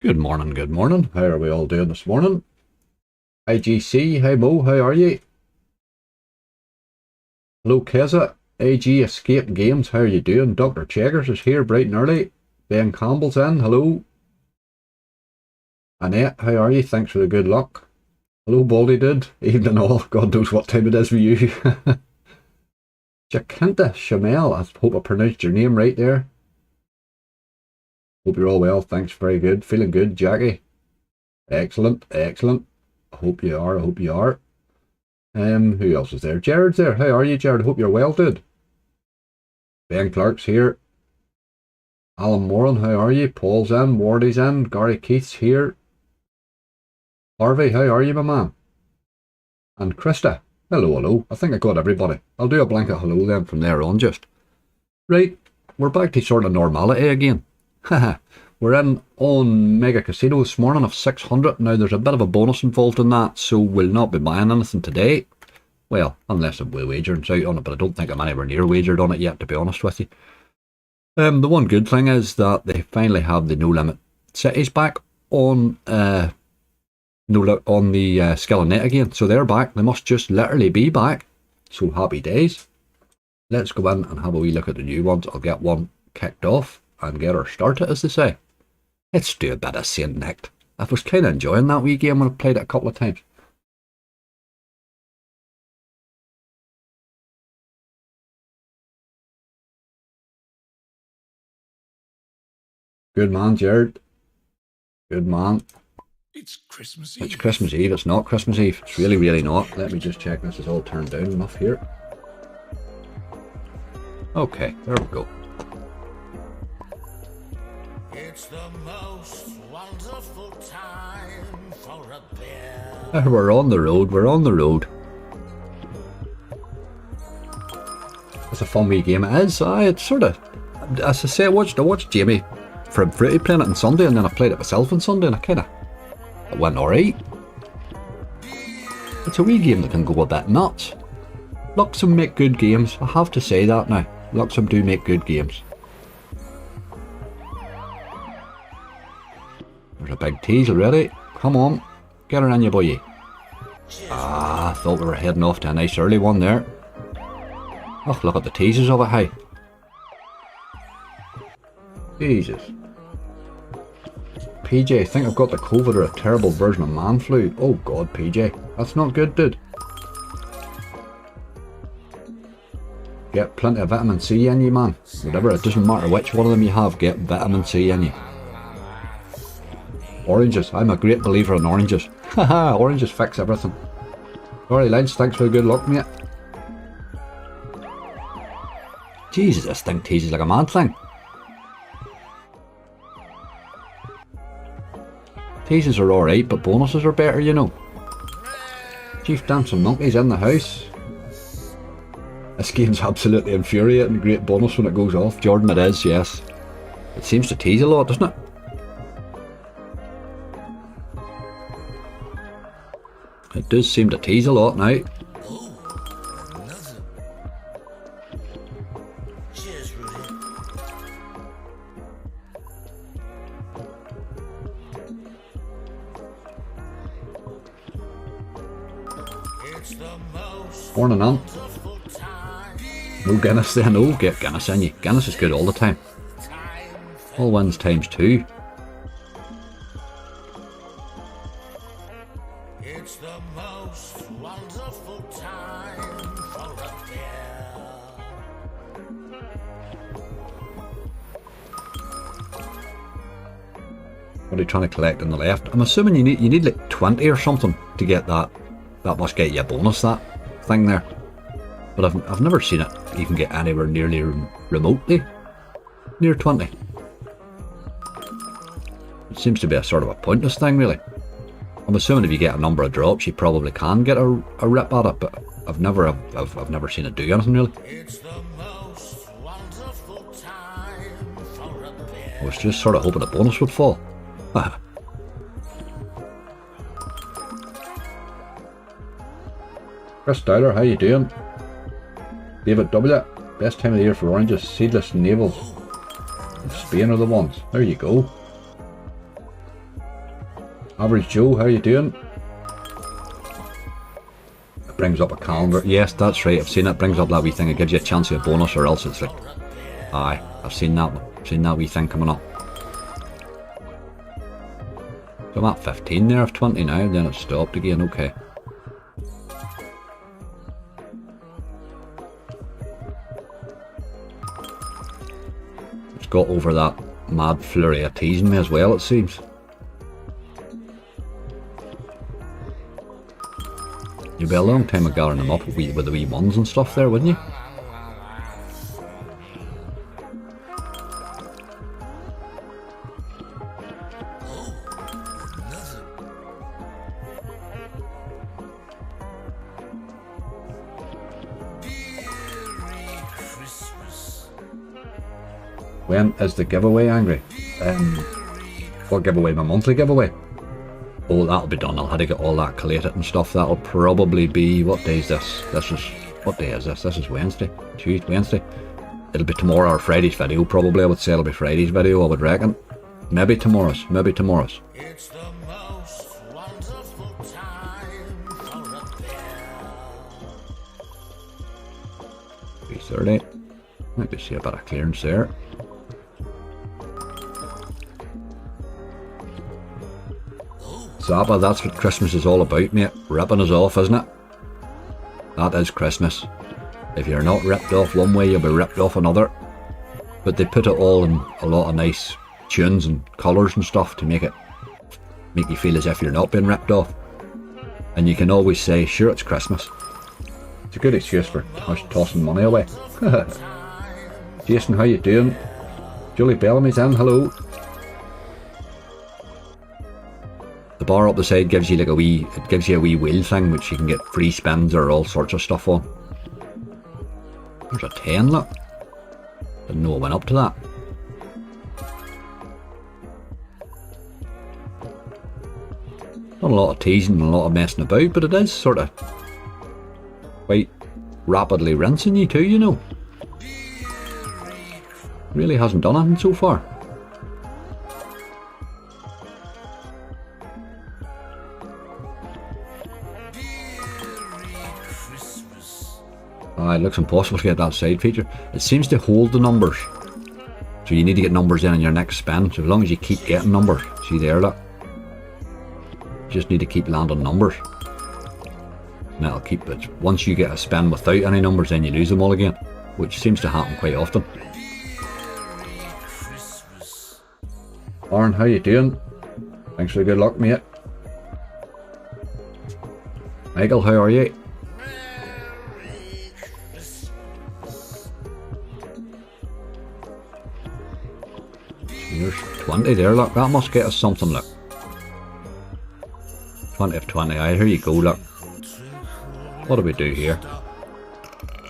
Good morning, good morning. How are we all doing this morning? Hi GC, hi Mo, how are you? Hello Keza, AG Escape Games, how are you doing? Dr. Cheggers is here bright and early. Ben Campbell's in, hello. Annette, how are you? Thanks for the good luck. Hello Baldy Dude, evening all, God knows what time it is for you. Jacinta Shamel, I hope I pronounced your name right there. Hope you're all well, thanks, very good. Feeling good, Jackie? Excellent, excellent. I hope you are, I hope you are. Who else is there? Jared's there. How are you, Jared? Hope you're well, dude. Ben Clark's here. Alan Moran, how are you? Paul's in, Wardy's in, Gary Keith's here. Harvey, how are you, my man? And Krista, hello, hello. I think I got everybody. I'll do a blanket hello then from there on just. Right, we're back to sort of normality again. Haha. We're in on Mega Casino this morning of 600. Now there's a bit of a bonus involved in that, so we'll not be buying anything today. Well, unless I'm wagering out on it, but I don't think I'm anywhere near wagered on it yet, to be honest with you. The one good thing is that they finally have the no limit cities back on the Skelenet again. So they're back. They must just literally be back. So happy days. Let's go in and have a wee look at the new ones. I'll get one kicked off and get her started, as they say. Let's do a bit of Saint Nick. I was kind of enjoying that wee game when I played it a couple of times. Good man, Jared. Good man. It's Christmas Eve. It's Christmas Eve. It's not Christmas Eve. It's really, really not. Let me just check this is all turned down enough here. Okay, there we go. It's the most wonderful time for a bear. We're on the road. We're on the road. It's a fun wee game. It is. It's sort of, as I say, I watched Jamie from Fruity playing it on Sunday, and then I played it myself on Sunday, and it went alright. It's a wee game that can go a bit nuts. Luxem make good games. I have to say that now. Luxem do make good games. There's a big tease already. Come on, get her in you, boy. I thought we were heading off to a nice early one there. Oh, look at the teasers of it, hey. Jesus. PJ, I think I've got the COVID or a terrible version of man flu. Oh god, PJ. That's not good, dude. Get plenty of vitamin C in you, man. Whatever, it doesn't matter which one of them you have, get vitamin C in you. Oranges. I'm a great believer in oranges. Haha, oranges fix everything. Alright, Lynch, thanks for the good luck, mate. Jesus, this thing teases like a mad thing. Teases are alright, but bonuses are better, you know. Chief Dancing Monkey's in the house. This game's absolutely infuriating. Great bonus when it goes off. Jordan, it is, yes. It seems to tease a lot, doesn't it? It does seem to tease a lot now. Cheers, Rudy. It's the most Morning on. wonderful time. No Guinness there, no. Get Guinness in you. Guinness is good all the time. All wins times 2. It's the most wonderful time for a bear. What are you trying to collect on the left? I'm assuming you need like 20 or something to get that. That must get you a bonus, that thing there. But I've never seen it even get anywhere nearly remotely near 20. It seems to be a sort of a pointless thing, really. I'm assuming if you get a number of drops, you probably can get a rip at it, but I've never seen it do anything really. It's the most wonderful time for a bear. I was just sort of hoping a bonus would fall. Chris Tyler, how you doing? David W, best time of the year for oranges, seedless navels. Spain are the ones. There you go. Average Joe, how you doing? It brings up a calendar. Yes, that's right, I've seen it. Brings up that wee thing. It gives you a chance of a bonus, or else it's like... Aye, I've seen that one. Seen that wee thing coming up. So I'm at 15 there of 20 now, then it's stopped again, okay. It's got over that mad flurry of teasing me as well, it seems. You'd be a long time of gathering them up with the wee ones and stuff there, wouldn't you? When is the giveaway, Angry? What giveaway? My monthly giveaway? Oh, that'll be done. I'll have to get all that collated and stuff. That'll probably be... What day is this? What day is this? This is Wednesday. Tuesday, Wednesday. It'll be tomorrow or Friday's video, probably. I would say it'll be Friday's video, I would reckon. Maybe tomorrow's. Maybe tomorrow's. It's the most wonderful time for a bear. 3:30. Might be see a bit of clearance there. Zappa, that's what Christmas is all about, mate. Ripping us off, isn't it? That is Christmas. If you're not ripped off one way, you'll be ripped off another. But they put it all in a lot of nice tunes and colours and stuff to make you feel as if you're not being ripped off. And you can always say, sure, it's Christmas. It's a good excuse for tossing money away. Jason, how you doing? Julie Bellamy's in, hello. The bar up the side gives you like a wee wheel thing which you can get free spins or all sorts of stuff on. There's a 10, look. Didn't know it went up to that. Not a lot of teasing and a lot of messing about, but it is sort of quite rapidly rinsing you too, you know. Really hasn't done anything so far. It looks impossible to get that side feature. It seems to hold the numbers. So you need to get numbers in your next spin. So as long as you keep getting numbers. See there, look. You just need to keep landing numbers. And that'll keep it. Once you get a spin without any numbers, then you lose them all again. Which seems to happen quite often. Aaron, how you doing? Thanks for the good luck, mate. Michael, how are you? There's 20 there, look. That must get us something, look. 20 of 20. Aye, here you go, look. What do we do here?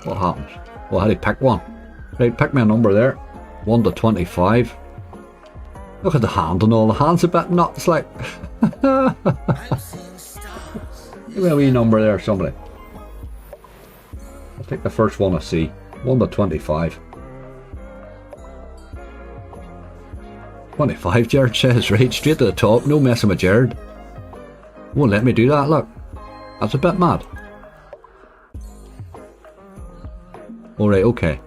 What happens? Well, how do you pick one? Right, pick me a number there. 1 to 25. Look at the hand and all. The hand's a bit nuts, like. Give me a wee number there, somebody. I'll take the first one I see. 1 to 25. 25, Jared says, right, straight to the top, no messing with Jared. Won't let me do that, look. That's a bit mad. Alright, okay.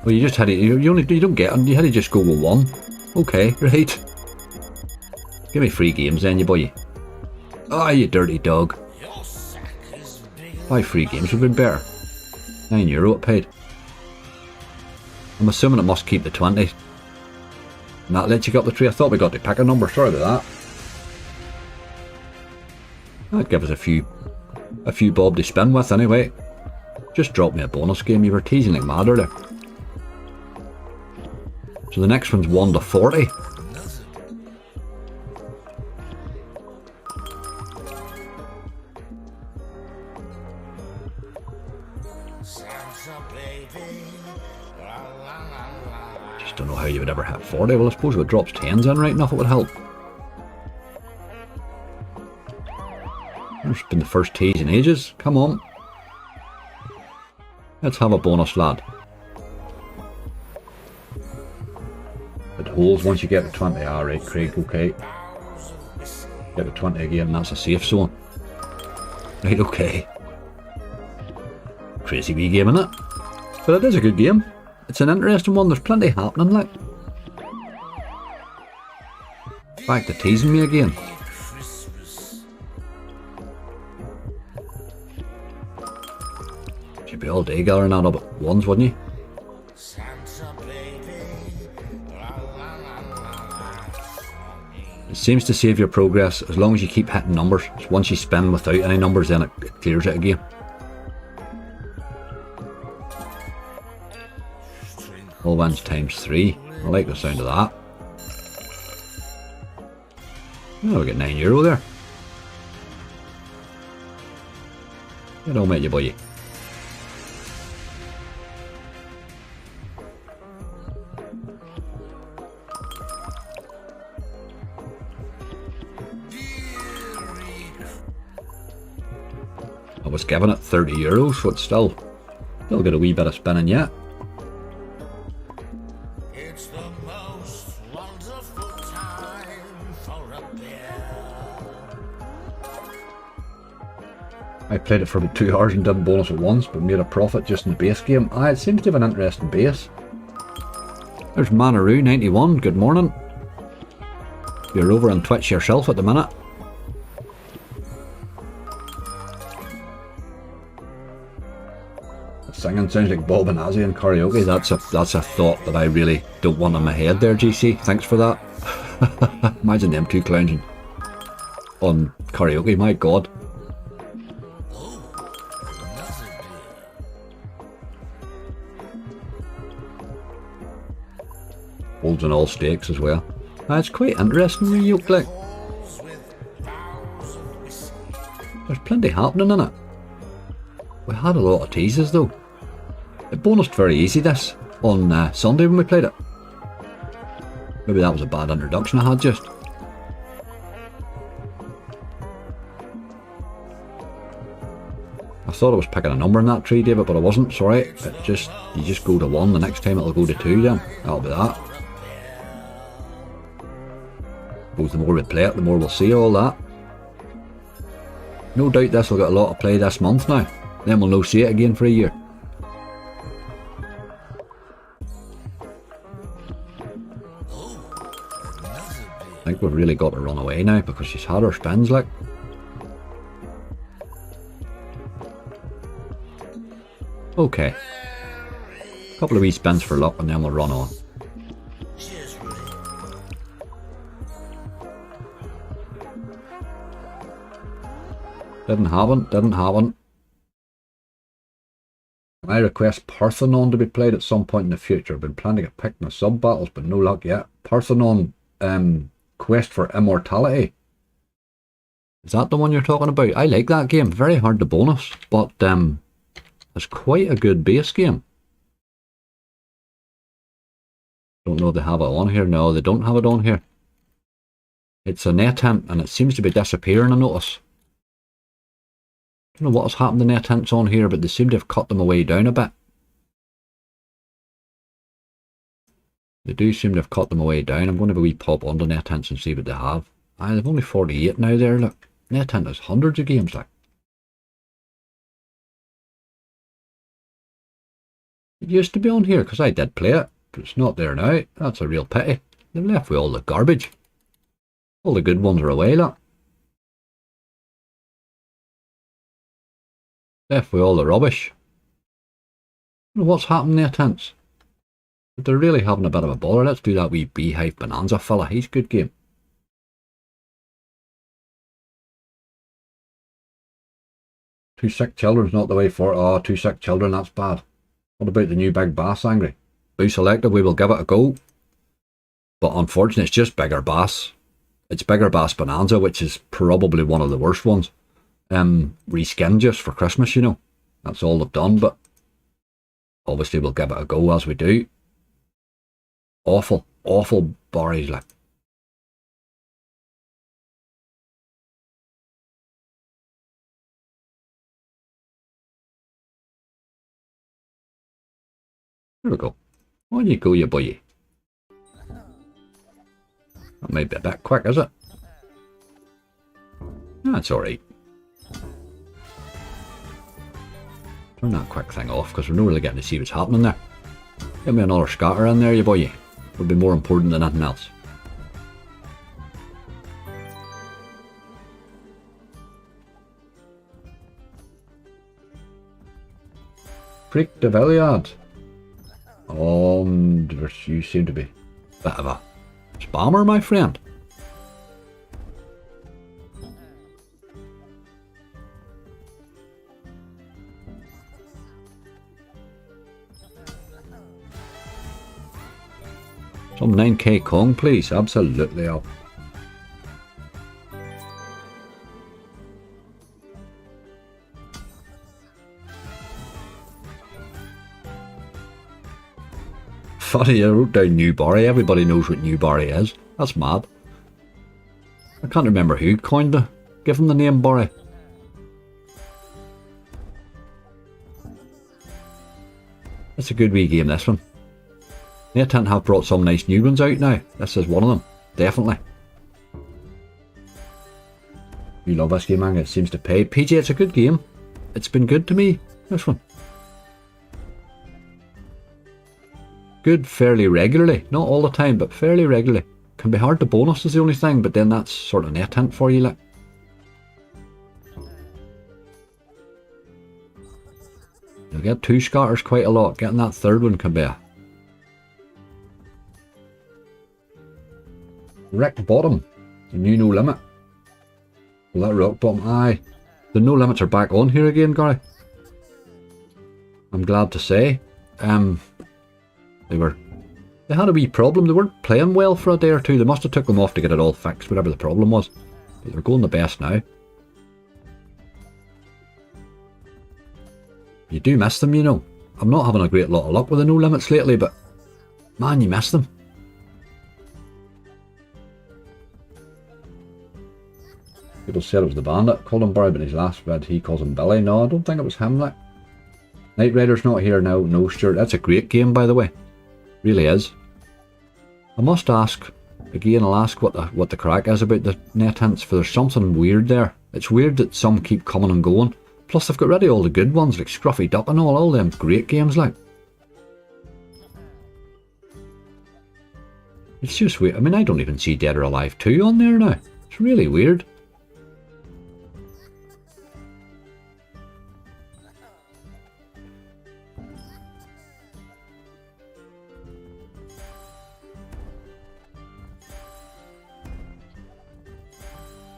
Well, you just had it, you don't get them, you had to just go with 1. Okay, right. Give me free games then, you boy. Ah, you dirty dog. 5 free games would have been better. €9 it paid. I'm assuming it must keep the 20. And that lets you get up the tree. I thought we got to pick a number. Sorry about that. That'd give us a few bob to spin with anyway. Just drop me a bonus game. You were teasing like mad earlier. So the next one's 1 to 40. Just don't know how you would ever hit 40. Well, I suppose if it drops 10s in right enough, it would help. There's been the first tease in ages. Come on. Let's have a bonus, lad. It holds once you get to 20. Alright, Craig, okay. Get to 20 again, that's a safe zone. Right, okay. Crazy wee game, innit? But it is a good game. It's an interesting one, there's plenty happening, like. Back to teasing me again. You'd be all day gathering that up at once, wouldn't you? It seems to save your progress as long as you keep hitting numbers. So once you spin without any numbers, then it clears it again. All wins times 3. I like the sound of that. Oh, we get €9 there. Get on with you, boy. I was giving it €30, so it's still get a wee bit of spinning yet. It's the most wonderful time for a beer. I played it for about 2 hours and didn't bonus it once, but made a profit just in the base game. It seems to have an interesting base. There's Manaroo91, good morning. You're over on Twitch yourself at the minute. Singing sounds like Bob and Azzy in karaoke. That's a thought that I really don't want in my head there, GC. Thanks for that. Imagine them two clowns on karaoke, my god. Holds in all stakes as well. It's quite interesting when you click. There's plenty happening in it. We had a lot of teases though. It bonused very easy this on Sunday when we played it. Maybe that was a bad introduction I had just. I thought I was picking a number in that tree, David, but I wasn't, sorry. You just go to 1, the next time it'll go to 2 then. That'll be that. I suppose the more we play it, the more we'll see all that. No doubt this will get a lot of play this month now. Then we'll no see it again for a year. I think we've really got to run away now because she's had her spins, like. Okay. Couple of wee spins for luck and then we'll run on. Didn't happen. I request Parthenon to be played at some point in the future. I've been planning to get picked in the sub battles, but no luck yet. Parthenon, Quest for Immortality. Is that the one you're talking about? I like that game. Very hard to bonus, but it's quite a good base game. Don't know if they have it on here. No, they don't have it on here. It's a net hint and it seems to be disappearing, I notice. I don't know what has happened to net hints on here, but they seem to have cut them away down a bit. They do seem to have cut them away down. I'm going to have a wee pop onto net hints and see what they have. They've only 48 now there, look. Net hint has hundreds of games, like. It used to be on here because I did play it, but it's not there now. That's a real pity. They've left with all the garbage. All the good ones are away, look. Left with all the rubbish. I don't know what's happened there, Tints. But they're really having a bit of a bother. Let's do that wee Beehive Bonanza fella. He's a good game. Two sick children's not the way for it. Oh, two sick children, that's bad. What about the new Big Bass Angry? Boo selected, we will give it a go. But unfortunately, it's just Bigger Bass. It's Bigger Bass Bonanza, which is probably one of the worst ones. Reskinned just for Christmas, you know. That's all they've done, but obviously we'll give it a go as we do. Awful, awful Barry's like. There we go. On you go, you boy. That might be a bit quick, is it? That's alright. Turn that quick thing off because we're not really getting to see what's happening there. Get me another scatter in there, you boy. Would be more important than anything else. Freak de Villiard. You seem to be a bit of a spammer, my friend. Some 9k Kong, please. Absolutely, I'll. Funny, I wrote down Newbury. Everybody knows what Newbury is. That's mad. I can't remember who coined the, give him the name Bury. It's a good wee game, this one. They tend to have brought some nice new ones out now. This is one of them, definitely. You love this game, man. It seems to pay. PJ, it's a good game. It's been good to me, this one. Good fairly regularly. Not all the time, but fairly regularly. Can be hard to bonus is the only thing, but then that's sort of net hint for you, like. You'll get 2 scatters quite a lot. Getting that third one can be a Wreck bottom. The new no limit. Well, that rock bottom. Aye. The no limits are back on here again, Gary. I'm glad to say. They had a wee problem. They weren't playing well for a day or two. They must have took them off to get it all fixed, whatever the problem was. But they're going the best now. You do miss them, you know. I'm not having a great lot of luck with the no limits lately, but man, you miss them. People said it was the bandit, called him Barry, but in his last vid he calls him Billy. No, I don't think it was him, like. Knight Rider's not here now, no Stuart. That's a great game, by the way. Really is. I must ask, again, I'll ask what the crack is about the net hints, for there's something weird there. It's weird that some keep coming and going. Plus they've got rid of all the good ones, like Scruffy Duck and all them great games, like. It's just weird. I mean, I don't even see Dead or Alive 2 on there now. It's really weird.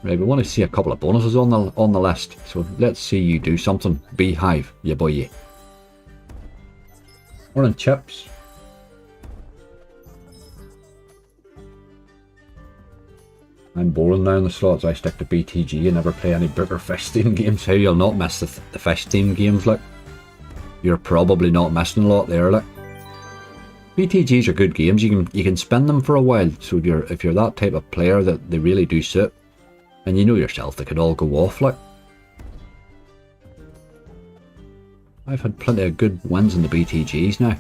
Right, we want to see a couple of bonuses on the list, so let's see you do something. Beehive, yeah boy, yeah. Morning, Chips. I'm boring now in the slots. I stick to BTG and never play any Booker fish theme games. How you'll not miss the fish theme games, like. You're probably not missing a lot there, like. BTGs are good games. You can spin them for a while. So if you're that type of player that they really do suit. And you know yourself, they could all go off, like. I've had plenty of good wins in the BTGs now.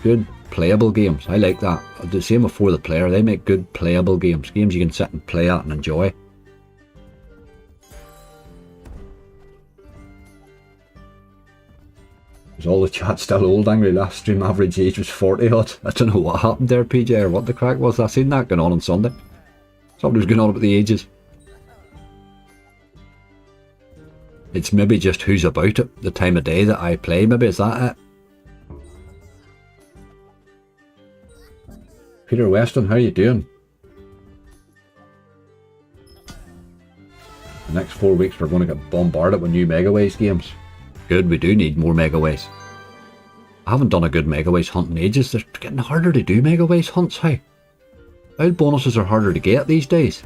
Good playable games, I like that. The same with For the Player, they make good playable games. Games you can sit and play at and enjoy. Is all the chat still old? Angry last stream average age was 40 odd. I don't know what happened there, PJ, or what the crack was. I seen that going on Sunday. Something was going on about the ages. It's maybe just who's about it, the time of day that I play, maybe, is that it? Peter Weston, how you doing? The next 4 weeks we're going to get bombarded with new Megaways games. Good, we do need more Megaways. I haven't done a good Megaways hunt in ages. They're getting harder to do Megaways hunts, how? Wild bonuses are harder to get these days.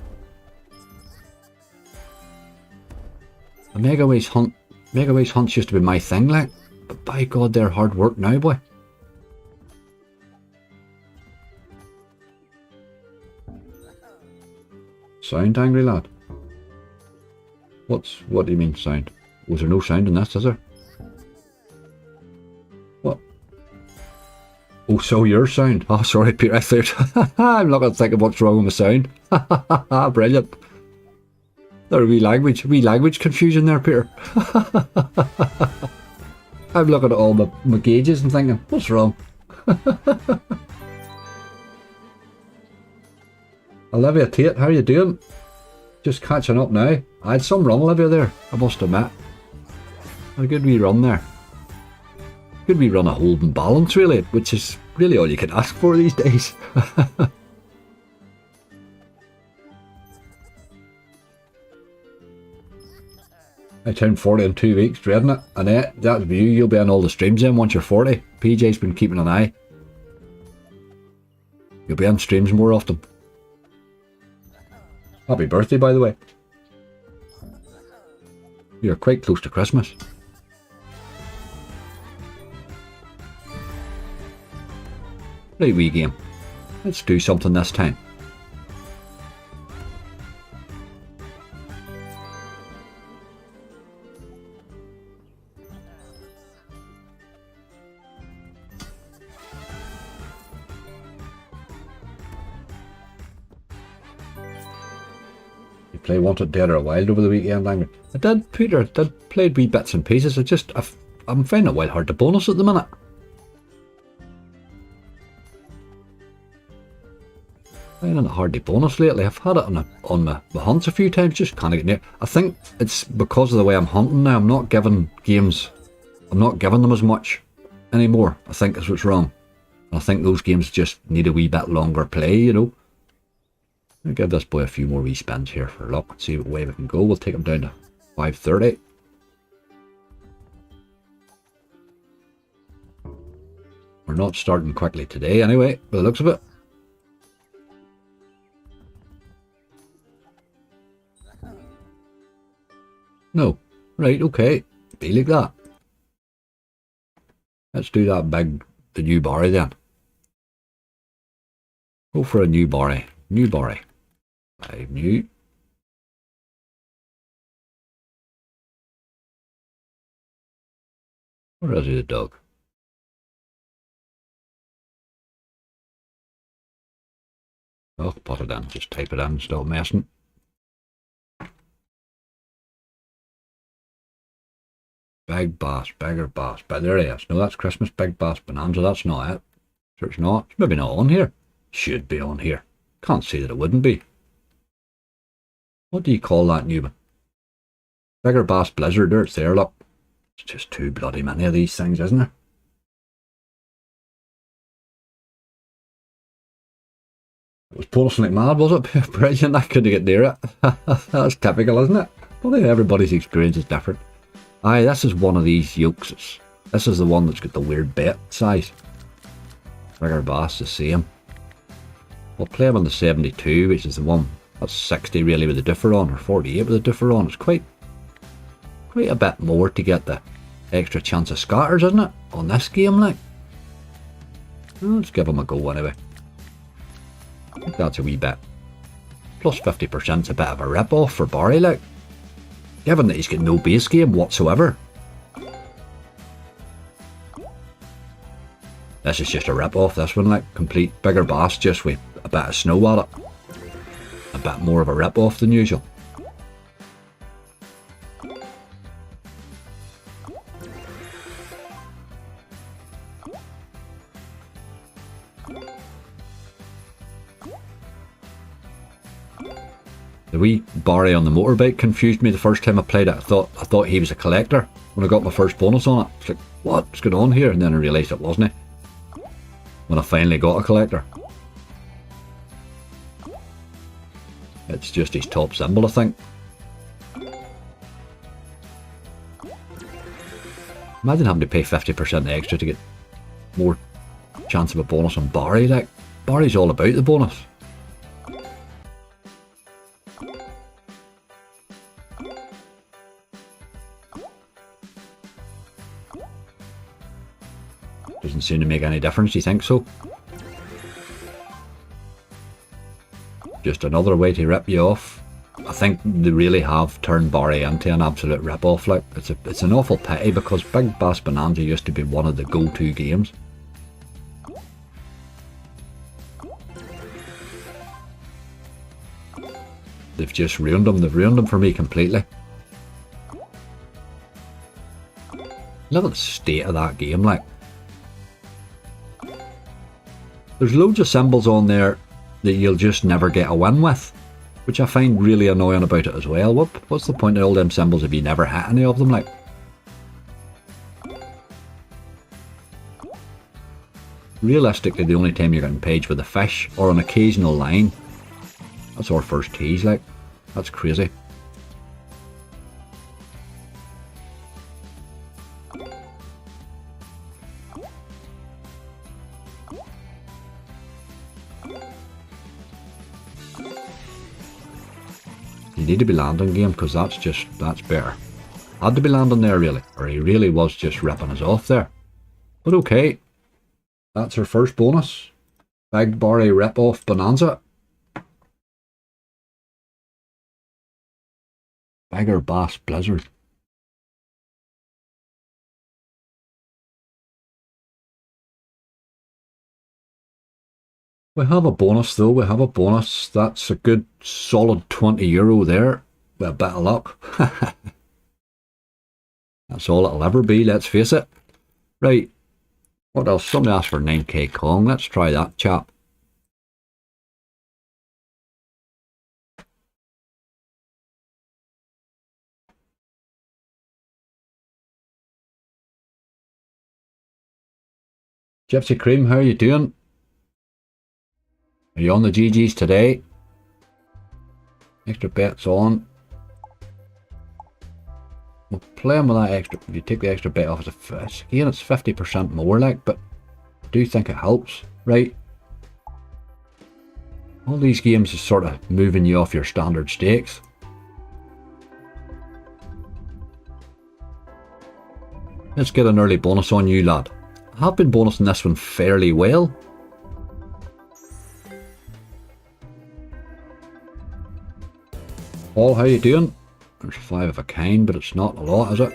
A Megaways hunts used to be my thing, like, but by God, they're hard work now, boy. Sound, angry lad? What do you mean sound? Was there no sound in this, is there? What? Oh, so your sound. Oh, sorry, Peter, I thought I'm not going to think of what's wrong with my sound. Brilliant. There wee language confusion there, Peter. I'm looking at all my gauges and thinking, what's wrong? Olivia Tate, how you doing? Just catching up now. I had some run, Olivia, there, I must admit. A good wee run there. Good wee run of holding balance, really, which is really all you can ask for these days. I turned 40 in 2 weeks, dreading it. Annette, that's you. You'll be on all the streams then once you're 40. PJ's been keeping an eye. You'll be on streams more often. Happy birthday, by the way. You're quite close to Christmas. Right, wee game. Let's do something this time. Play Wanted Dead or Wild over the weekend, Langley. I did, Peter. I did played wee bits and pieces. I'm finding it well hard to bonus at the minute. Finding it hard to bonus lately. I've had it on my hunts a few times, just kind of getting near. I think it's because of the way I'm hunting now. I'm not giving them as much anymore. I think is what's wrong. I think those games just need a wee bit longer play, you know. I'll give this boy a few more wee spins here for luck. See what way we can go. We'll take him down to 530. We're not starting quickly today anyway, by the looks of it. No. Right, okay. Be like that. Let's do the new Barry then. Go for a new Barry. New Barry. 5 new. Where is he, the dog? Oh, put it in. Just type it in. Stop messing. Big Bass, Bigger Bass. But there he is. No, that's Christmas Big Bass Bonanza. That's not it. Sure it's not. It's maybe not on here. Should be on here. Can't see that it wouldn't be. What do you call that new one? Bigger Bass Blizzard. There it's there, look. It's just too bloody many of these things, isn't there? It was pulsing like mad, was it? Brilliant. I couldn't get near it. That's typical, isn't it? Well, everybody's experience is different. Aye, this is one of these yolks. This is the one that's got the weird bet size. Bigger Bass, the same. We'll play him on the 72, which is the one that's 60 really with the differ on, or 48 with the differ on. It's quite a bit more to get the extra chance of scatters, isn't it? On this game, like. Well, let's give him a go anyway. I think that's a wee bit. Plus 50% is a bit of a rip-off for Barry, like. Given that he's got no base game whatsoever. This is just a rip-off, this one, like. Complete Bigger Bass, just with a bit of snow at it. A bit more of a rip-off than usual. The wee Barry on the motorbike confused me the first time I played it. I thought he was a collector when I got my first bonus on it. It's like, what's going on here? And then I realised it wasn't he. When I finally got a collector. It's just his top symbol, I think. Imagine having to pay 50% extra to get more chance of a bonus on Barry. Like, Barry's all about the bonus. Doesn't seem to make any difference, you think so? Just another way to rip you off. I think they really have turned Barry into an absolute rip-off. Like, it's an awful pity because Big Bass Bonanza used to be one of the go-to games. they've just ruined them. They've ruined them for me completely. Look at the state of that game, like. There's loads of symbols on there that you'll just never get a win with, which I find really annoying about it as well. What's the point of all them symbols if you never hit any of them, like? Realistically, the only time you're getting paid with a fish or an occasional line. That's our first tease, like. That's crazy. You need to be landing, game, because that's better. Had to be landing there, really. Or he really was just ripping us off there. But okay. That's our first bonus. Big Barry rip-off bonanza. Bigger Bass Blizzard. We have a bonus though, we have a bonus. That's a good solid €20 there. With a bit of luck. That's all it'll ever be, let's face it. Right. What else? Somebody asked for 9k Kong. Let's try that, chap. Gypsy Cream, how are you doing? Are you on the GGs today? Extra bets on. We're playing with that extra. If you take the extra bet off, again, it's 50% more, like, but I do think it helps, right? All these games is sort of moving you off your standard stakes. Let's get an early bonus on you, lad. I have been bonusing this one fairly well. Paul, how you doing? There's 5 of a kind, but it's not a lot, is it?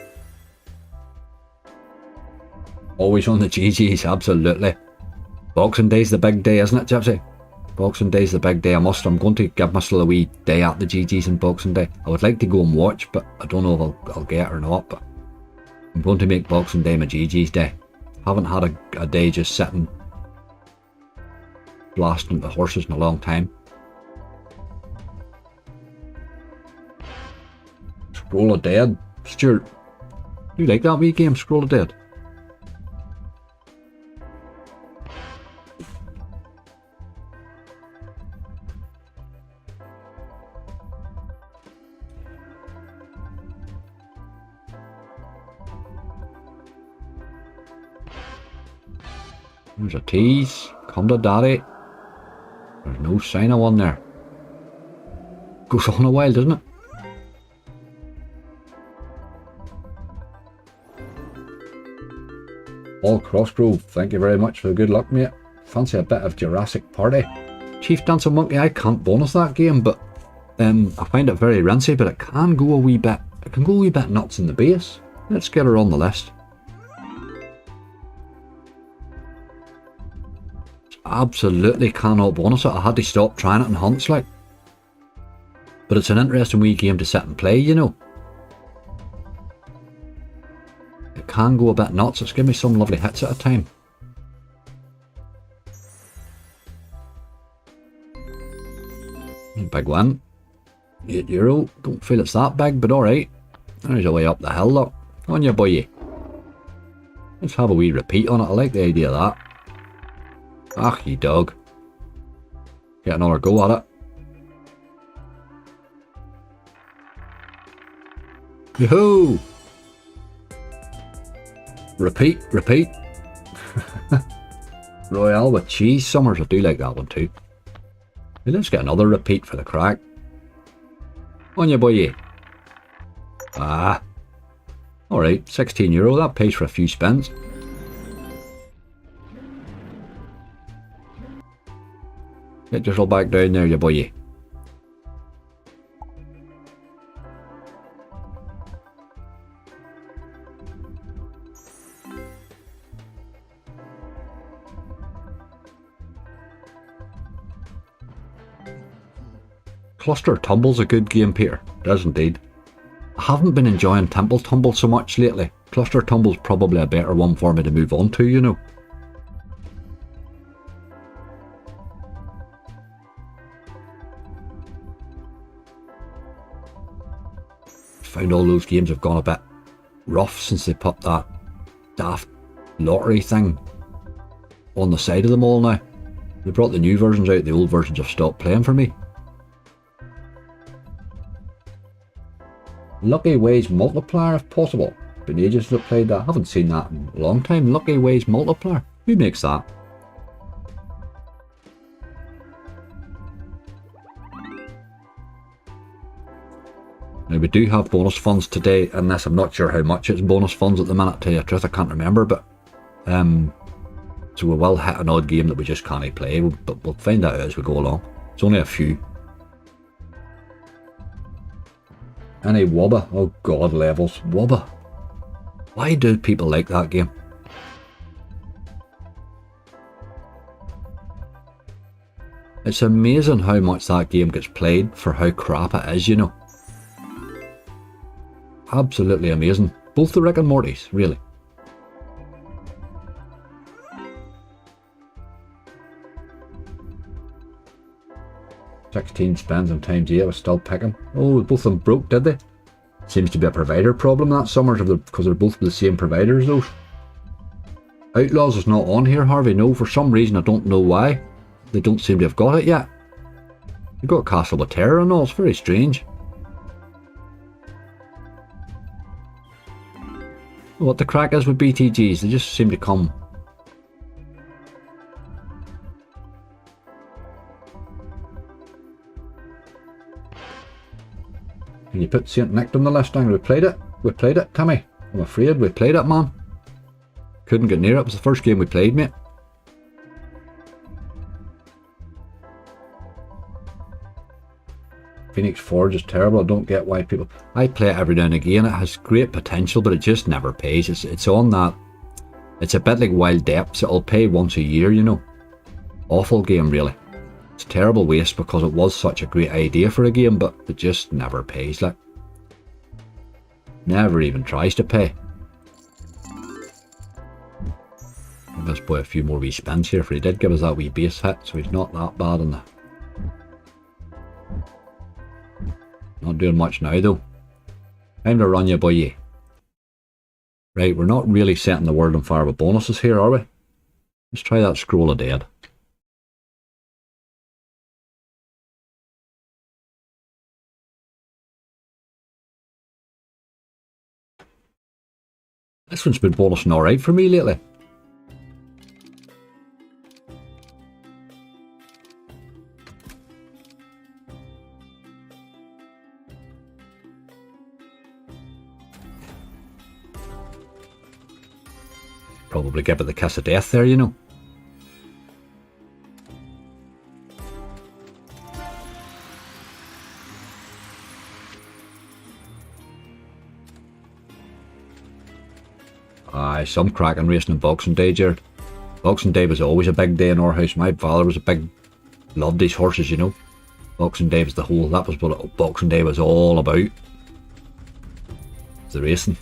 Always on the GGs, absolutely. Boxing Day's the big day, isn't it, Gypsy? Boxing Day's the big day. I'm going to give myself a wee day at the GGs on Boxing Day. I would like to go and watch, but I don't know if I'll get it or not. But I'm going to make Boxing Day my GGs day. Haven't had a day just sitting blasting the horses in a long time. Scroll of Dead. Stuart, do you like that wee game, Scroll of Dead? There's a tease. Come to daddy. There's no sign of one there. Goes on a while, doesn't it? Paul Crossgrove, thank you very much for the good luck, mate. Fancy a bit of Jurassic Party. Chief Dancing Monkey, I can't bonus that game, but I find it very rinsy, but it can go a wee bit. It can go a wee bit nuts in the base. Let's get her on the list. Absolutely cannot bonus it. I had to stop trying it in hunts, like. But it's an interesting wee game to sit and play, you know. It can go a bit nuts. It's given me some lovely hits at a time. Big one. €8. Don't feel it's that big, but alright. There's a way up the hill, look. On your boy. Let's have a wee repeat on it. I like the idea of that. Ah, you dog. Get another go at it. Yoo-hoo! Repeat, repeat. Royale with cheese. Summers, I do like that one too. Hey, let's get another repeat for the crack. On your boy. Ah. Alright, €16. That pays for a few spins. Get yourself back down there, you boy. Cluster Tumble's a good game, Peter. It is indeed. I haven't been enjoying Temple Tumble so much lately. Cluster Tumble's probably a better one for me to move on to, you know. Found all those games have gone a bit rough since they put that daft lottery thing on the side of them all now. They brought the new versions out, the old versions have stopped playing for me. Lucky Ways Multiplier if possible. Been ages since I've played that. Haven't seen that in a long time. Lucky Ways Multiplier. Who makes that? Now we do have bonus funds today, unless I'm not sure how much it's bonus funds at the minute, to tell you the truth, I can't remember, but so we will hit an odd game that we just can't play, but we'll find that out as we go along. It's only a few. Any Wobba? Oh god, levels. Wobba. Why do people like that game? It's amazing how much that game gets played for how crap it is, you know. Absolutely amazing. Both the Rick and Mortys, really. $16 spends and times 8 was still picking. Oh, both of them broke, did they? Seems to be a provider problem that summer because they're both the same providers, those. Outlaws is not on here, Harvey. No, for some reason I don't know why. They don't seem to have got it yet. They got Castle of Terror and all. It's very strange. What the crack is with BTGs, they just seem to come. Can you put St. Nick on the list? We played it. We played it, Timmy. I'm afraid we played it, man. Couldn't get near it. It was the first game we played, mate. Phoenix Forge is terrible. I don't get why people... I play it every now and again. It has great potential, but it just never pays. It's on that... It's a bit like Wild Depths. It'll pay once a year, you know. Awful game, really. It's a terrible waste because it was such a great idea for a game, but it just never pays, like. Never even tries to pay. Give this boy a few more wee spins here, for he did give us that wee base hit, so he's not that bad on the... Not doing much now, though. Time to run you, boy. Right, we're not really setting the world on fire with bonuses here, are we? Let's try that Scroll of Dead. This one's been bonusing alright for me lately. Probably give it the kiss of death there, you know. Aye, some cracking racing on Boxing Day, Jared. Boxing Day was always a big day in our house. My father was a big... loved these horses, you know. Boxing Day was the whole... that was what Boxing Day was all about. The racing.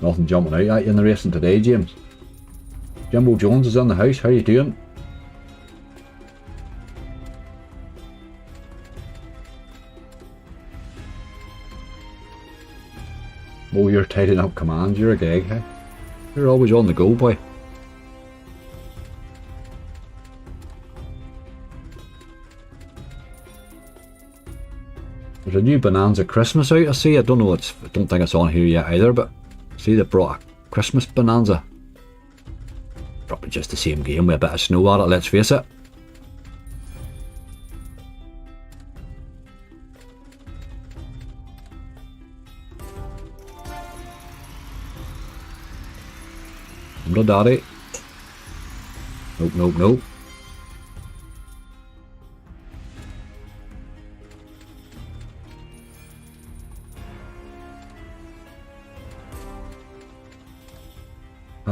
Nothing jumping out at you in the racing today, James. Jimbo Jones is in the house. How you doing? Oh, you're tidying up commands. You're a gag, hey? You're always on the go, boy. There's a new Bonanza Christmas out, I see. I don't know, I don't think it's on here yet either, but see they brought a Christmas Bonanza. Probably just the same game with a bit of snow at it, let's face it. No daddy. Nope, nope, nope.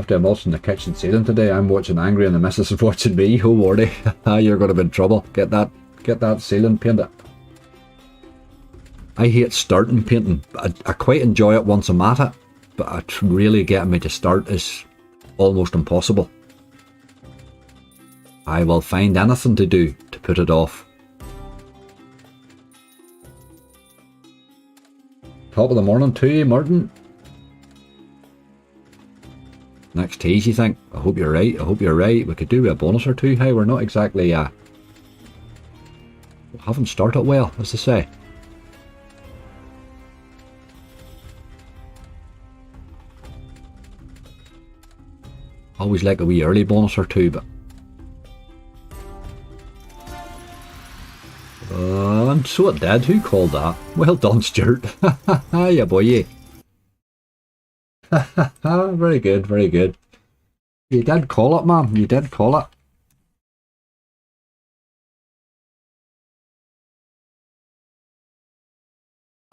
have to emulsion the kitchen ceiling today. I'm watching Angry and the missus is watching me. Oh, worry. You're going to be in trouble. Get that ceiling painted. I hate starting painting. I quite enjoy it once I'm at it, but really getting me to start is almost impossible. I will find anything to do to put it off. Top of the morning to you, Martin. Next tease, you think? I hope you're right. I hope you're right. We could do a bonus or two. Hey, we're not exactly, we haven't started well, as they say. Always like a wee early bonus or two, but... and so it did. Who called that? Well done, Stuart. Yeah, boy, yeah. Very good, very good. You did call it, man. You did call it.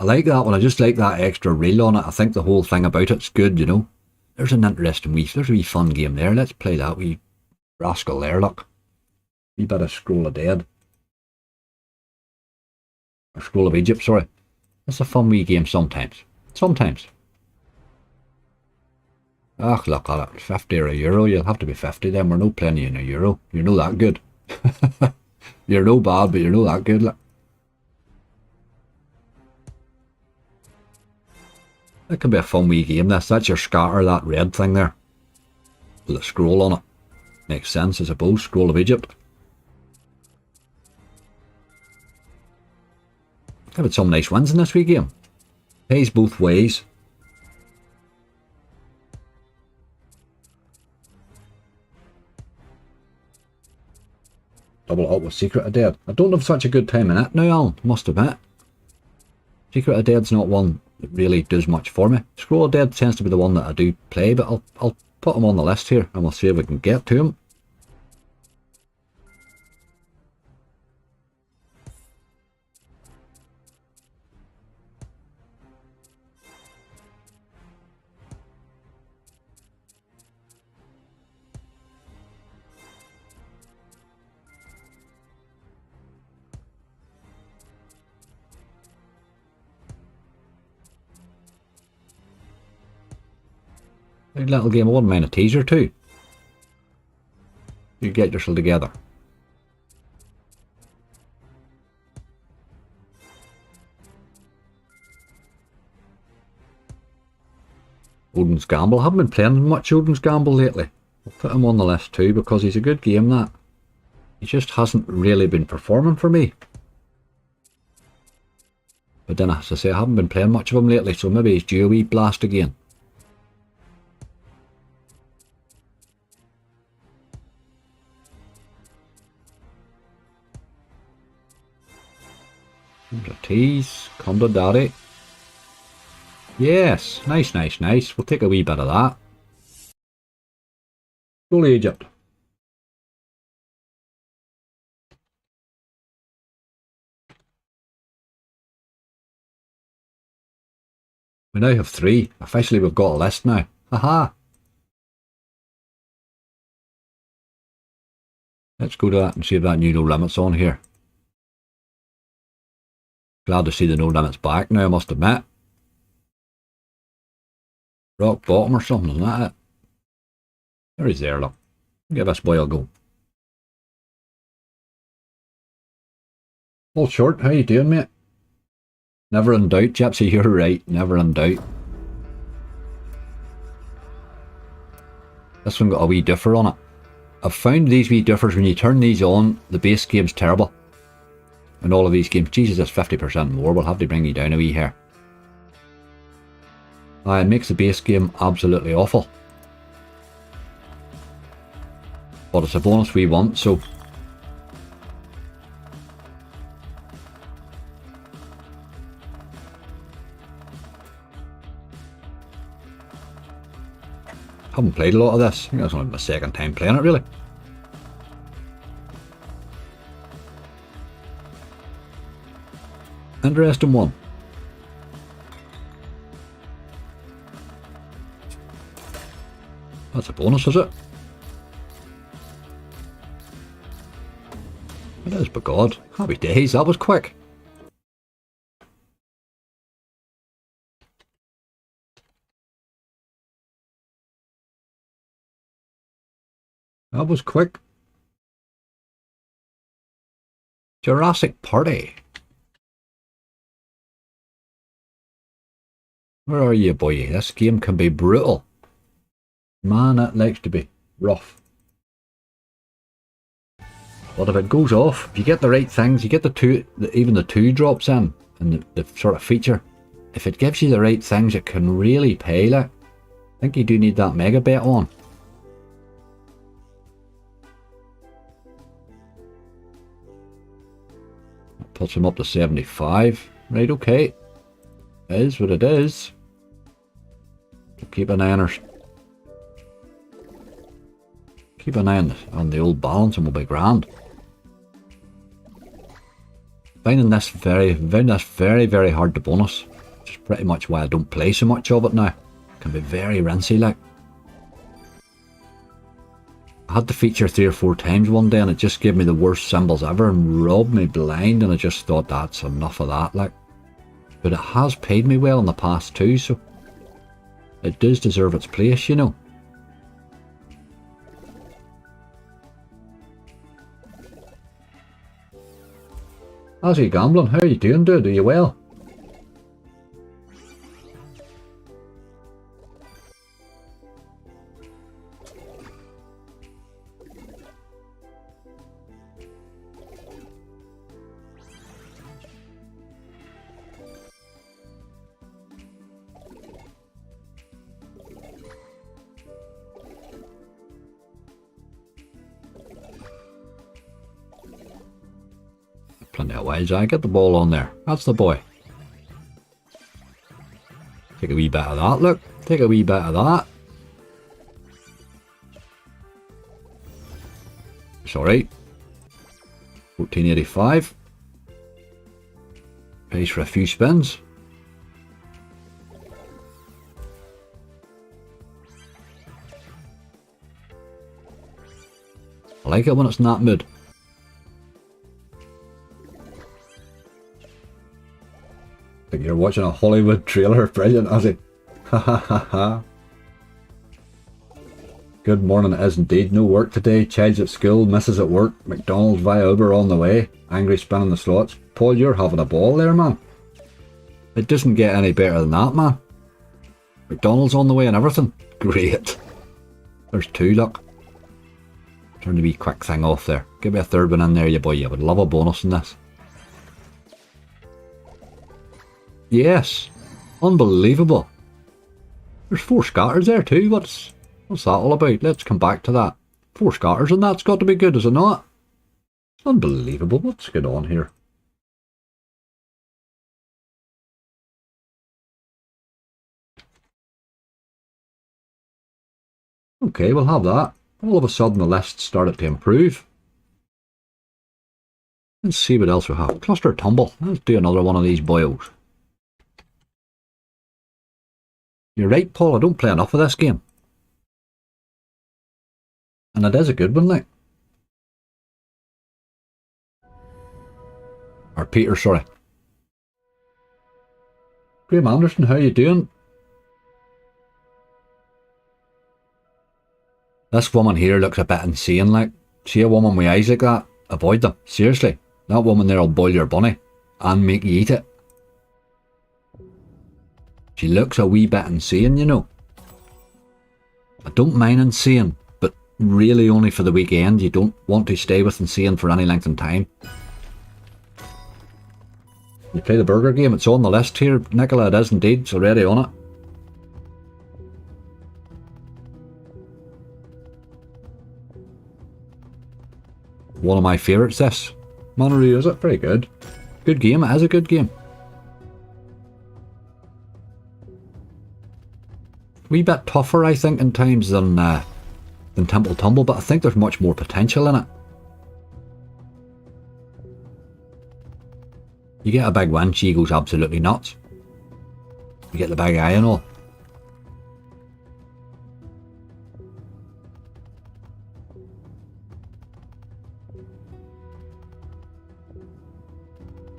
I like that one. I just like that extra reel on it. I think the whole thing about it's good, you know. There's an interesting there's a wee fun game there. Let's play that wee rascal there, look. Wee bit of Scroll of Dead. Or Scroll of Egypt, sorry. It's a fun wee game sometimes. Sometimes. Ah, look at it. 50 or a euro. You'll have to be 50 then. We're no playing you in a euro. You're no that good. You're no bad, but you're no that good. Look. That can be a fun wee game, this. That's your scatter, that red thing there. With a scroll on it. Makes sense, I suppose. Scroll of Egypt. I've had some nice wins in this wee game. Pays both ways. Double up with Secret of Dead. I don't have such a good time in it now, Alan, must admit. Secret of Dead's not one that really does much for me. Scroll of Dead tends to be the one that I do play, but I'll put him on the list here and we'll see if we can get to him. A little game, I wouldn't mind a teaser too. You get yourself together. Odin's Gamble. I haven't been playing much Odin's Gamble lately. I'll put him on the list too because he's a good game, that. He just hasn't really been performing for me. But then, as I say, I haven't been playing much of him lately, so maybe he's due a wee blast again. There's a tease. Come to daddy. Yes, nice, nice, nice. We'll take a wee bit of that. Go to Egypt. We now have 3. Officially we've got a list now. Haha. Let's go to that and see if that new no limits on here. Glad to see the no limits back now, I must admit. Rock bottom or something, isn't that it? There he's there, look. Give this boy a go. All short, how you doing, mate? Never in doubt, Gypsy, you're right. Never in doubt. This one got a wee differ on it. I've found these wee differs, when you turn these on, the base game's terrible. In all of these games. Jesus, that's 50% more. We'll have to bring you down a wee here. It makes the base game absolutely awful. But it's a bonus we want, so... haven't played a lot of this. I think that's only my second time playing it, really. Interesting one. That's a bonus, is it? It is, but God. Happy days, that was quick. That was quick. Jurassic Party. Where are you, boy? This game can be brutal. Man, it likes to be rough. But if it goes off, if you get the right things, you get even the two drops in, and the sort of feature. If it gives you the right things, it can really pay. Like, I think you do need that mega bet on. Puts him up to 75. Right, okay. It is what it is. Keep an eye on Keep an eye on the old balance and we'll be grand. Finding this very, very hard to bonus. Which is pretty much why I don't play so much of it now. It can be very rinsy like. I had the feature 3 or 4 times one day and it just gave me the worst symbols ever and robbed me blind, and I just thought that's enough of that like. But it has paid me well in the past too, so it does deserve its place, you know. How's you gambling? How are you doing, dude? Are you well? Plenty of ways. I get the ball on there. That's the boy. Take a wee bit of that, look. Take a wee bit of that. It's alright. 1485. Pays for a few spins. I like it when it's in that mood. Like you're watching a Hollywood trailer. Brilliant, has he? Ha ha ha ha. Good morning, it is indeed. No work today. Child's at school, missus at work. McDonald's via Uber on the way. Angry spinning the slots. Paul, you're having a ball there, man. It doesn't get any better than that, man. McDonald's on the way and everything. Great. There's 2, look. Turn the wee quick thing off there. Give me a third one in there, you boy. You would love a bonus in this. Yes. Unbelievable. There's 4 scatters there too. What's that all about? Let's come back to that. 4 scatters and that's got to be good, is it not? Unbelievable. What's going on here? Okay, we'll have that. All of a sudden the list started to improve. Let's see what else we have. Cluster tumble. Let's do another one of these boils. You're right, Paul, I don't play enough of this game. And it is a good one, like. Or Peter, sorry. Graham Anderson, how you doing? This woman here looks a bit insane, like. See a woman with eyes like that? Avoid them, seriously. That woman there will boil your bunny and make you eat it. She looks a wee bit insane, you know. I don't mind insane, but really only for the weekend. You don't want to stay with insane for any length of time. You play the burger game, it's on the list here, Nicola, it is indeed, it's already on it. One of my favourites, this. Monterey, is it? Very good. Good game, it is a good game. Wee bit tougher, I think, in times than Temple Tumble, but I think there's much more potential in it. You get a big win, she goes absolutely nuts. You get the big eye and all.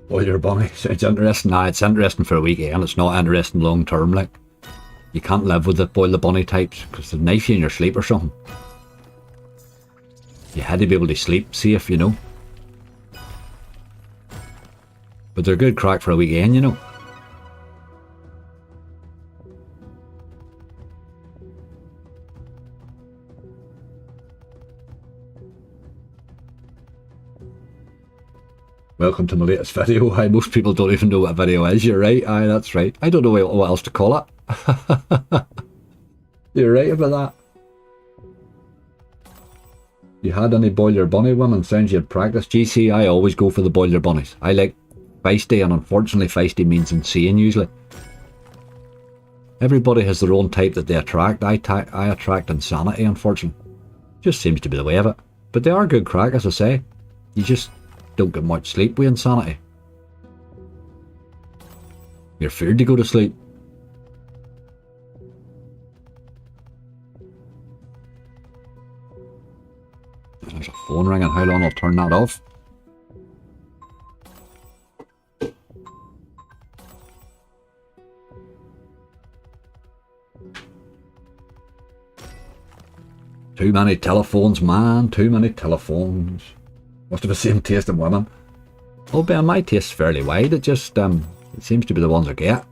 Boiler bunny. Sounds interesting. Nah, it's interesting for a weekend. It's not interesting long term, like. You can't live with the boiler bunny types, because they'll knife you in your sleep or something. You had to be able to sleep safe, you know. But they're good crack for a weekend, you know. Welcome to my latest video. Aye, most people don't even know what a video is. You're right. Aye, that's right. I don't know what else to call it. You're right about that. You had any boiler bunny women? Sounds you'd practice. GC, I always go for the boiler bunnies. I like feisty, and unfortunately feisty means insane usually. Everybody has their own type that they attract. I attract insanity, unfortunately. Just seems to be the way of it. But they are good crack, as I say. You just don't get much sleep with insanity. You're feared to go to sleep. There's a phone ringing. How long I'll turn that off? Too many telephones, man. Too many telephones. Must have the same taste in women. Oh, Ben, my taste's fairly wide. It just, it seems to be the ones I get.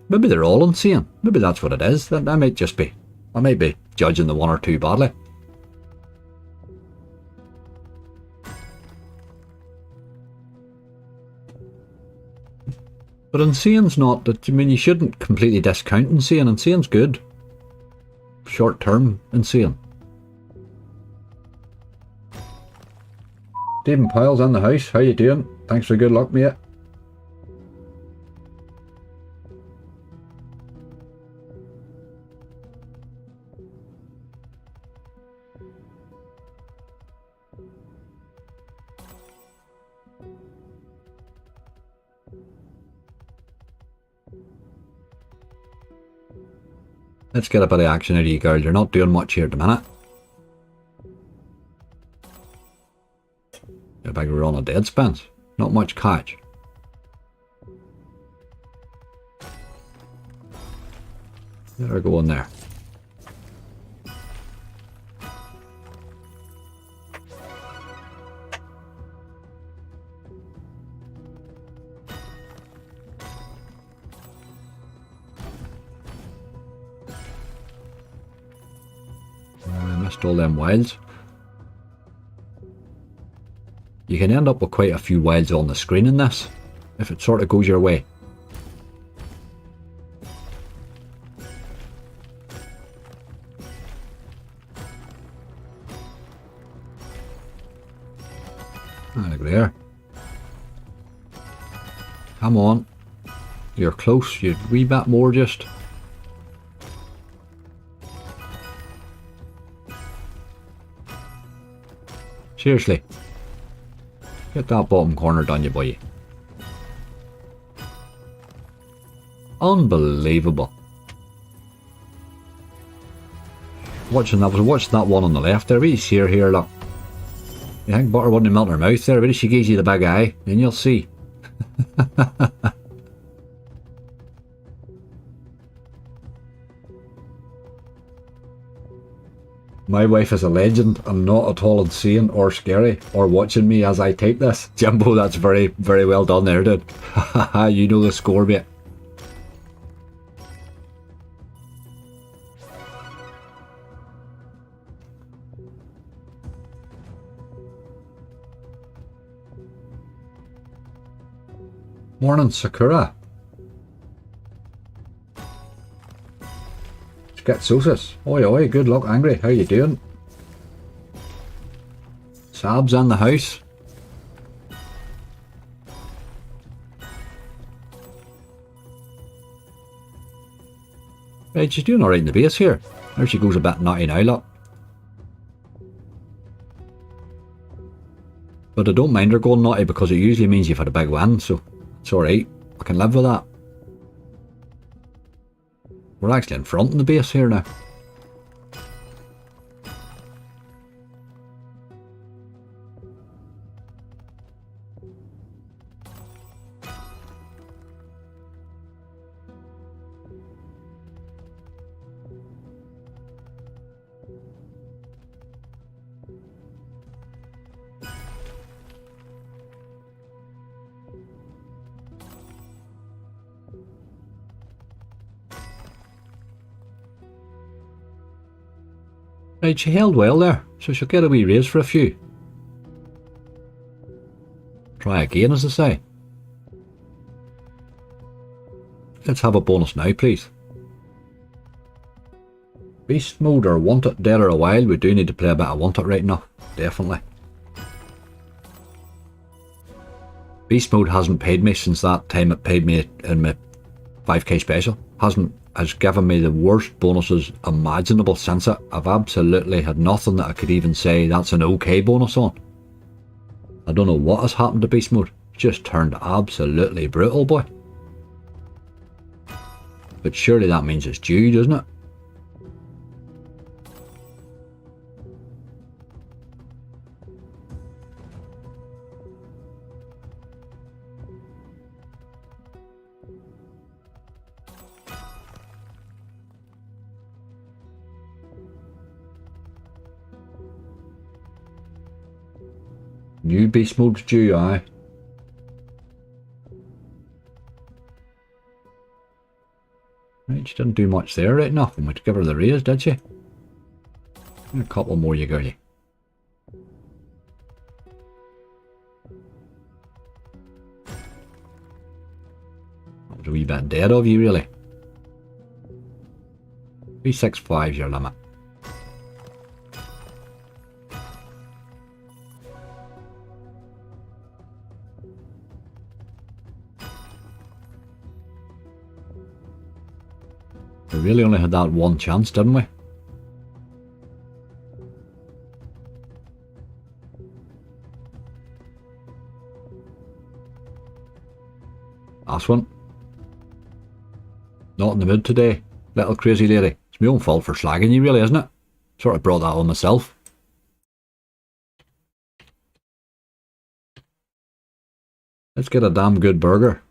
Maybe they're all insane. Maybe that's what it is. That might just be. I might be judging the one or two badly. But insane's not that. I mean, you shouldn't completely discount insane. Insane's good. Short term insane. Stephen Pyle's in the house. How you doing? Thanks for good luck, mate. Let's get a bit of action out of you, girl. You're not doing much here at the minute. A big run of dead spins. Not much catch. There we go in there. I missed all them wilds. You can end up with quite a few wilds on the screen in this, if it sort of goes your way. Look there. Come on. You're close. You're a wee bit more just. Seriously. Get that bottom corner done, you boy. Unbelievable. Watching that one on the left there. We see her here, look. You think butter wouldn't melt her mouth there, but she gives you the big eye, and you'll see. My wife is a legend and not at all insane or scary or watching me as I type this. Jimbo, that's very, very well done there, dude. You know the score, mate. Morning, Sakura. Schizosis. Oi oi, good luck, Angry. How you doing? Sab's in the house. Right, she's doing alright in the base here. There she goes a bit naughty now, look. But I don't mind her going naughty because it usually means you've had a big win, so it's alright. I can live with that. We're actually in front in the base here now. Right, she held well there, so she'll get a wee raise for a few. Try again, as I say. Let's have a bonus now, please. Beast mode or want it dead or a while. We do need to play a bit of want it right now. Definitely. Beast mode hasn't paid me since that time it paid me in my 5k special. Has given me the worst bonuses imaginable since it. I've absolutely had nothing that I could even say that's an okay bonus on. I don't know what has happened to beast mode. It's just turned absolutely brutal, boy. But surely that means it's due, doesn't it? New beast mode's due, aye. Right, she didn't do much there right enough. We might give her the raise, did she? A couple more, you girlie. That was a wee bit dead of you, really. 365's your limit. We really only had that one chance, didn't we? Last one. Not in the mood today, little crazy lady. It's my own fault for slagging you, really, isn't it? Sort of brought that on myself. Let's get a damn good burger.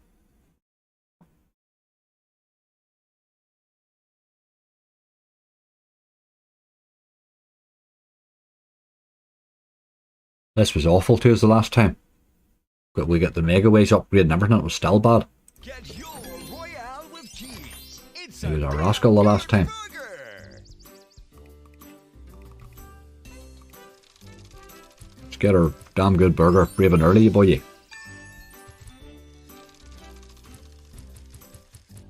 This was awful to us the last time. But we got the Megaways upgrade and everything, it was still bad. Get your Royale with cheese. It's He was a rascal the last time. burger. Let's get our damn good burger brave and early, boy.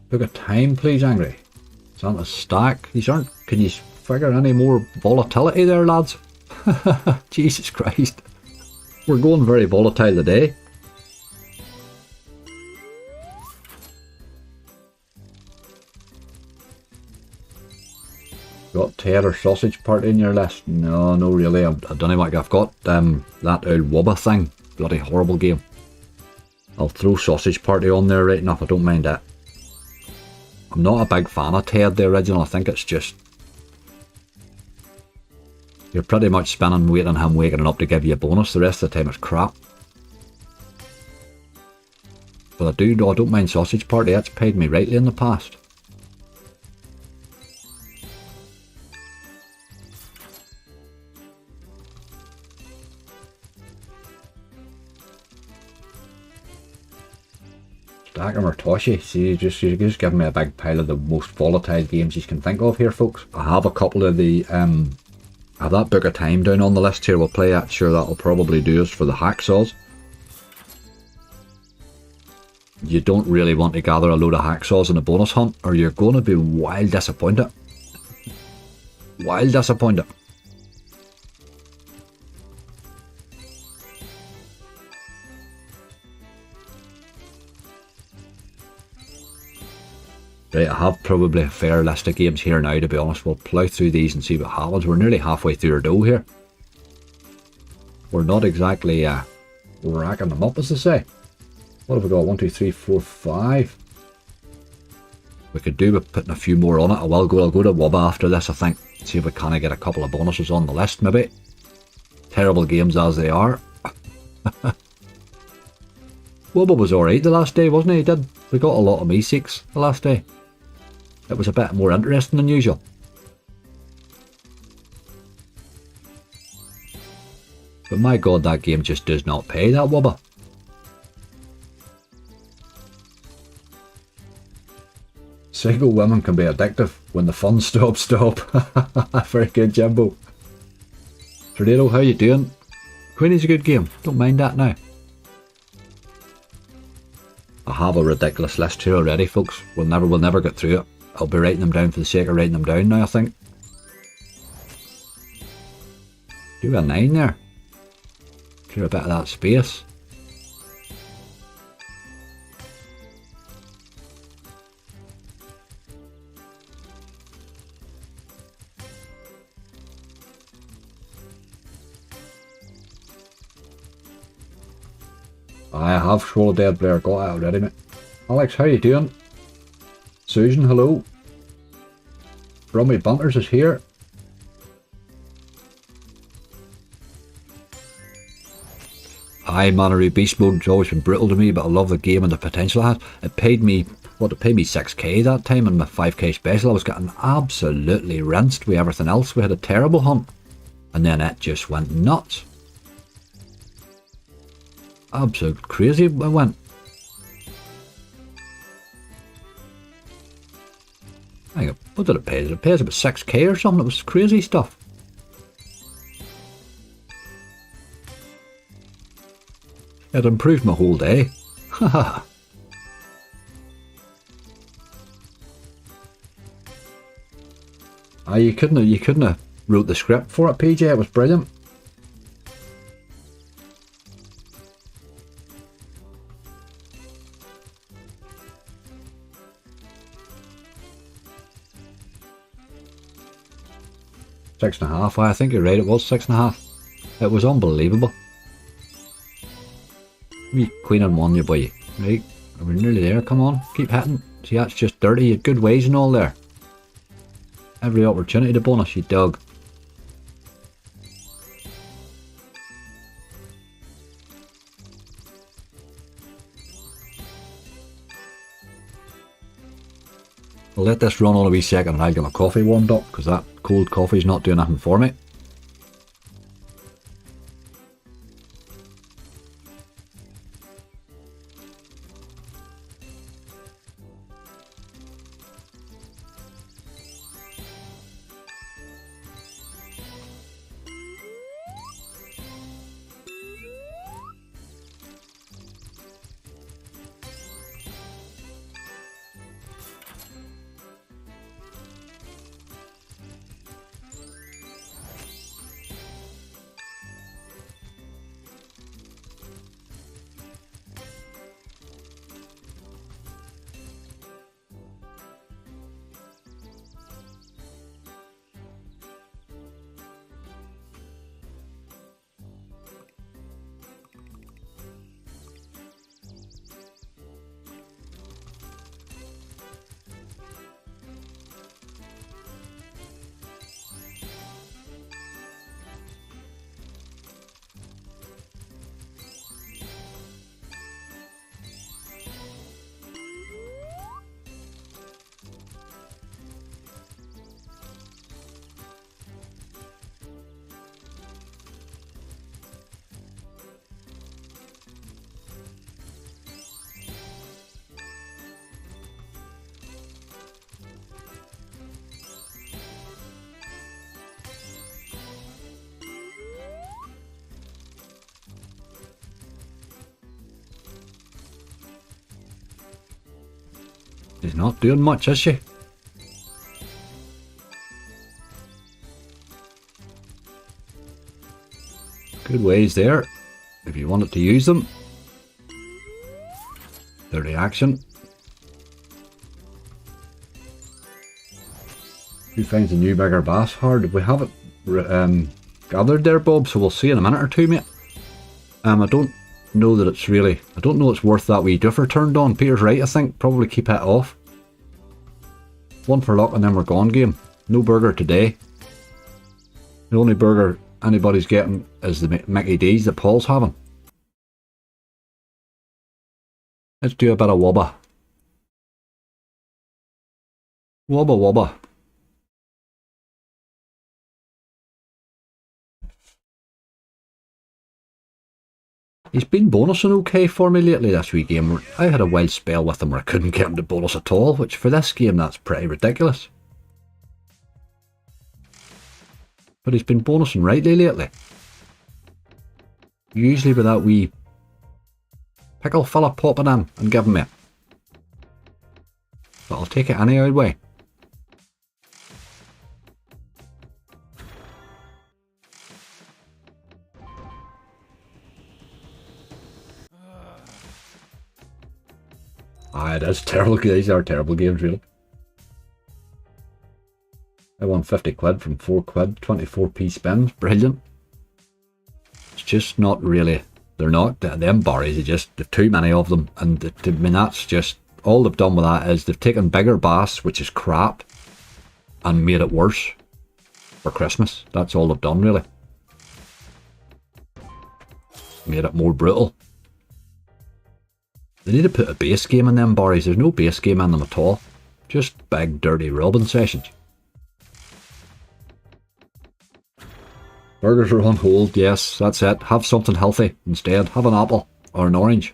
Book a time, please, Angry. It's on a stack. These aren't. Can you figure any more volatility there, lads? Jesus Christ. We're going very volatile today. Got Ted or Sausage Party in your list? No, no really. I don't know what I've got. That old Wubba thing. Bloody horrible game. I'll throw Sausage Party on there right enough. I don't mind that. I'm not a big fan of Ted the original. I think it's just... You're pretty much spinning waiting on him waking up to give you a bonus. The rest of the time it's crap. But I don't mind Sausage Party. It's paid me rightly in the past. Stack or Toshi. See, you just give me a big pile of the most volatile games you can think of here, folks. I have a couple of the I have that Book of Time down on the list here. We'll play that. Sure, that'll probably do us for the hacksaws. You don't really want to gather a load of hacksaws in a bonus hunt, or you're going to be wild disappointed. Wild disappointed. Right, I have probably a fair list of games here now, to be honest. We'll plough through these and see what happens. We're nearly halfway through our dough here. We're not exactly racking them up, as they say. What have we got? 1, 2, 3, 4, 5. We could do with putting a few more on it. I'll go to Wubba after this, I think. See if we can get a couple of bonuses on the list, maybe. Terrible games as they are. Wubba was alright the last day, wasn't he? We got a lot of me-seeks the last day. It was a bit more interesting than usual. But my god, that game just does not pay, that Wubba. Single women can be addictive. When the fun stops, stop. Very good, Jimbo. Tornado, how you doing? Queenie's a good game. Don't mind that now. I have a ridiculous list here already, folks. We'll never get through it. I'll be writing them down for the sake of writing them down now, I think. Do a 9 there. Clear a bit of that space. I have Scroll of Dead Blair, got it already, mate. Alex, how you doing? Susan, hello. Brummy Bunters is here. Aye, Manaroo Beast Mode's always been brutal to me, but I love the game and the potential it had. It paid me, what, it paid me 6k that time in my 5k special. I was getting absolutely rinsed with everything else. We had a terrible hunt. And then it just went nuts. Absolute crazy it went. Hang on, what did it pay? Did it pay us about 6k or something? It was crazy stuff. It improved my whole day. Haha. You couldn't have wrote the script for it, PJ. It was brilliant. Six and a half. I think you're right. It was 6.5. It was unbelievable. We Queen and 1, you boy. Right, we're nearly there. Come on, keep hitting. See, that's just 30. Good ways and all there. Every opportunity to bonus, you dog. I'll let this run on a wee second and I'll get my coffee warmed up, because that cold coffee's not doing nothing for me. She's not doing much, is she? Good ways there, if you wanted to use them. The reaction. Who finds a new bigger bass hard? We haven't gathered there, Bob, so we'll see in a minute or two, mate. I don't know that it's really, I don't know it's worth that wee duffer turned on. Peter's right, I think. Probably keep it off. One for luck and then we're gone game. No burger today. The only burger anybody's getting is the Mickey D's that Paul's having. Let's do a bit of wobba. Wobba wobba. He's been bonusing okay for me lately this wee game. I had a wild spell with him where I couldn't get him to bonus at all, which for this game that's pretty ridiculous. But he's been bonusing rightly lately. Usually with that wee pickle fella popping in and giving me. But I'll take it any old way. Ah, it is terrible. These are terrible games, really. I won 50 quid from 4 quid, 24p spins. Brilliant. It's just not really. They're not. Them barries are just, there's too many of them. And I mean, that's just, all they've done with that is they've taken bigger bass, which is crap, and made it worse for Christmas. That's all they've done, really. Made it more brutal. They need to put a base game in them barries. There's no base game in them at all. Just big, dirty robbing sessions. Burgers are on hold, yes, that's it. Have something healthy instead. Have an apple or an orange.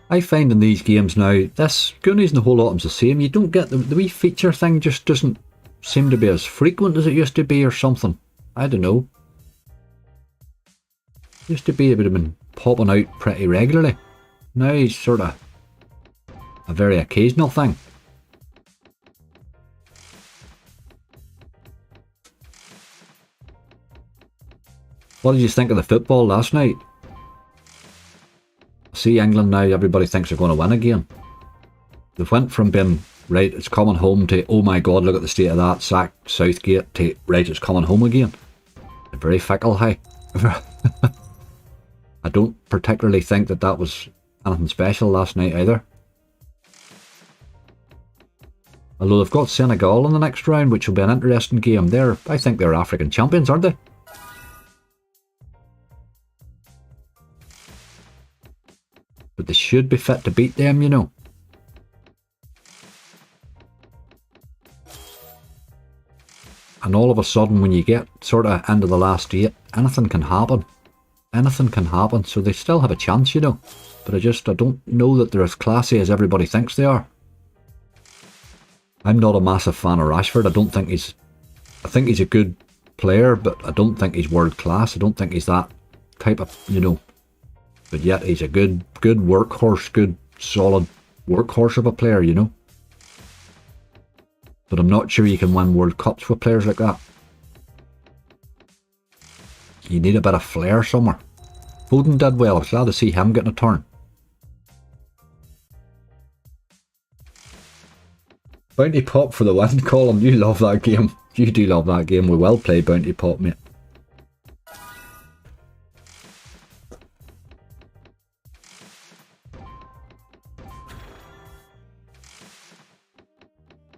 I find in these games now, this Goonies and the whole lot's the same. You don't get the wee feature thing just doesn't seem to be as frequent as it used to be or something. I don't know. Used to be it would have been popping out pretty regularly. Now it's sort of a very occasional thing. What did you think of the football last night? See England now, everybody thinks they're going to win again. They've went from being, right, it's coming home, to, oh my god, look at the state of that, sack Southgate, to, right, it's coming home again. They're very fickle, hey. I don't particularly think that that was anything special last night either. Although they've got Senegal in the next round, which will be an interesting game. I think they're African champions, aren't they? But they should be fit to beat them, you know. And all of a sudden, when you get sort of into the last 8, anything can happen. Anything can happen, so they still have a chance, you know. But I don't know that they're as classy as everybody thinks they are. I'm not a massive fan of Rashford. I think he's a good player, but I don't think he's world class. I don't think he's that type of, you know. But yet he's a good workhorse, good solid workhorse of a player, you know. But I'm not sure you can win World Cups with players like that. You need a bit of flair somewhere. Foden did well. I was glad to see him getting a turn. Bounty Pop for the win, Colin. You love that game. You do love that game. We well played, Bounty Pop, mate.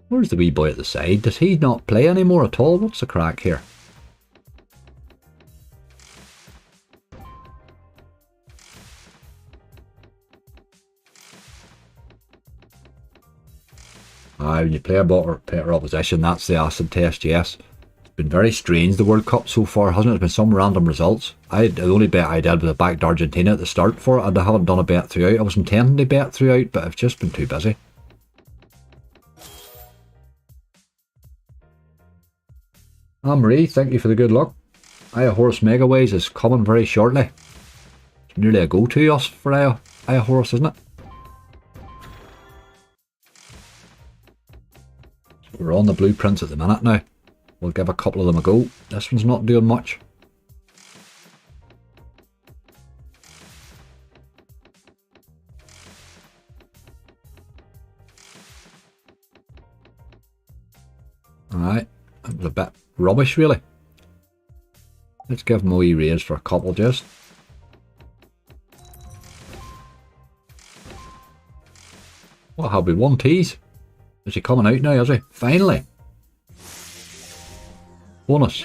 Where's the wee boy at the side? Does he not play anymore at all? What's the crack here? When you play a better opposition, that's the acid test, yes. It's been very strange, the World Cup so far, hasn't it? It's been some random results. The only bet I did was a backed Argentina at the start for it, and I haven't done a bet throughout. I was intending to bet throughout, but I've just been too busy. Marie, thank you for the good luck. Horse Megaways is coming very shortly. It's nearly a go-to us for Horse, isn't it? We're on the blueprints at the minute now. We'll give a couple of them a go. This one's not doing much. Alright, that was a bit rubbish really. Let's give him a wee raise for a couple just. What have we? 1 tease? Is he coming out now, is he? Finally! Bonus.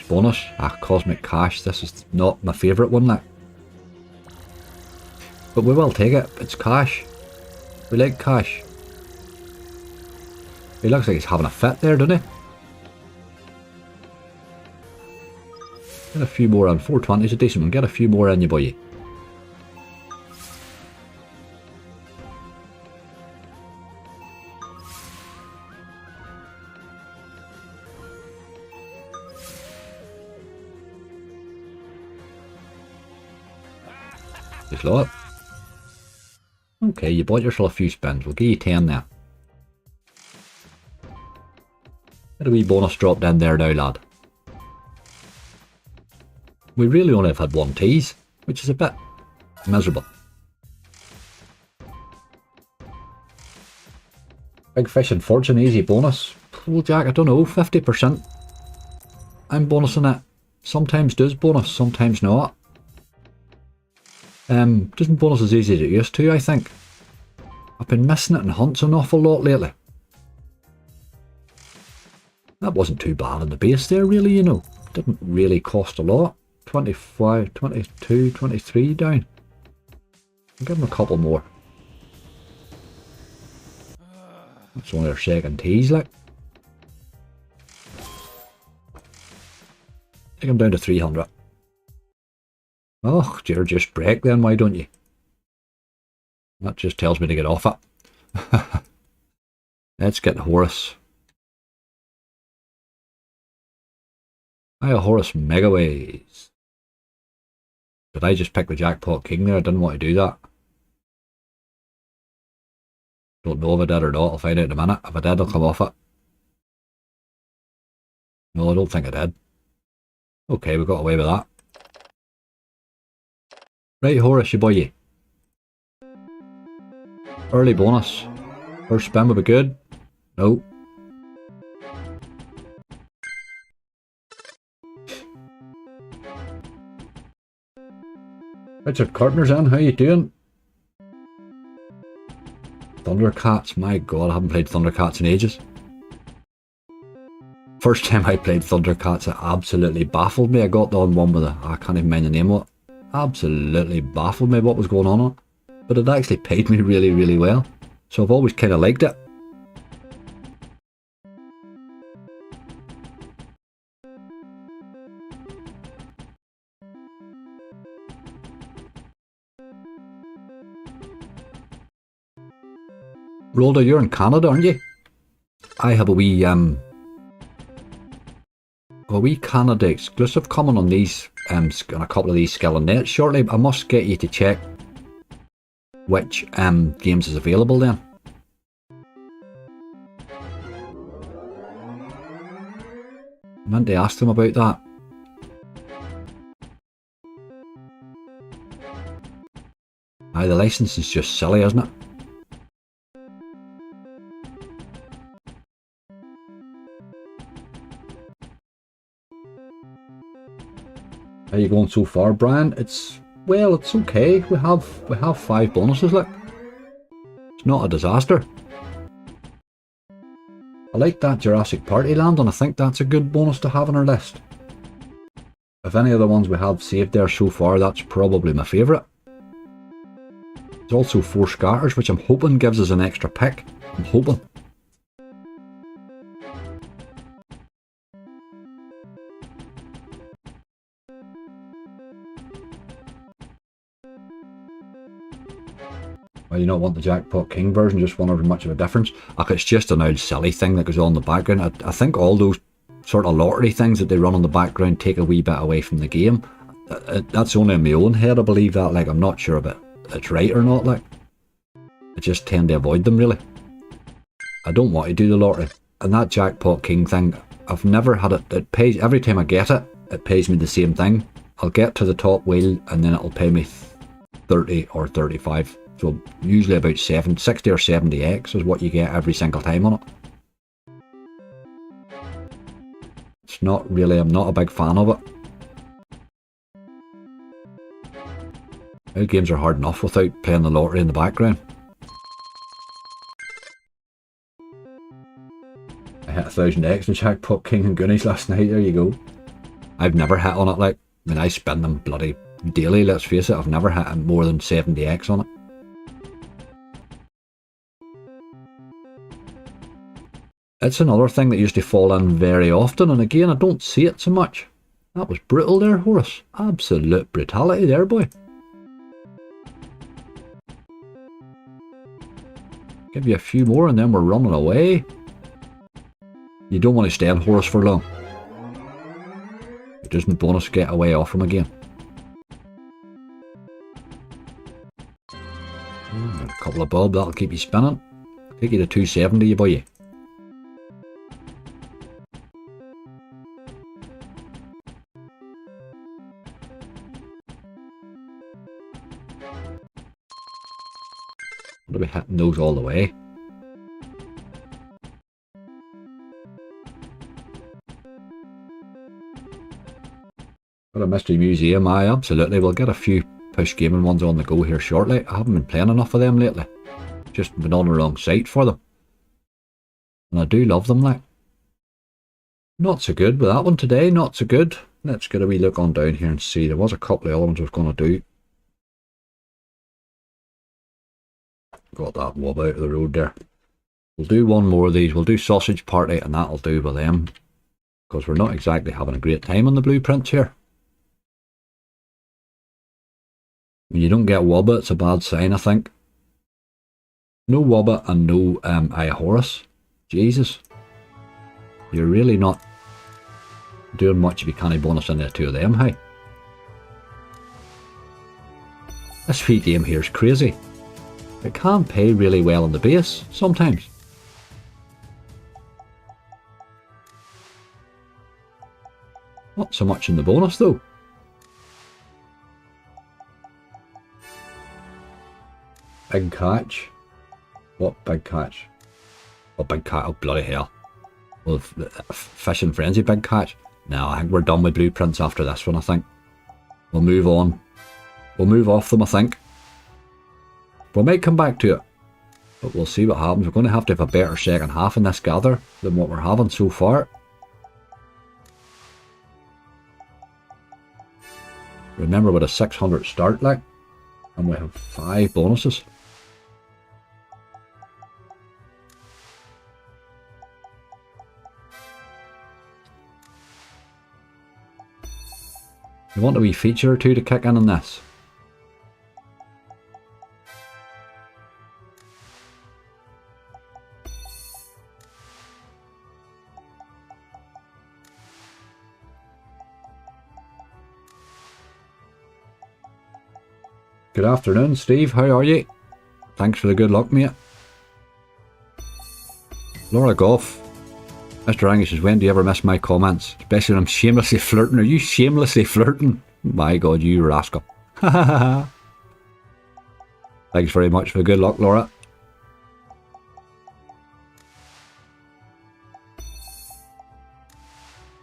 Cosmic Cash. This is not my favourite one, like. But we will take it. It's cash. We like cash. He looks like he's having a fit there, doesn't he? Get a few more in. 420 is a decent one. Get a few more in you, boy. Just lot. Okay, you bought yourself a few spins. We'll give you 10 there. Get a wee bonus dropped in there now, lad. We really only have had one tease, which is a bit miserable. Big Fish and Fortune, easy bonus. Well, Jack, I don't know, 50%. I'm bonusing it. Sometimes does bonus, sometimes not. Doesn't bonus as easy as it used to, I think. I've been missing it in hunts an awful lot lately. That wasn't too bad in the base there, really, you know. Didn't really cost a lot. 25, 22, 23 down. I'll give him a couple more. That's only our second tease, like. Take him down to 300. Oh, dear, just break then, why don't you? That just tells me to get off it. Let's get Horus. Hiya, Horus Megaways. Did I just pick the Jackpot King there? I didn't want to do that. Don't know if I did or not. I'll find out in a minute. If I did, I'll come off it. No, I don't think I did. Okay, we got away with that. Right, Horus, you boy. Early bonus. First spin will be good. No. Richard Carpenter's in, how you doing? Thundercats, my god, I haven't played Thundercats in ages. First time I played Thundercats, it absolutely baffled me. I got on one with I can't even mind the name of it. Absolutely baffled me what was going on. But it actually paid me really, really well. So I've always kind of liked it. Rolda, you're in Canada, aren't you? I have a wee Canada exclusive coming on these on a couple of these skill and nets shortly. I must get you to check which games is available then. I meant to ask them about that. Aye, the license is just silly, isn't it? How you going so far, Brian? It's okay. We have 5 bonuses, look. It's not a disaster. I like that Jurassic Party Land, and I think that's a good bonus to have on our list. Of any of the ones we have saved there so far, that's probably my favourite. There's also 4 scatters, which I'm hoping gives us an extra pick. I'm hoping. Well, you don't want the Jackpot King version, just wondering much of a difference. Like, it's just an old silly thing that goes on in the background. I think all those sort of lottery things that they run in the background take a wee bit away from the game. That's only in my own head, I believe that. Like, I'm not sure about it's right or not. Like, I just tend to avoid them, really. I don't want to do the lottery. And that Jackpot King thing, I've never had it. It pays every time I get it. It pays me the same thing. I'll get to the top wheel and then it'll pay me 30 or 35. So usually about 60 or 70x is what you get every single time on it. It's not really, I'm not a big fan of it. Our games are hard enough without playing the lottery in the background. I hit 1000x in Jackpot King and Goonies last night, there you go. I've never hit on it, like, I mean, I spin them bloody daily, let's face it. I've never hit more than 70x on it. It's another thing that used to fall in very often, and again, I don't see it so much. That was brutal there, Horace. Absolute brutality there, boy. Give you a few more and then we're running away. You don't want to stay on Horace for long. It doesn't bonus get away off him again. A couple of bob, that'll keep you spinning. Take you to 270, you boy. What are we hitting those all the way? Got a mystery museum, aye, absolutely. We'll get a few push gaming ones on the go here shortly. I haven't been playing enough of them lately. Just been on the wrong site for them. And I do love them, like. Not so good with that one today, not so good. Let's get a wee look on down here and see. There was a couple of other ones I was going to do. Got that wob out of the road there. We'll do one more of these. We'll do Sausage Party and that'll do with them. Because we're not exactly having a great time on the blueprints here. When you don't get Wobba, it's a bad sign, I think. No Wobba and no Horus. Jesus. You're really not doing much if you can't bonus in there two of them, hey? This free game here is crazy. It can pay really well on the base, sometimes. Not so much in the bonus, though. Big catch. What big catch? Oh, big catch. Oh, bloody hell. Well, Fishing Frenzy big catch. No, I think we're done with blueprints after this one, I think. We'll move on. We'll move off them, I think. We might come back to it. But we'll see what happens. We're going to have a better second half in this gather than what we're having so far. Remember, with a 600 start, like, and we have 5 bonuses. You want a wee feature or two to kick in this? Good afternoon, Steve. How are you? Thanks for the good luck, mate. Laura Goff. Mr. Angus says, when do you ever miss my comments? Especially when I'm shamelessly flirting. Are you shamelessly flirting? My God, you rascal. Thanks very much for the good luck, Laura.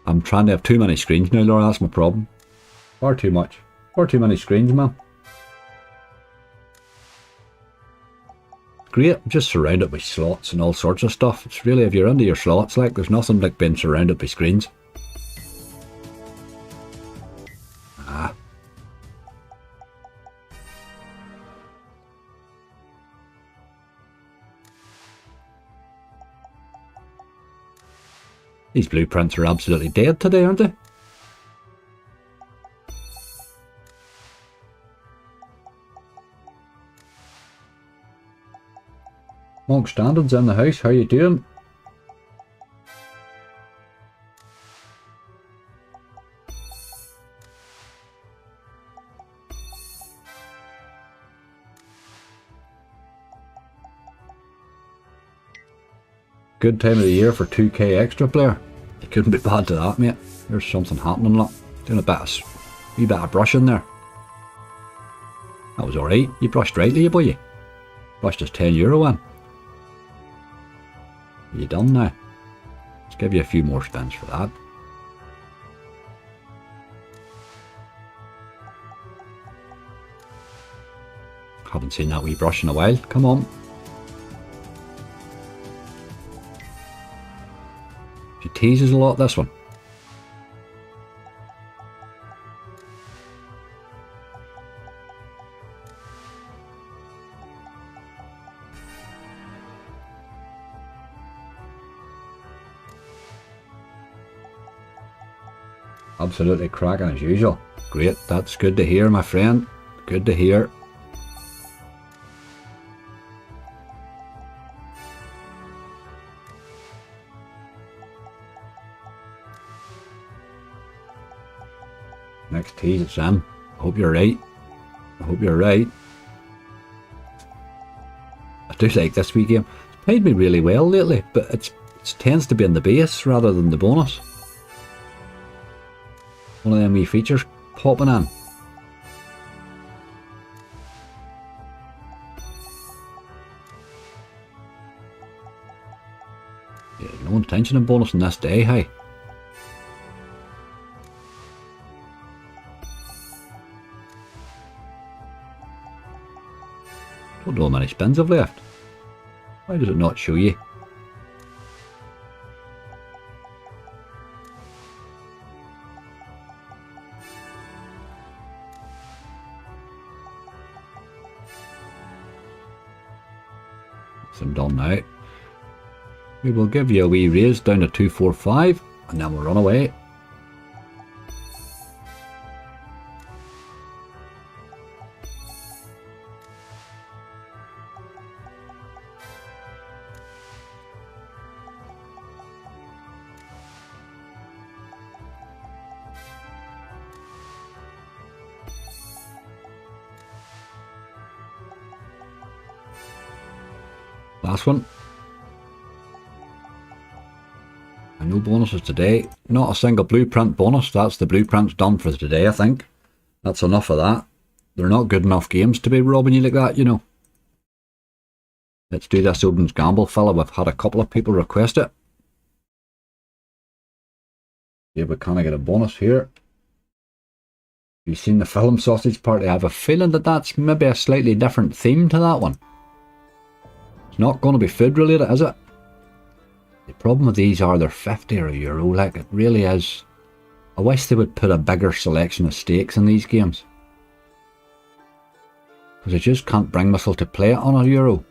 I'm trying to have too many screens now, Laura. That's my problem. Far too much. Far too many screens, man. Great, I'm just surrounded by slots and all sorts of stuff. It's really, if you're into your slots, like, there's nothing like being surrounded by screens. Ah. These blueprints are absolutely dead today, aren't they? Monk Standard's in the house, how you doing? Good time of the year for 2k extra player. You couldn't be bad to that, mate. There's something happening, look. Doing a wee bit of brushing there. That was alright. You brushed rightly, you boy. Brushed us €10 in. You done now? Let's give you a few more spins for that. Haven't seen that wee brush in a while. Come on. She teases a lot, this one. Absolutely cracking as usual. Great, that's good to hear, my friend. Good to hear. Next tease it's in. I hope you're right. I hope you're right. I do like this wee game. It's played me really well lately, but it tends to be in the base rather than the bonus. One of them wee features popping in. Yeah, no intention of bonus in this day, hey. Don't know how many spins I've left. Why does it not show you? So I'm done now. We will give you a wee raise down to 245 and then we'll run away. Last one. And no bonuses today. Not a single blueprint bonus. That's the blueprints done for today, I think. That's enough of that. They're not good enough games to be robbing you like that, you know. Let's do this Odin's Gamble fella. We've had a couple of people request it. Yeah, we can't get a bonus here. You've seen the film Sausage Party. I have a feeling that that's maybe a slightly different theme to that one. Not going to be food related, is it? The problem with these are they're 50 or €1, like it really is. I wish they would put a bigger selection of stakes in these games. Because I just can't bring myself to play it on €1.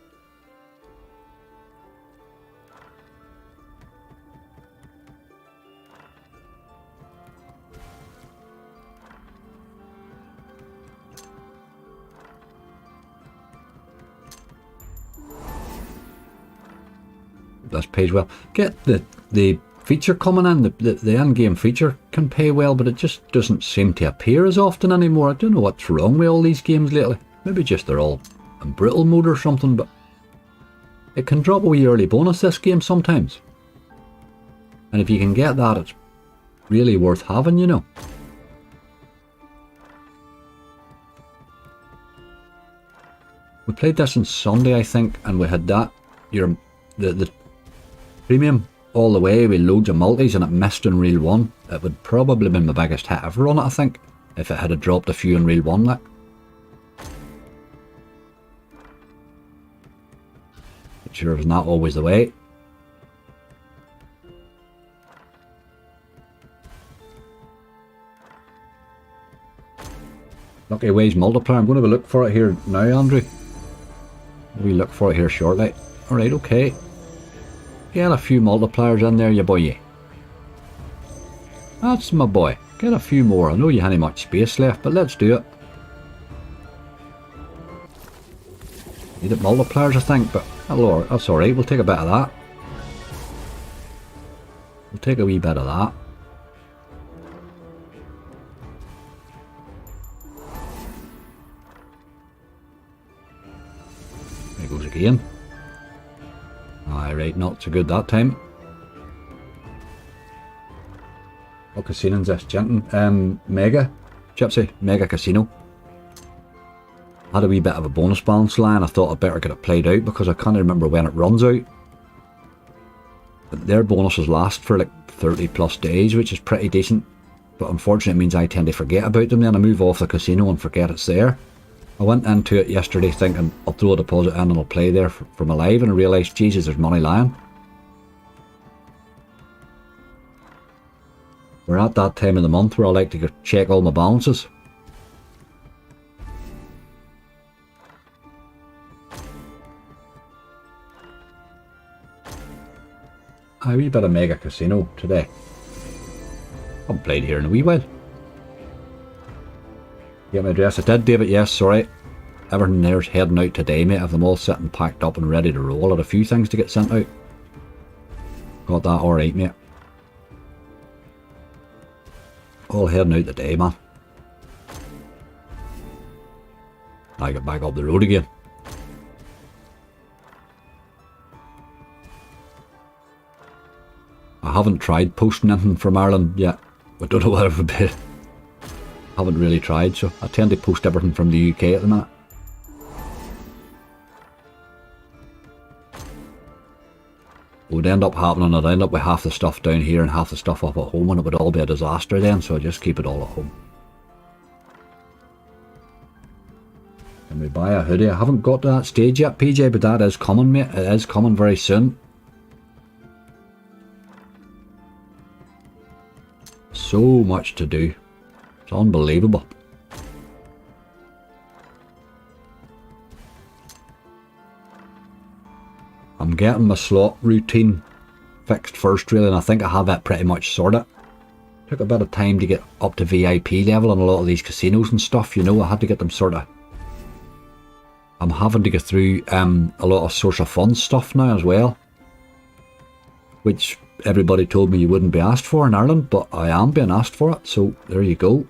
This pays well. Get the feature coming in, the in-game feature can pay well, but it just doesn't seem to appear as often anymore. I don't know what's wrong with all these games lately. Maybe just they're all in brittle mode or something, but it can drop a wee early bonus this game sometimes. And if you can get that, it's really worth having, you know. We played this on Sunday, I think, and we had that. The premium all the way with loads of multis and it missed in Reel 1. It would probably have been my biggest hit ever on it, I think, if it had dropped a few in Reel 1 like. But sure, it's not always the way. Lucky Ways multiplier. I'm going to have a look for it here now, Andrew. We look for it here shortly. Alright, okay. Get a few multipliers in there, you boy. That's my boy. Get a few more. I know you haven't much space left, but let's do it. Needed multipliers, I think, but that's alright. We'll take a bit of that. We'll take a wee bit of that. There goes again. Alright, not so good that time. What casino's this, Jenton? Mega? Gypsy? Mega Casino. Had a wee bit of a bonus balance line. I thought I'd better get it played out because I can't remember when it runs out. But their bonuses last for like 30 plus days, which is pretty decent. But unfortunately it means I tend to forget about them then. I move off the casino and forget it's there. I went into it yesterday thinking I'll throw a deposit in and I'll play there for my live, and I realised, Jesus, there's money lying. We're at that time of the month where I like to go check all my balances. A wee bit of Mega Casino today. Haven't played here in a wee while. Get my address. I did, David, yes, sorry. Everything there's heading out today, mate. I have them all sitting packed up and ready to roll. I had a few things to get sent out. Got that alright, mate. All heading out today, man. I get back up the road again. I haven't tried posting anything from Ireland yet. I don't know whether it would be. Haven't really tried, so I tend to post everything from the UK at the minute. What would end up happening, I'd end up with half the stuff down here and half the stuff up at home, and it would all be a disaster then, so I just keep it all at home. Can we buy a hoodie? I haven't got to that stage yet, PJ, but that is coming, mate. It is coming very soon. So much to do. It's unbelievable. I'm getting my slot routine fixed first, really, and I think I have that pretty much sorted. Took a bit of time to get up to VIP level on a lot of these casinos and stuff, you know. I had to get them sorted. I'm having to get through a lot of source of funds stuff now as well, which everybody told me you wouldn't be asked for in Ireland, but I am being asked for it, so there you go.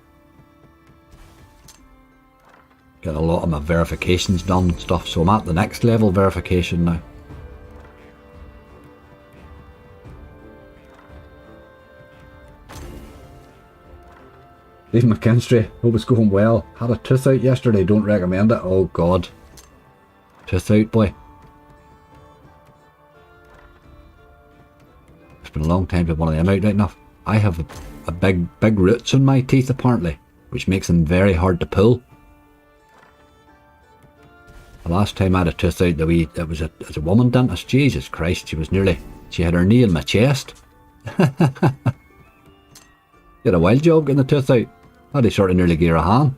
Get a lot of my verifications done and stuff, so I'm at the next level verification now. Steve McKinstry, hope it's going well. Had a tooth out yesterday, don't recommend it. Oh god. Tooth out, boy. It's been a long time to have one of them out right enough. I have a big roots in my teeth apparently, which makes them very hard to pull. The last time I had a tooth out, it was a woman dentist. Jesus Christ, she had her knee in my chest. Did a wild job getting the tooth out. Had to sort of nearly give her a hand.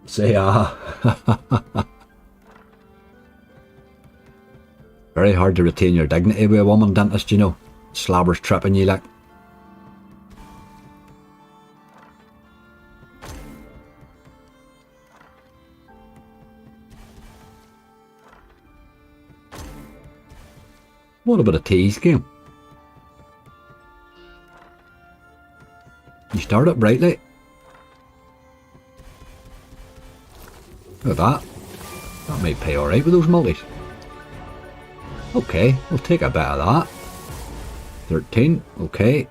Say Very hard to retain your dignity with a woman dentist, you know. Slabbers tripping you like. What about a tease game? You start it brightly. Look at that. That might pay alright with those multis. Okay, we'll take a bit of that. 13, okay.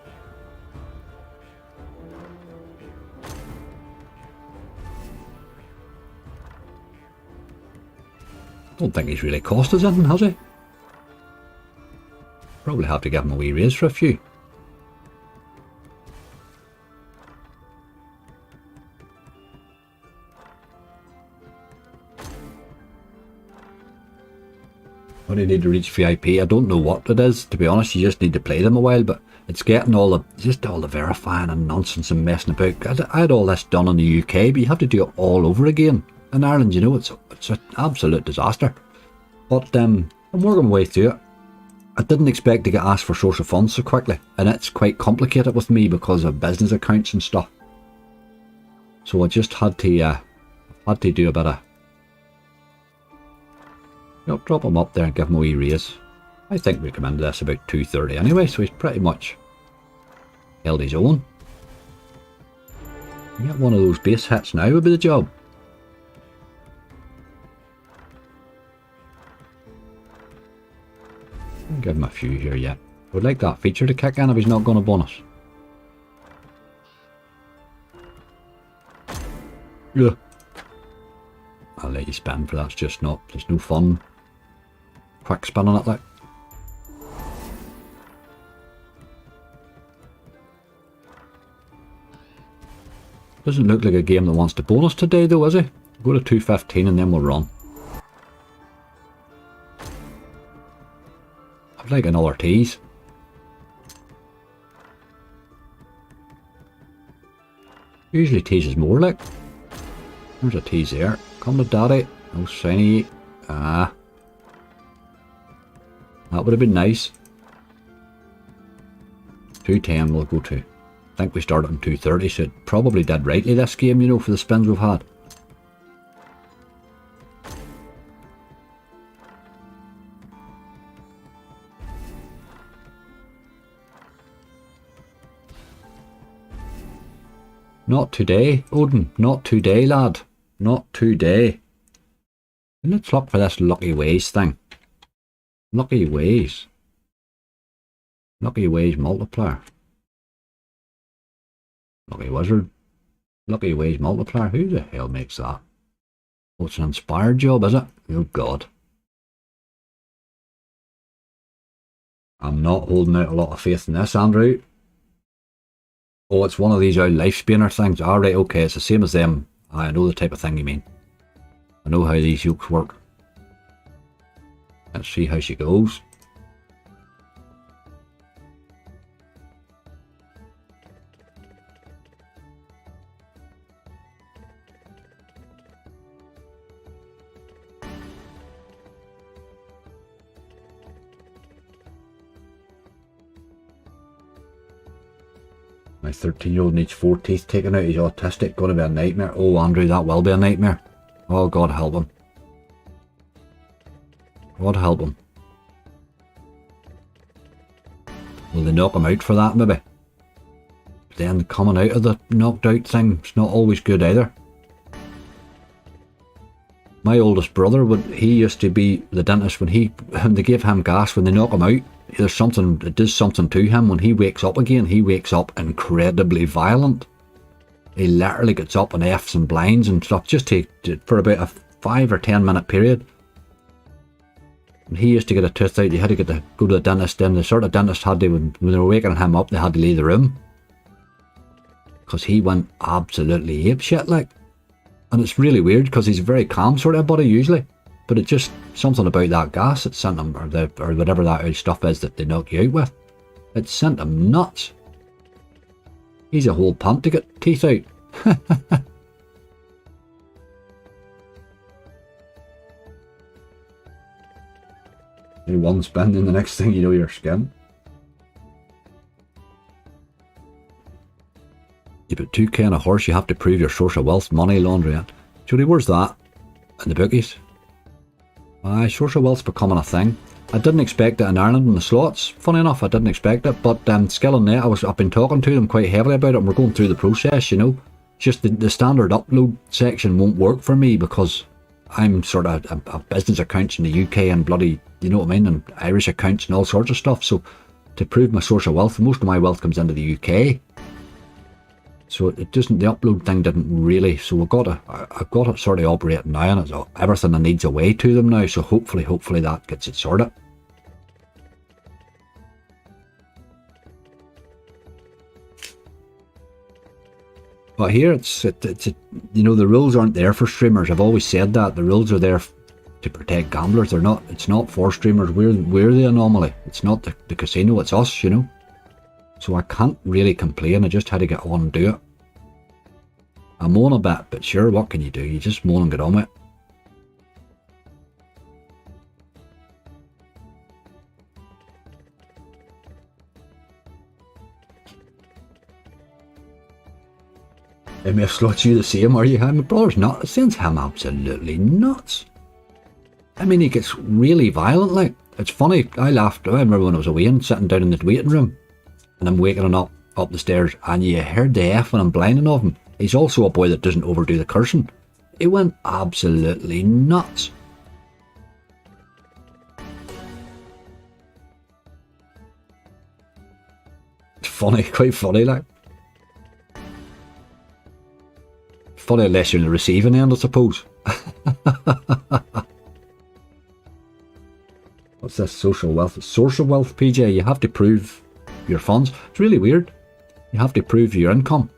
Don't think he's really cost us anything, has he? Probably have to give him a wee raise for a few. What do you need to reach VIP? I don't know what it is, to be honest. You just need to play them a while, but it's getting all the verifying and nonsense and messing about. I had all this done in the UK, but you have to do it all over again in Ireland. You know, it's an absolute disaster. But I'm working my way through it. I didn't expect to get asked for source of funds so quickly, and it's quite complicated with me because of business accounts and stuff. So I just had to do a bit of, drop him up there and give him a wee raise. I think we come into this about 230 anyway, so he's pretty much held his own. Get one of those base hits now would be the job. I'll give him a few here yet. I would like that feature to kick in if he's not going to bonus. Yeah. I'll let you spin for that. It's just not, there's no fun quick spinning it like. Doesn't look like a game that wants to bonus today though, is it? Go to 215 and then we'll run. I'd like another tease. Usually teases more like. There's a tease there. Come to daddy. No shiny. Ah. That would have been nice. 210 we'll go to. I think we started on 230, so it probably did rightly this game, you know, for the spins we've had. Not today, Odin. Not today, lad. Not today. And let's look for this Lucky Ways thing. Lucky Ways. Lucky Ways multiplier. Lucky Wizard. Lucky Ways multiplier. Who the hell makes that? Oh, it's an inspired job, is it? Oh, God. I'm not holding out a lot of faith in this, Andrew. Oh, it's one of these old life spinner things. Alright, okay, it's the same as them. I know the type of thing you mean. I know how these yokes work. Let's see how she goes. My 13-year-old needs 4 teeth taken out. He's autistic. Going to be a nightmare. Oh, Andrew, that will be a nightmare. Oh, God help him. God help him. Will they knock him out for that, maybe? Then coming out of the knocked out thing, it's not always good either. My oldest brother, he used to be the dentist when they gave him gas, when they knock him out, there's something, it does something to him. When he wakes up again, he wakes up incredibly violent. He literally gets up and F's and blinds and stuff, just for about a 5 or 10 minute period. When he used to get a tooth out, he had to go to the dentist. Then the sort of dentist had to, when they were waking him up, they had to leave the room. Because he went absolutely apeshit, like. And it's really weird, because he's a very calm sort of buddy usually. But it's just something about that gas that sent him, or whatever that old stuff is that they knock you out with. It sent him nuts. He's a whole pump to get teeth out. You one spin and the next thing you know you're skinned. You put 2k on a horse, you have to prove your source of wealth, money laundering. Judy, where's that? In the bookies? Aye, source of wealth's becoming a thing. I didn't expect it in Ireland in the slots. Funny enough, I didn't expect it, but Skill and Net, I've been talking to them quite heavily about it, and we're going through the process, you know. Just the standard upload section won't work for me, because I'm sort of a business accounts in the UK and bloody, you know what I mean, and Irish accounts and all sorts of stuff. So to prove my source of wealth, most of my wealth comes into the UK. So it doesn't, the upload thing didn't really, so I've got it sort of operating now, and it's everything that needs a way to them now, so hopefully that gets it sorted. But here it's you know, the rules aren't there for streamers. I've always said that. The rules are there to protect gamblers. They're not, it's not for streamers. We're the anomaly. It's not the casino, it's us, you know. So I can't really complain. I just had to get on and do it. I moan a bit, but sure, what can you do? You just moan and get on with it. MF Slots, you the same, are you? My brother's not. It sends him absolutely nuts. I mean, he gets really violent, like. It's funny, I laughed. I remember when I was away and sitting down in the waiting room, and I'm waking him up the stairs, and you heard the F when I'm blinding of him. He's also a boy that doesn't overdo the cursing. He went absolutely nuts. It's funny, quite funny, like. Funny unless you're in the receiving end, I suppose. What's this social wealth? Source of wealth, PJ. You have to prove your funds. It's really weird. You have to prove your income.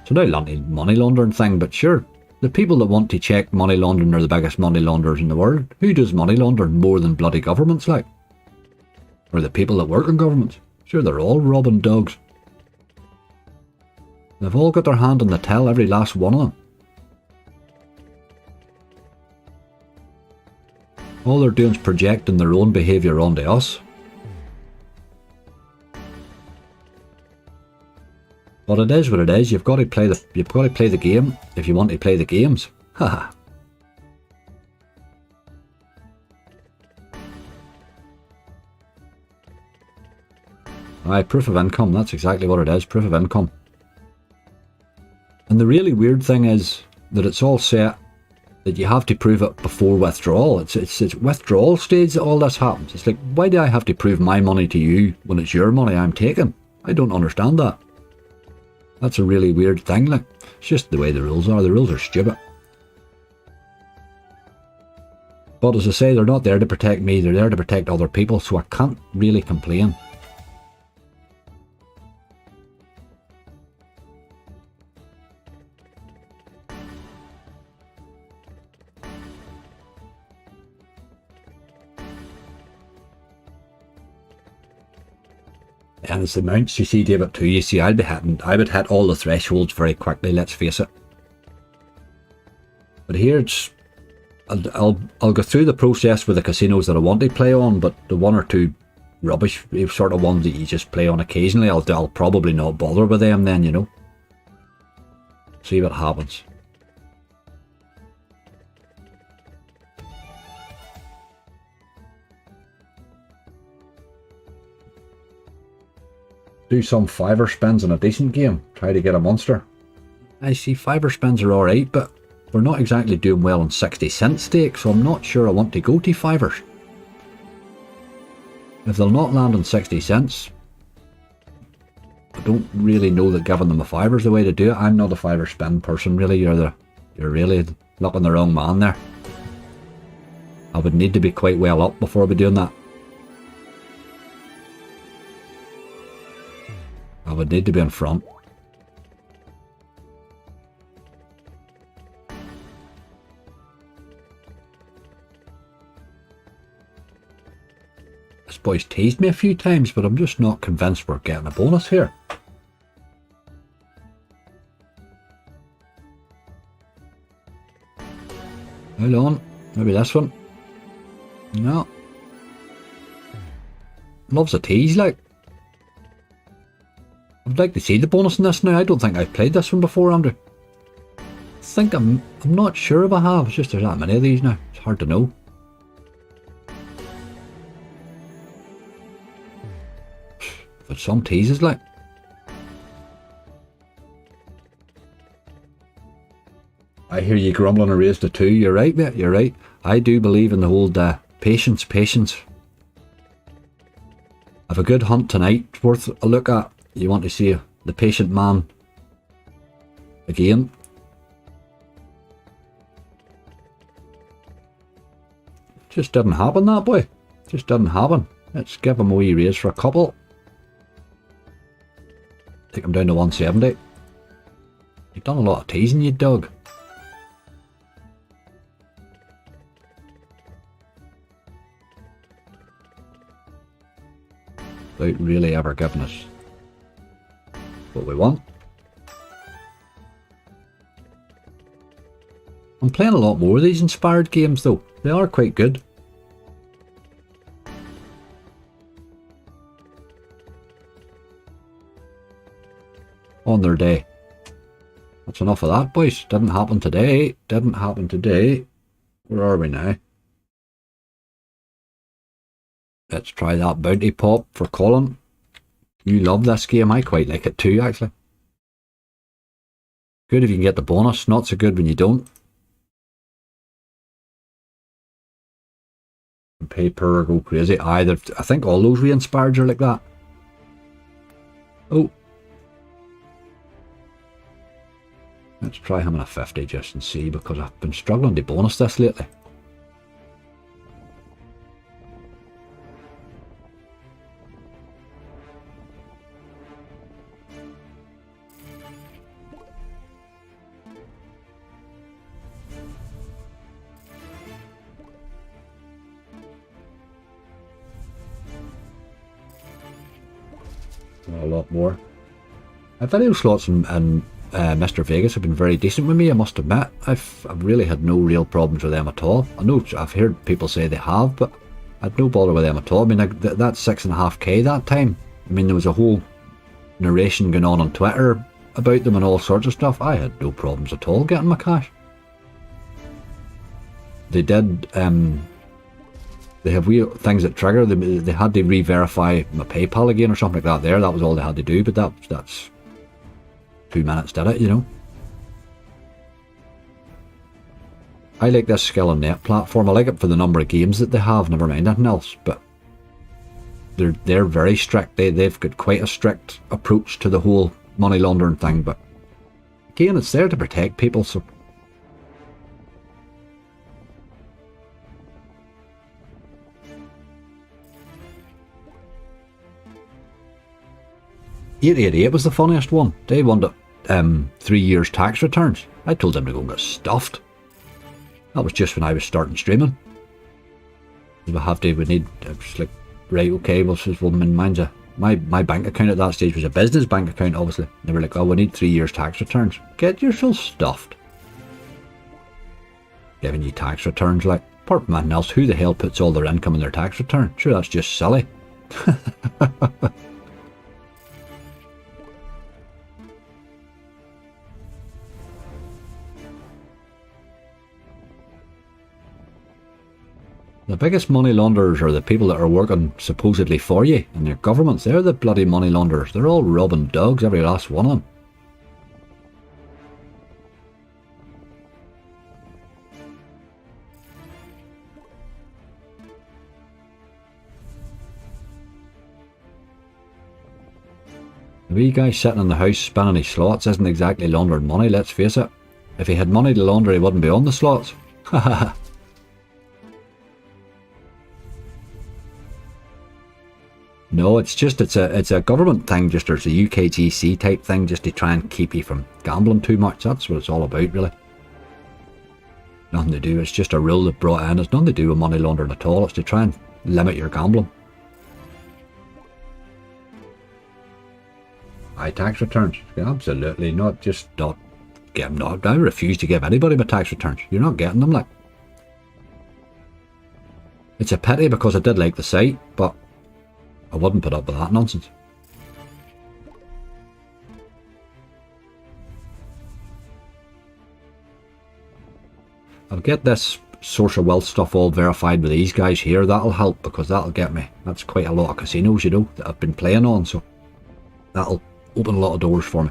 So now money laundering thing, but sure, the people that want to check money laundering are the biggest money launderers in the world. Who does money laundering more than bloody governments, like? Or the people that work in governments? Sure, they're all robbing dogs. They've all got their hand on the till, every last one of them. All they're doing is projecting their own behaviour onto us. But it is what it is. You've got to play the game if you want to play the games. Haha. Aye, proof of income, that's exactly what it is, proof of income. And the really weird thing is that it's all set that you have to prove it before withdrawal. It's withdrawal stage that all this happens. It's like, why do I have to prove my money to you when it's your money I'm taking? I don't understand that. That's a really weird thing, like. It's just the way the rules are. The rules are stupid. But as I say, they're not there to protect me, they're there to protect other people, so I can't really complain. And it's the amounts you see, David, too. You see, I would hit all the thresholds very quickly, let's face it. But here it's, I'll go through the process with the casinos that I want to play on, but the one or two rubbish sort of ones that you just play on occasionally, I'll probably not bother with them then, you know. See what happens. Do some fiver spins in a decent game. Try to get a monster. I see fiver spins are alright, but we're not exactly doing well on 60-cent stakes, so I'm not sure I want to go to fivers. If they'll not land on 60 cents, I don't really know that giving them a fiver's the way to do it. I'm not a fiver spin person, really. You're really looking the wrong man there. I would need to be quite well up before I'd be doing that. I would need to be in front. This boy's teased me a few times, but I'm just not convinced we're getting a bonus here. Hold on, maybe this one. No. Loves a tease, like. I'd like to see the bonus in this now. I don't think I've played this one before, Andrew. I'm not sure if I have. It's just there's that many of these now. It's hard to know. But some teases, like. I hear you grumbling a raise to 2. You're right, mate. You're right. I do believe in the whole patience. I've a good hunt tonight worth a look at. You want to see the patient man again. Just didn't happen, that boy. Just didn't happen. Let's give him a wee raise for a couple. Take him down to 170. You've done a lot of teasing, you dog. Without really ever giving us what we want. I'm playing a lot more of these inspired games though. They are quite good. On their day. That's enough of that, boys. Didn't happen today. Didn't happen today. Where are we now? Let's try that bounty pop for Colin. You love this game. I quite like it too, actually. Good if you can get the bonus. Not so good when you don't. Paper or go crazy. I think all those re-inspired are like that. Oh. Let's try him in a 50 just and see, because I've been struggling to bonus this lately. A lot more. Video slots and Mr. Vegas have been very decent with me, I must admit. I've really had no real problems with them at all. I know I've heard people say they have, but I had no bother with them at all. I mean, that 6.5k that time, I mean, there was a whole narration going on Twitter about them and all sorts of stuff. I had no problems at all getting my cash. They did, they have weird things that trigger. They had to re-verify my PayPal again or something like that there. That was all they had to do, but that's 2 minutes did it, you know. I like this Skill and Net platform. I like it for the number of games that they have, never mind anything else, but they're very strict. They've got quite a strict approach to the whole money laundering thing, but again, it's there to protect people, so 888 was the funniest one. They wanted 3 years tax returns. I told them to go and get stuffed. That was just when I was starting streaming. We need, I was like, right, okay, well, mine's my bank account at that stage was a business bank account, obviously. They were like, oh, we need 3 years tax returns. Get yourself stuffed. Giving you tax returns, like, apart from anything else, who the hell puts all their income in their tax return? Sure, that's just silly. The biggest money launderers are the people that are working supposedly for you and your governments. They're the bloody money launderers. They're all robbing dogs, every last one of them. The wee guy sitting in the house spinning his slots isn't exactly laundering money, let's face it. If he had money to launder, he wouldn't be on the slots. Haha. No, it's a government thing, just there's a UKGC type thing just to try and keep you from gambling too much. That's what it's all about, really. Nothing to do, it's just a rule they've brought in. It's nothing to do with money laundering at all. It's to try and limit your gambling. High tax returns. Absolutely not. Just not get them. Not. I refuse to give anybody my tax returns. You're not getting them, like. It's a pity because I did like the site, but I wouldn't put up with that nonsense. I'll get this source of wealth stuff all verified with these guys here. That'll help because that'll get me. That's quite a lot of casinos, you know, that I've been playing on, so that'll open a lot of doors for me.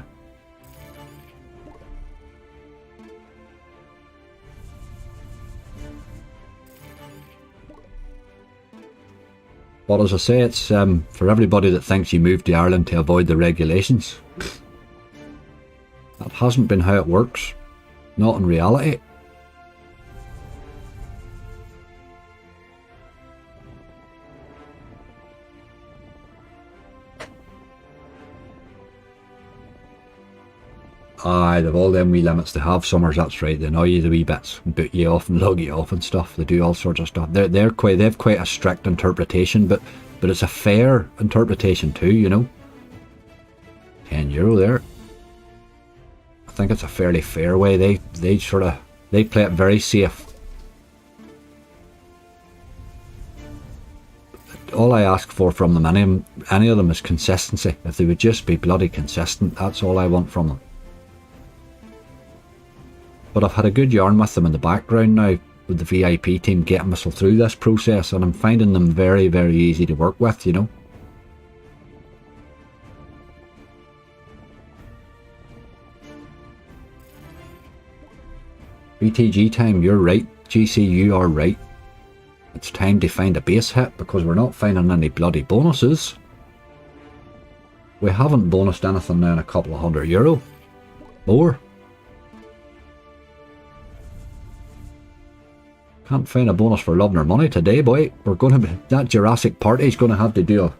But as I say, it's for everybody that thinks you moved to Ireland to avoid the regulations. That hasn't been how it works. Not in reality. Aye, they've all them wee limits to have summers, that's right. They annoy you the wee bits, boot you off and log you off and stuff. They do all sorts of stuff. They've quite a strict interpretation, but it's a fair interpretation too, you know. €10 there. I think it's a fairly fair way. They play it very safe. All I ask for from them, any of them, is consistency. If they would just be bloody consistent, that's all I want from them. But I've had a good yarn with them in the background now, with the VIP team getting us through this process, and I'm finding them very, very easy to work with, you know. BTG time, you're right. GC, you are right. It's time to find a base hit because we're not finding any bloody bonuses. We haven't bonused anything now in a couple of €100. More. Can't find a bonus for loving our money today, boy. We're going to be, that Jurassic Party's going to have to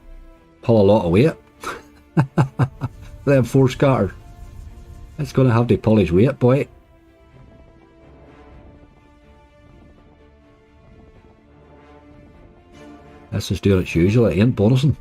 pull a lot of weight. Them 4 scatter. It's going to have to pull his weight, boy. This is doing its usual, it ain't bonusing.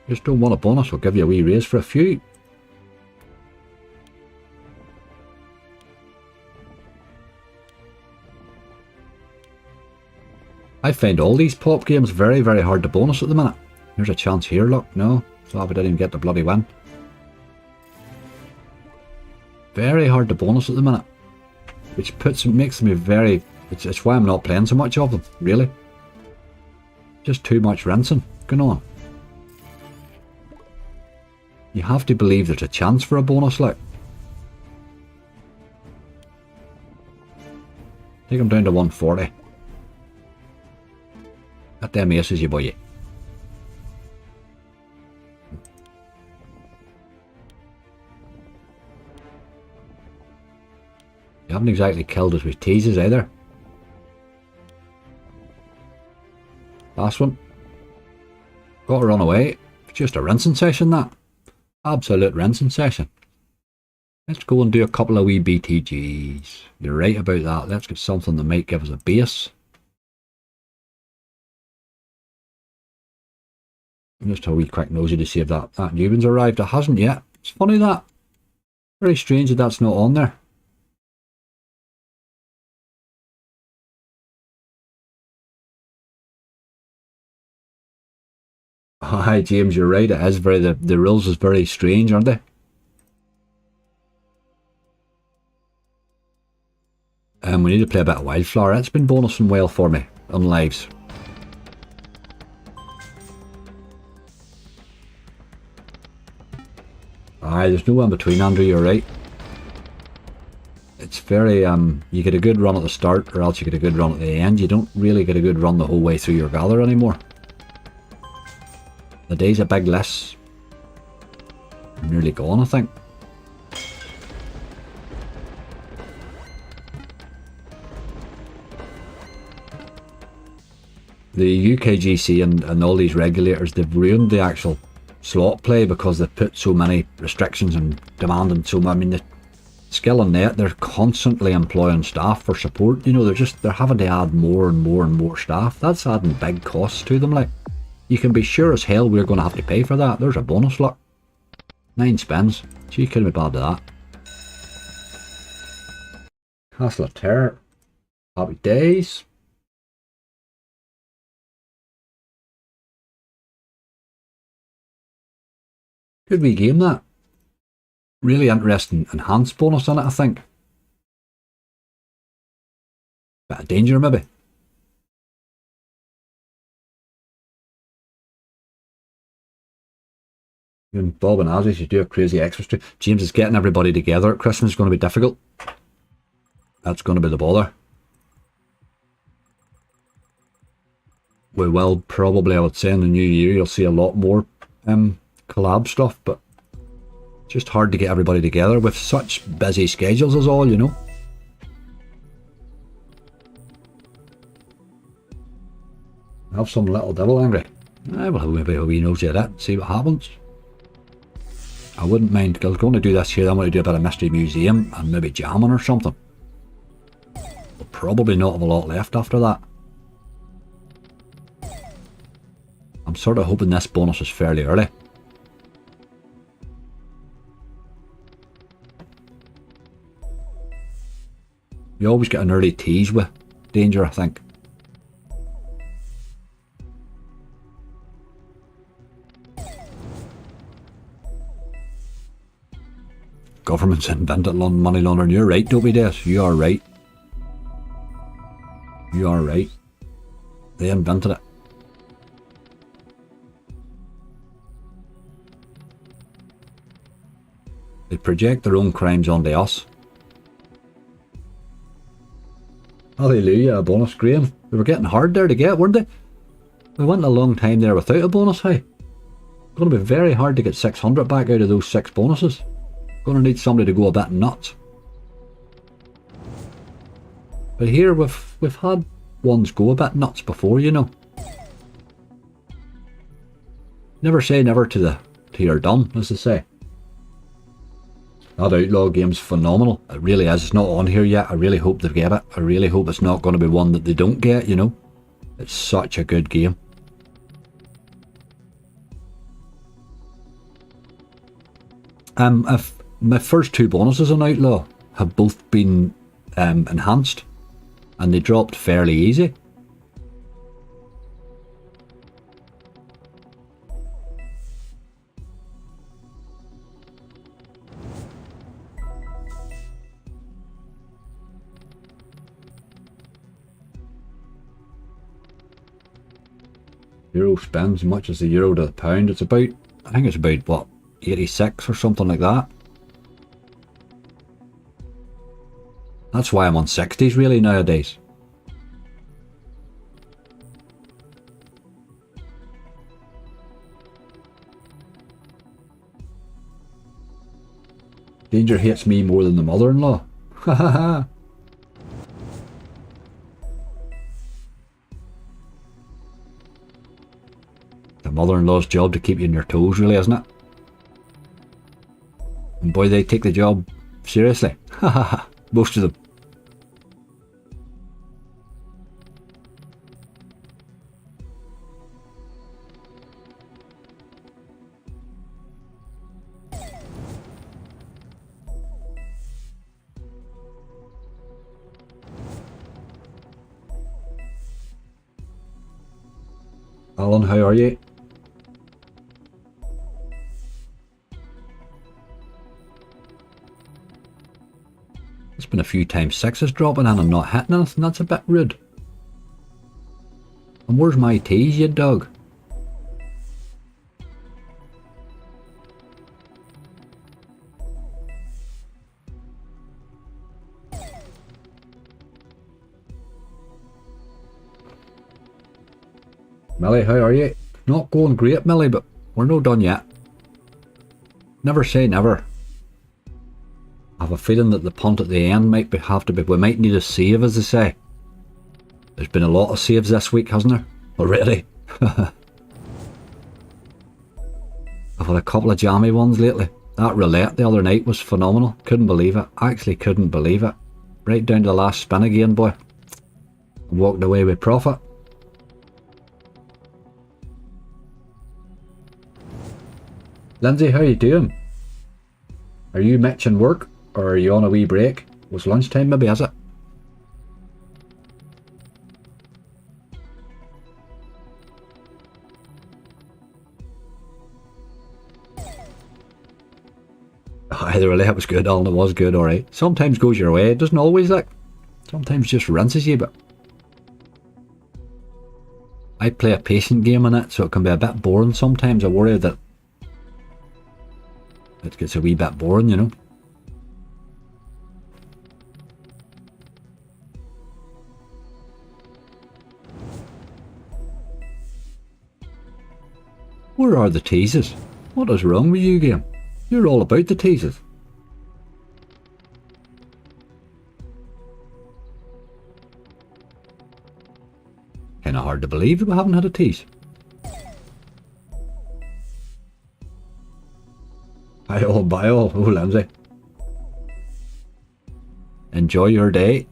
Just don't want a bonus, we'll give you a wee raise for a few. I find all these pop games very, very hard to bonus at the minute. Here's a chance here, look. No, so I didn't even get the bloody win. Very hard to bonus at the minute. Which makes me very... It's why I'm not playing so much of them, really. Just too much rinsing going on. You have to believe there's a chance for a bonus, like. Take them down to 140. At them aces, you boy. You haven't exactly killed us with teases either. Last one. Got to run away. It's just a rinsing session, that. Absolute rinsing session. Let's go and do a couple of wee BTGs. You're right about that. Let's get something that might give us a base. Just a wee quick nosy to see if that new one's arrived. It hasn't yet. It's funny that. Very strange that that's not on there. Hi James, you're right. It is very the rules is very strange, aren't they? We need to play a bit of Wildflower. It's been bonusing well for me on lives. Aye, there's no in between, Andrew, you're right. It's very, you get a good run at the start, or else you get a good run at the end. You don't really get a good run the whole way through your gather anymore. The days of big lists are nearly gone, I think. The UKGC and all these regulators, they've ruined the actual slot play because they've put so many restrictions and demanding so much. I mean, the skill on net, they're constantly employing staff for support. You know, they're having to add more and more and more staff. That's adding big costs to them, like. You can be sure as hell we're going to have to pay for that. There's a bonus, look. 9 spins. Gee, couldn't be bad to that. Castle of Terror. Happy days. Good wee game, that. Really interesting enhanced bonus on it, I think. Bit of danger, maybe. You and Bob and Azzy should do a crazy extra stream. James is getting everybody together at Christmas is going to be difficult. That's going to be the bother. We will probably, I would say, in the new year, you'll see a lot more collab stuff, but just hard to get everybody together with such busy schedules as all, you know. Have some little devil angry. I will have maybe a wee nosy at it, see what happens. I wouldn't mind, I was going to do this here, I want to do a bit of Mystery Museum and maybe jamming or something. We'll probably not have a lot left after that. I'm sort of hoping this bonus is fairly early. You always get an early tease with danger, I think. Government's invented money laundering. You're right, Dopey Days. You are right. You are right. They invented it. They project their own crimes onto us. Hallelujah, a bonus, Graham. They were getting hard there to get, weren't they? We went a long time there without a bonus, hey? Going to be very hard to get 600 back out of those 6 bonuses. Going to need somebody to go a bit nuts. But here we've had ones go a bit nuts before, you know. Never say never to you're done, as they say. That Outlaw game's phenomenal. It really is. It's not on here yet. I really hope they get it. I really hope it's not going to be one that they don't get, you know. It's such a good game. If my first 2 bonuses on Outlaw have both been enhanced, and they dropped fairly easy. Euro spends as much as the euro to the pound. It's about, I think it's about, what, 86 or something like that. That's why I'm on 60s really nowadays. Danger hates me more than the mother-in-law. Ha ha ha. The mother-in-law's job to keep you on your toes really, isn't it? And boy, they take the job seriously. Ha ha ha. Most of them. Alan, how are you? It's been a few times sixes dropping in and not hitting anything. That's a bit rude. And where's my teas, you dog? Millie, how are you? Not going great, Millie, but we're not done yet. Never say never. I have a feeling that the punt at the end might have to be. We might need a save, as they say. There's been a lot of saves this week, hasn't there? Already. I've had a couple of jammy ones lately. That roulette the other night was phenomenal. Couldn't believe it. Actually couldn't believe it. Right down to the last spin again, boy. Walked away with profit. Lindsay, how you doing? Are you matching work, or are you on a wee break? Was lunchtime maybe, is it? Aye, the roulette was good, Alan, it was good, alright. Sometimes goes your way, it doesn't always, like. Sometimes just rinses you, but... I play a patient game in it, so it can be a bit boring sometimes. I worry that it gets a wee bit boring, you know. Where are the teases? What is wrong with you, game? You're all about the teases. Kinda hard to believe that we haven't had a tease. Bye all, oh Lindsay. Enjoy your day.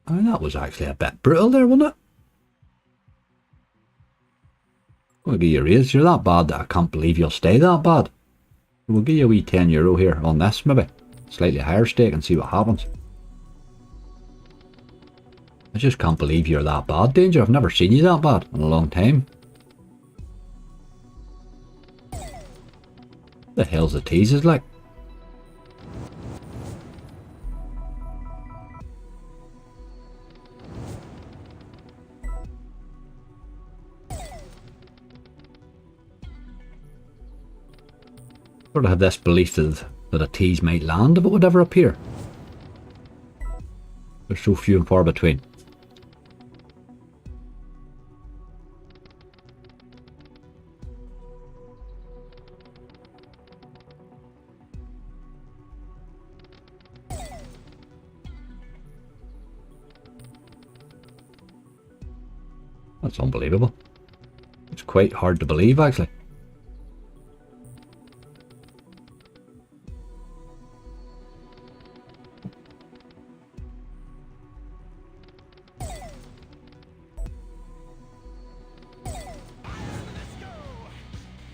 Oh, that was actually a bit brutal there, wasn't it? I'll give you a raise. You're that bad that I can't believe you'll stay that bad. We'll give you a wee €10 here on this, maybe. Slightly higher stake and see what happens. I just can't believe you're that bad, Danger. I've never seen you that bad in a long time. The hell's the teases like? Sort of have this belief that a tease might land if it would ever appear. They're so few and far between. That's unbelievable. It's quite hard to believe, actually.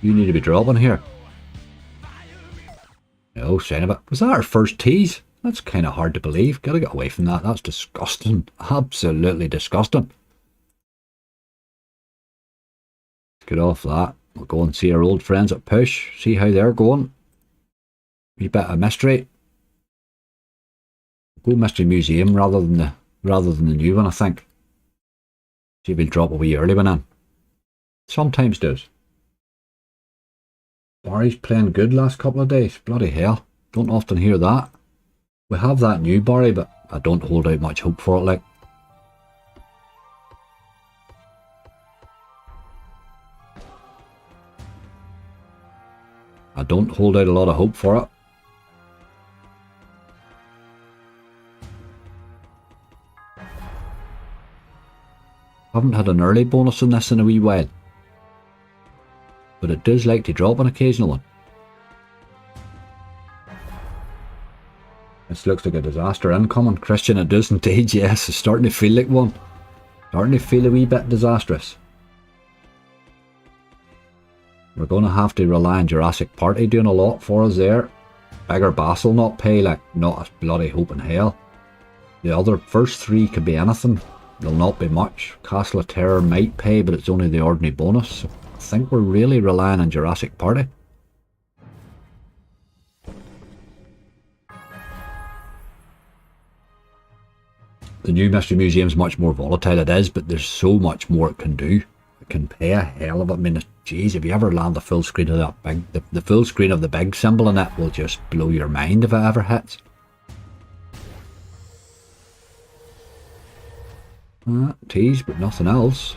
You need to be dropping here. No sign of it. Was that our first tease? That's kind of hard to believe. Gotta get away from that. That's disgusting. Absolutely disgusting. Get off that. We'll go and see our old friends at Push. See how they're going. Wee bit of mystery. Go Mystery Museum rather than rather than the new one, I think. See if he'll drop a wee early one in. Sometimes does. Barry's playing good last couple of days. Bloody hell. Don't often hear that. We have that new Barry, but I don't hold out much hope for it, like. I don't hold out a lot of hope for it. Haven't had an early bonus in this in a wee while. But it does like to drop an occasional one. This looks like a disaster incoming. Christian, it does indeed, yes. It's starting to feel like one. Starting to feel a wee bit disastrous. We're going to have to rely on Jurassic Party doing a lot for us there. Bigger Bass will not pay, like, not a bloody hope in hell. The other first three could be anything. They'll not be much. Castle of Terror might pay, but it's only the ordinary bonus. So I think we're really relying on Jurassic Party. The new Mystery Museum's much more volatile, it is, but there's so much more it can do. It can pay a hell of it. I mean, geez, if you ever land the full screen of that big, the full screen of the big symbol in it will just blow your mind if it ever hits. Tease, but nothing else.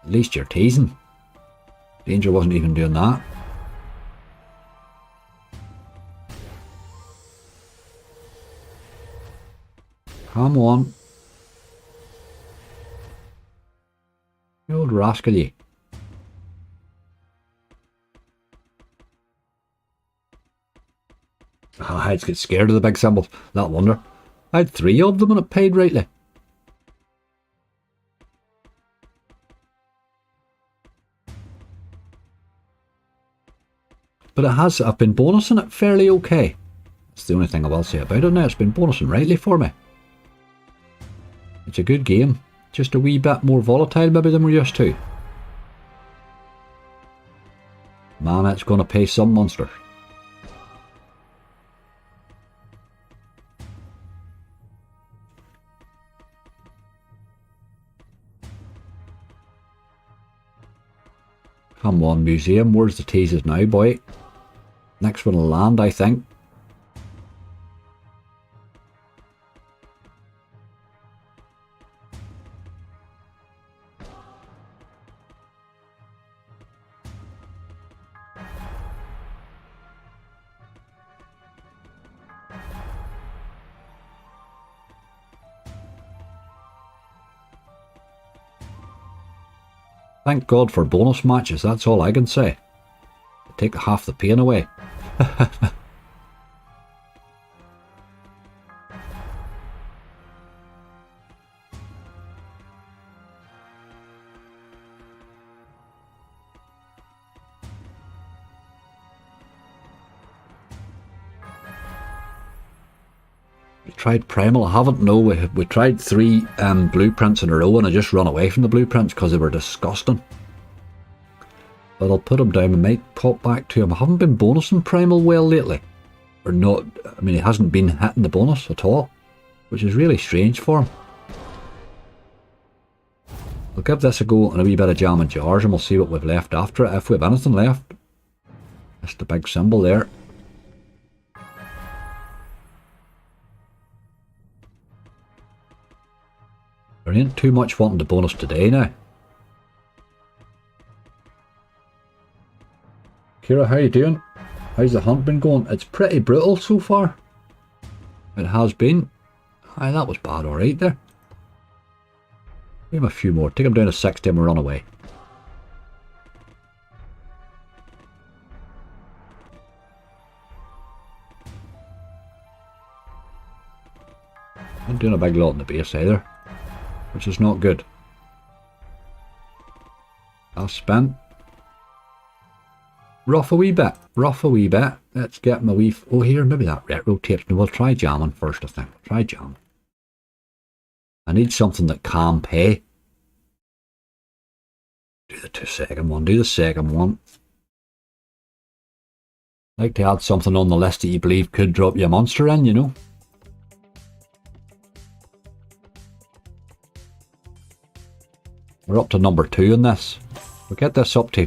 At least you're teasing. Danger wasn't even doing that. Come on. You old rascal, you. I just get scared of the big symbols. That wonder. I had 3 of them and it paid rightly. But it has, I've been bonusing it fairly okay. That's the only thing I will say about it now. It's been bonusing rightly for me. It's a good game. Just a wee bit more volatile maybe than we're used to. Man, it's going to pay some monsters. Come on, museum. Where's the teases now, boy? Next one will land, I think. Thank God for bonus matches, that's all I can say. Take half the pain away. We tried Primal, I haven't, no, we tried 3 blueprints in a row and I just run away from the blueprints because they were disgusting. But I'll put them down and might pop back to him. I haven't been bonusing Primal well lately. Or not, I mean he hasn't been hitting the bonus at all, which is really strange for him. I'll give this a go and a wee bit of jam and jars and we'll see what we've left after it, if we have anything left. That's the big symbol there. There ain't too much wanting to bonus today now. Kira, how you doing? How's the hunt been going? It's pretty brutal so far. It has been. Aye, that was bad, alright there. Give him a few more. Take him down to 60 and we'll run away. Not doing a big lot in the base either, which is not good. I'll spend. Rough a wee bit, rough a wee bit. Let's get him a wee... Oh, here, maybe that retro tapes. No, we'll try jamming first, I think. Try jamming. I need something that can pay. Do the 2-second one, do the second one. Like to add something on the list that you believe could drop you a monster in, you know. We're up to number 2 in this. We'll get this up to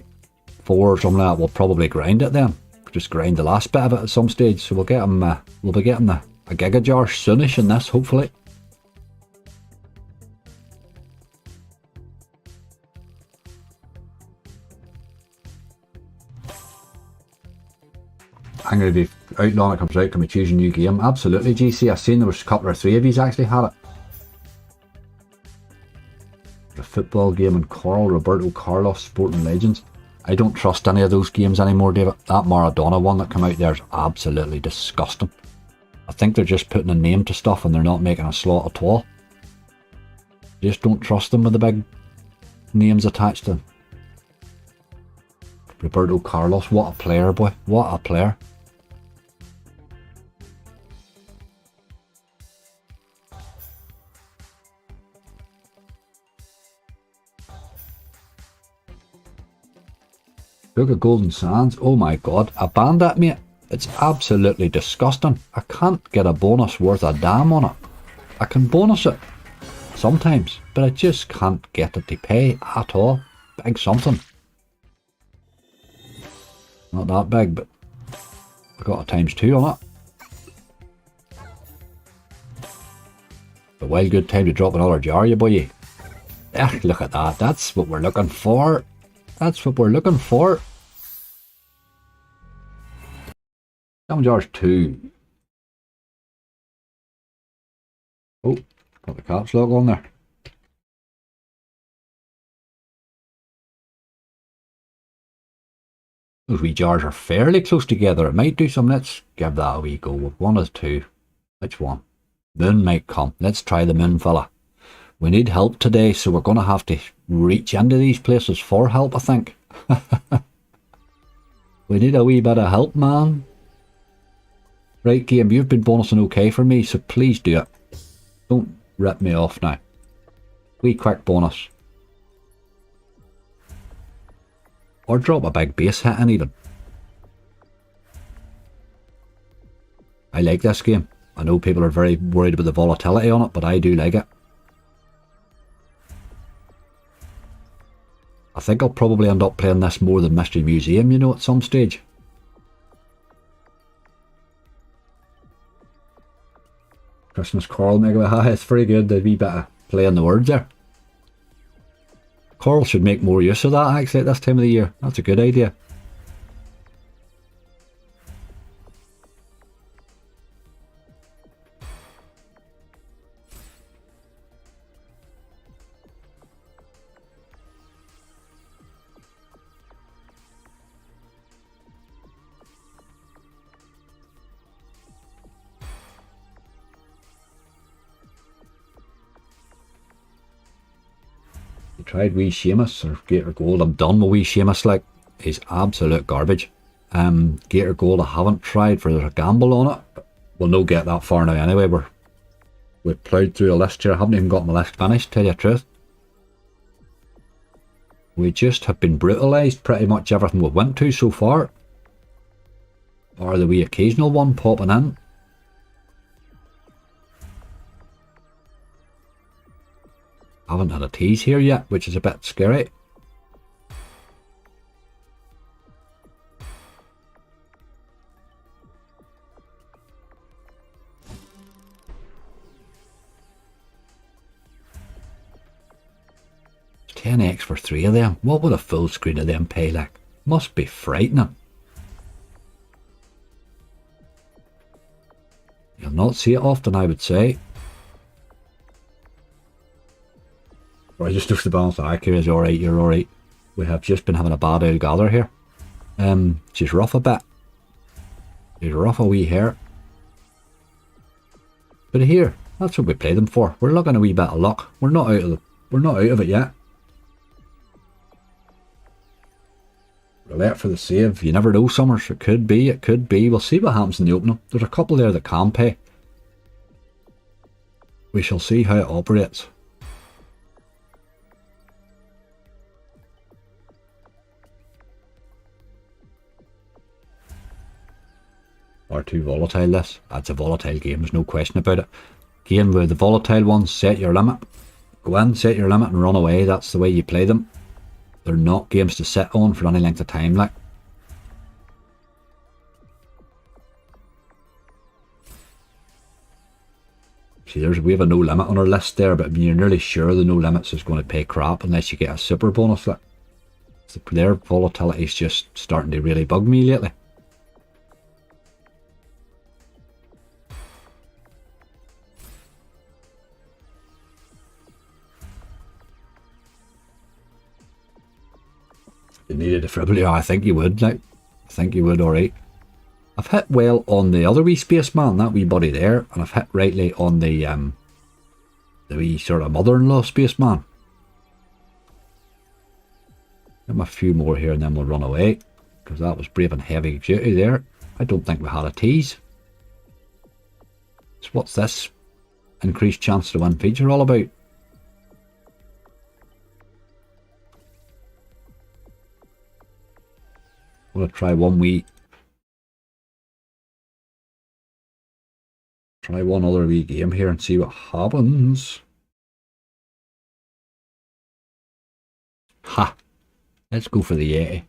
4 or something like that. We'll probably grind it then. Just grind the last bit of it at some stage. So we'll get him. We'll be getting a giga jar soonish in this, hopefully. I'm going to be outlawing it comes out. Can we choose a new game? Absolutely, GC. I've seen there was a couple or 3 of you actually had it. The football game and Coral, Roberto Carlos, Sporting Legends. I don't trust any of those games anymore, David. That Maradona one that came out there is absolutely disgusting. I think they're just putting a name to stuff and they're not making a slot at all. Just don't trust them with the big names attached to them. Roberto Carlos, what a player, boy. What a player. Look at Golden Sands. Oh my god. I banned that, mate. It's absolutely disgusting. I can't get a bonus worth a damn on it. I can bonus it sometimes, but I just can't get it to pay at all. Big something. Not that big, but I got a ×2 on it. A well good time to drop another jar, you boy. Look at that. That's what we're looking for. That's what we're looking for. Some jars 2. Oh, got the caps lock on there. Those wee jars are fairly close together. It might do some. Let's give that a wee go. One of the 2. Which one? Moon might come. Let's try the moon, fella. We need help today, so we're going to have to reach into these places for help, I think. We need a wee bit of help, man. Right, game, you've been bonusing okay for me, so please do it. Don't rip me off now. Wee quick bonus. Or drop a big base hit in even. I like this game. I know people are very worried about the volatility on it, but I do like it. I think I'll probably end up playing this more than Mystery Museum, you know, at some stage. Christmas Coral Mega High, it's very good. There'd be better playing the words there. Coral should make more use of that actually at this time of the year. That's a good idea. Tried wee Seamus or Gator Gold. I'm done with wee Seamus, like, he's absolute garbage. Gator Gold I haven't tried for there's a gamble on it. We'll no get that far now anyway. We've ploughed through a list here. I haven't even got my list finished, tell you the truth. We just have been brutalised pretty much everything we went to so far. Or the wee occasional one popping in. I haven't had a tease here yet, which is a bit scary. It's 10x for 3 of them. What would a full screen of them pay like? Must be frightening. You'll not see it often, I would say. I just looks the balance. Akira's alright, you're alright. We have just been having a bad old gather here. She's rough a bit. She's rough a wee hair. But here, that's what we play them for. We're looking a wee bit of luck. We're not out of it yet. Roulette for the save. You never know, Summers. It could be, it could be. We'll see what happens in the opening. There's a couple there that can pay. We shall see how it operates. Or too volatile this. That's a volatile game, there's no question about it. Again, with the volatile ones, set your limit. Go in, set your limit and run away. That's the way you play them. They're not games to sit on for any length of time, like. See, we have a no limit on our list there, but you're nearly sure the no limits is going to pay crap unless you get a super bonus. Like. So their volatility is just starting to really bug me lately. You needed a defibrillator. I think you would, like. I think you would, alright. I've hit well on the other wee spaceman, that wee buddy there, and I've hit rightly on the wee sort of mother-in-law spaceman. Give him a few more here and then we'll run away, because that was brave and heavy duty there. I don't think we had a tease. So what's this increased chance to win feature all about? I'm going to try one other wee game here and see what happens. Ha! Let's go for the Yeti.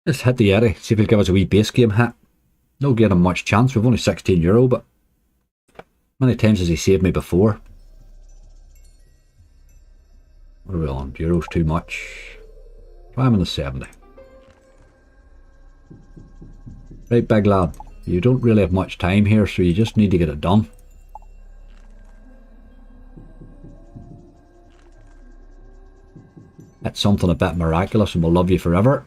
Let's hit the Yeti, see if he'll give us a wee base game hit. No getting much chance, we've only €16, but many times has he saved me before. What are we on? Euro's too much. Try him in the 70. Right, big lad. You don't really have much time here, so you just need to get it done. Hit something a bit miraculous and we'll love you forever.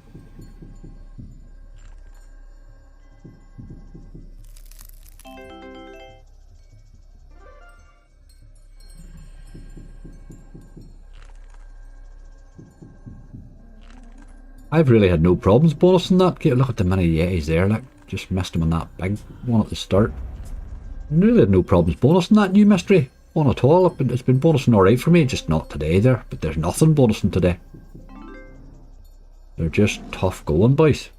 I've really had no problems bonusing that. Look at the many Yetis there, like. Just missed him on that big one at the start. Really had no problems bonusing that new mystery one at all. It's been bonusing alright for me, just not today there. But there's nothing bonusing today. They're just tough going, boys.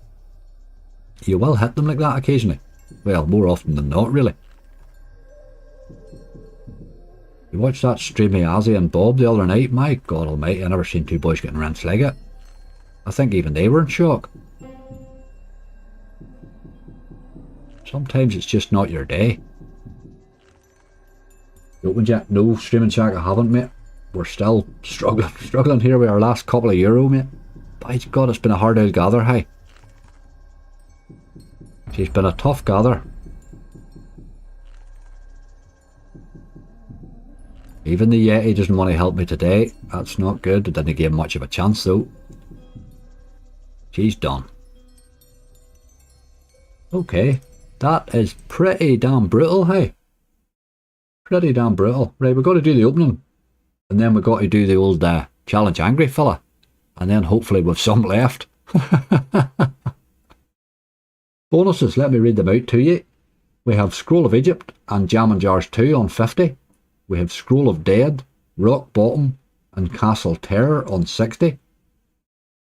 You will hit them like that occasionally. Well, more often than not, really. You watched that stream of Azzy and Bob the other night? My God almighty, I never seen two boys getting rinsed like it. I think even they were in shock. Sometimes it's just not your day. You opened yet? No, streaming shack I haven't, mate. We're still struggling here with our last couple of euro, mate. By God, it's been a hard old gather, hey. She's been a tough gather. Even the Yeti doesn't want to help me today. That's not good. It didn't give much of a chance though. She's done. Okay. That is pretty damn brutal, hey? Pretty damn brutal. Right, we've got to do the opening. And then we've got to do the old challenge angry fella. And then hopefully we've some left. Bonuses, let me read them out to you. We have Scroll of Egypt and Jam and Jars 2 on 50. We have Scroll of Dead, Rock Bottom and Castle Terror on 60.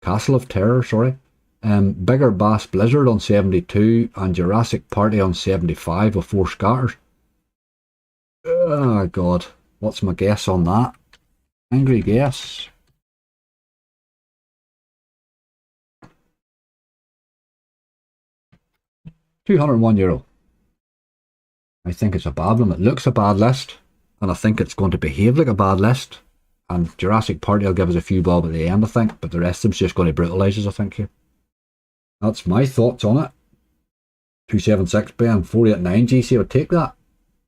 Castle of Terror, sorry. Bigger Bass Blizzard on 72 and Jurassic Party on 75 with 4 scatters. Oh God, what's my guess on that? Angry guess. €201. I think it's a bad one. It looks a bad list and I think it's going to behave like a bad list. And Jurassic Party will give us a few bob at the end, I think, but the rest of them's just going to brutalise us, I think, here. That's my thoughts on it. 276 Ben, 489 GC would take that.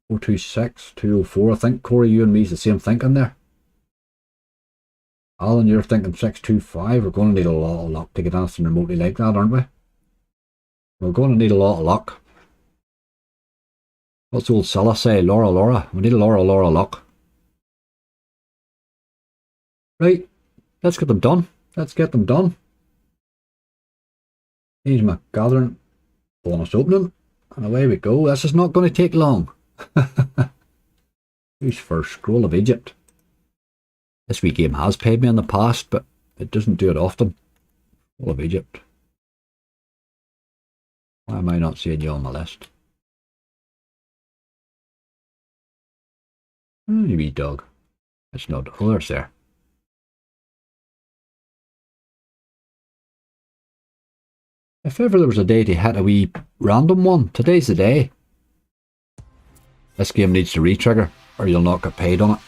426, 204. I think Corey, you and me's the same thinking there. Alan, you're thinking 625. We're going to need a lot of luck to get anything remotely like that, aren't we? We're going to need a lot of luck. What's old Silla say? Laura. We need a Laura luck. Right, let's get them done. Let's get them done. Here's my gathering bonus opening, and away we go. This is not going to take long. Who's first? Scroll of Egypt. This wee game has paid me in the past, but it doesn't do it often. Scroll of Egypt. Why am I not seeing you on my list? Oh, you wee dog. It's not. Oh, there's there. If ever there was a day to hit a wee random one, today's the day. This game needs to re-trigger, or you'll not get paid on it.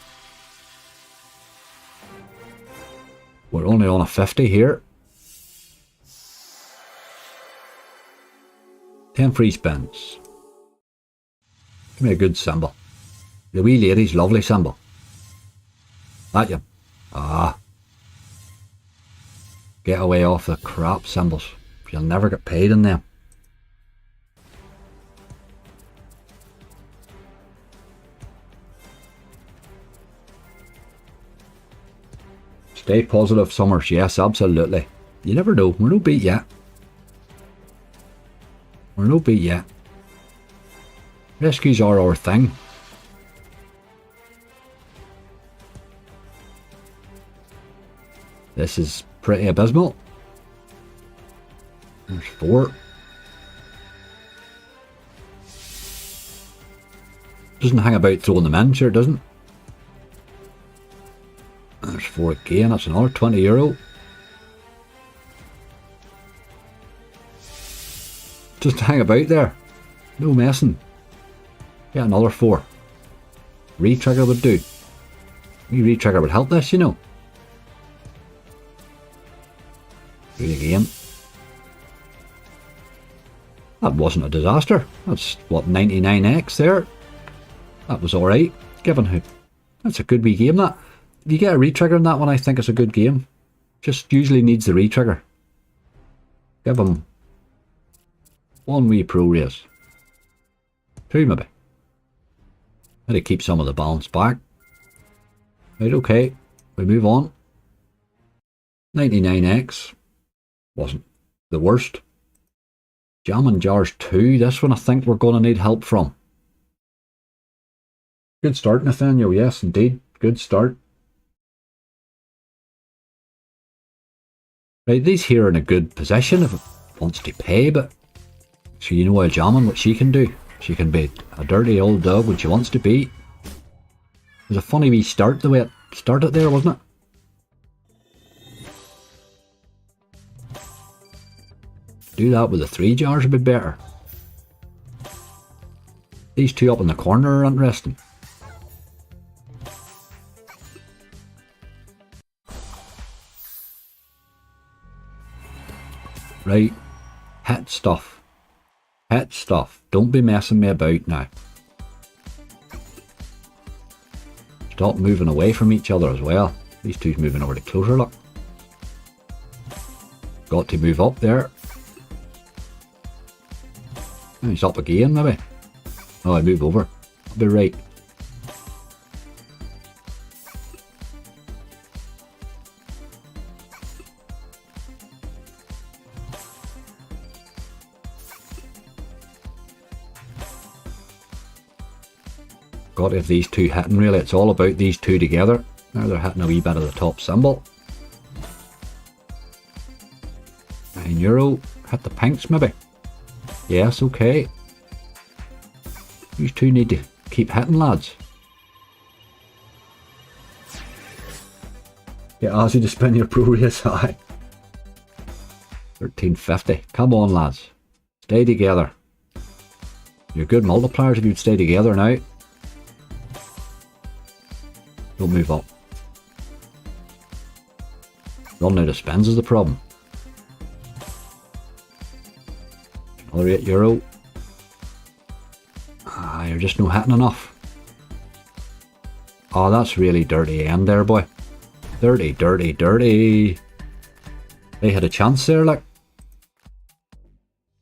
We're only on a 50 here. 10 free spins. Give me a good symbol. The wee lady's lovely symbol. That you. Ah. Get away off the crap symbols. You'll never get paid in them. Stay positive, Summers. Yes, absolutely. You never know. We're no beat yet. We're no beat yet. Rescues are our thing. This is pretty abysmal. There's 4. Doesn't hang about throwing them in, sure it doesn't. There's 4 again, that's another €20. Just hang about there. No messing. Get another 4. Re-trigger would do. Re-trigger would help this, you know. Do it again. That wasn't a disaster. That's what, 99x there. That was alright. Given who. That's a good wee game, that. If you get a re-trigger on that one, I think it's a good game. Just usually needs the re-trigger. Give him 1 wee pro race. 2 maybe. Maybe keep some of the balance back. Right, okay. We move on. 99x. Wasn't the worst. Jam and Jars 2. This one I think we're going to need help from. Good start, Nathaniel. Yes, indeed. Good start. Right, these here are in a good position if it wants to pay, but so you know while jamming what she can do. She can be a dirty old dog when she wants to be. It was a funny wee start the way it started there, wasn't it? Do that with the 3 jars would be better. These 2 up in the corner are interesting. Right, hit stuff. Hit stuff. Don't be messing me about now. Stop moving away from each other as well. These 2's moving over to closer, look. Got to move up there. Oh, he's up again, maybe. Oh, I move over. I'll be right. Got to have these 2 hitting, really. It's all about these 2 together. Now they're hitting a wee bit of the top symbol. €9. Hit the pinks, maybe. Yes, okay. These 2 need to keep hitting, lads. Get Ozzy to spin your pro race high. 1350. Come on, lads. Stay together. You're good multipliers if you'd stay together now. Don't move up. Running out of spins is the problem. Another €8. Ah, you're just no hitting enough. Oh, that's really dirty end there, boy. Dirty, dirty, dirty. They had a chance there, like.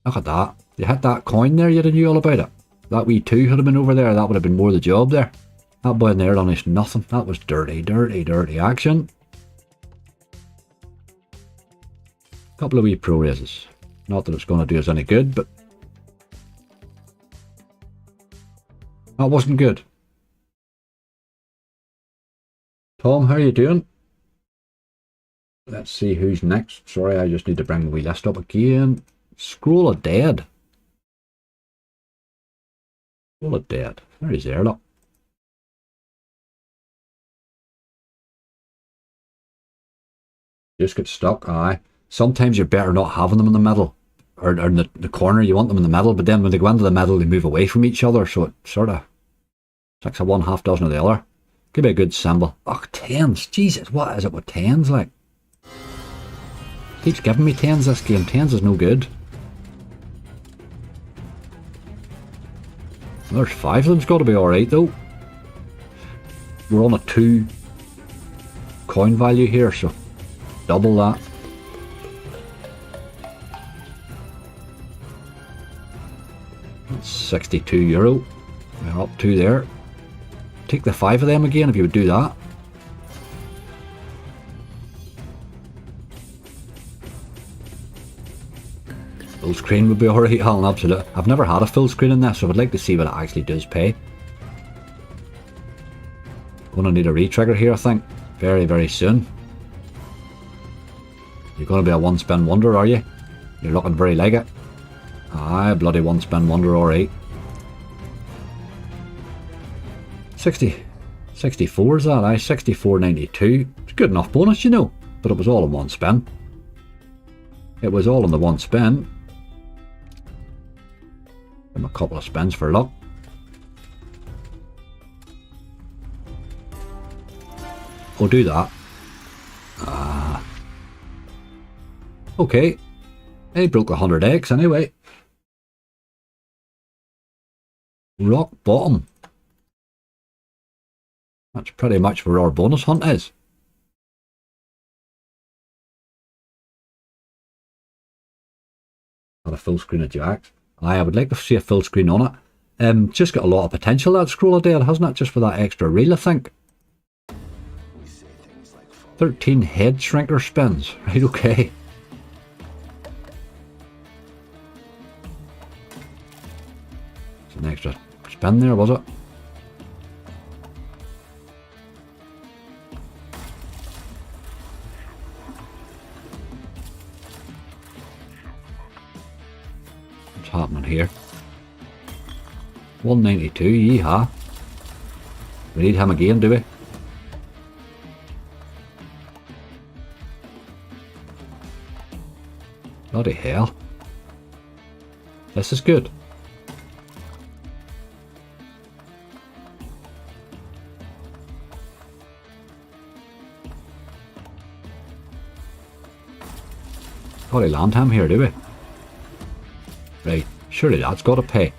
Look at that. You hit that coin there, you knew all about it. That wee 2 had have been over there, that would have been more the job there. That boy in there done is nothing. That was dirty, dirty, dirty action. Couple of wee pro races. Not that it's going to do us any good, but that wasn't good. Tom, how are you doing? Let's see who's next. Sorry, I just need to bring the wee list up again. Scroll of Dead. Scroll of Dead. There he's there, look. Just get stuck, aye. Sometimes you're better not having them in the middle. Or in the corner, you want them in the middle, but then when they go into the middle, they move away from each other, so it sort of... It's like a one half dozen of the other. Give me a good symbol. Oh, tens. Jesus, what is it with tens, like? Keeps giving me tens this game. Tens is no good. There's 5 of them's got to be alright, though. We're on a 2 coin value here, so double that. That's €62. We're up 2 there. Take the 5 of them again if you would do that. Full screen would be alright, Alan, absolutely. I've never had a full screen in this, so I'd like to see what it actually does pay. Gonna need a re-trigger here, I think. Very, very soon. You're gonna be a one spin wonder, are you? You're looking very like it. Aye, bloody one spin wonder, alright. 64 is that, aye, 64.92. It's good enough bonus, you know, but it was all in one spin. It was all in the one spin. Give him a couple of spins for luck. We'll do that. Okay. He broke 100x anyway. Rock bottom. That's pretty much where our bonus hunt is. Had a full screen of Jacks. Aye, I would like to see a full screen on it. Just got a lot of potential, that scroller there, hasn't it? Just for that extra reel, I think. 13 head shrinker spins. Right, okay. It's an extra spin there, was it? What's happening here? 192, yeehaw. We need him again, do we? Bloody hell. This is good. Gotta land him here, do we? Right, surely that's gotta pay.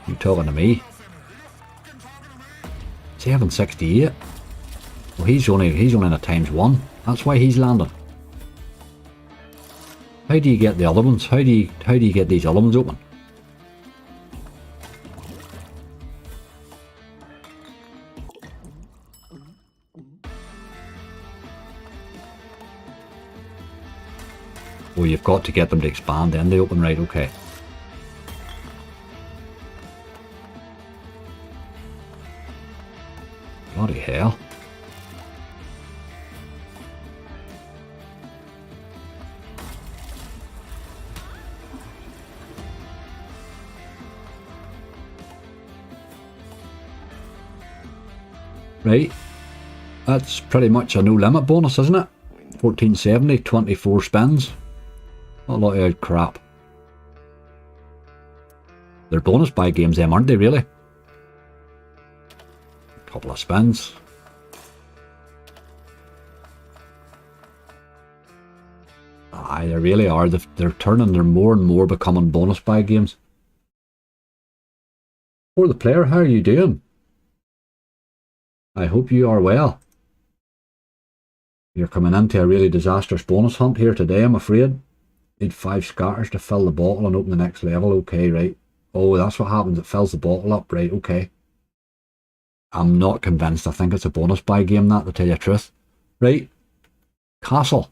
You talking to me? 768. Well, he's only in a ×1. That's why he's landing. How do you get the other ones? How do you get these other ones open? Oh, you've got to get them to expand, then they open, right? Okay. Bloody hell. Right, that's pretty much a no limit bonus, isn't it? 1470, 24 spins. Not a lot of crap. They're bonus buy games, them, aren't they, really? Couple of spins. Aye, they really are. They're turning, they're more and more becoming bonus buy games. For the player, how are you doing? I hope you are well. You're coming into a really disastrous bonus hunt here today, I'm afraid. Need 5 scatters to fill the bottle and open the next level. Okay, right. Oh, that's what happens. It fills the bottle up. Right, okay. I'm not convinced. I think it's a bonus buy game, that, to tell you the truth. Right. Castle.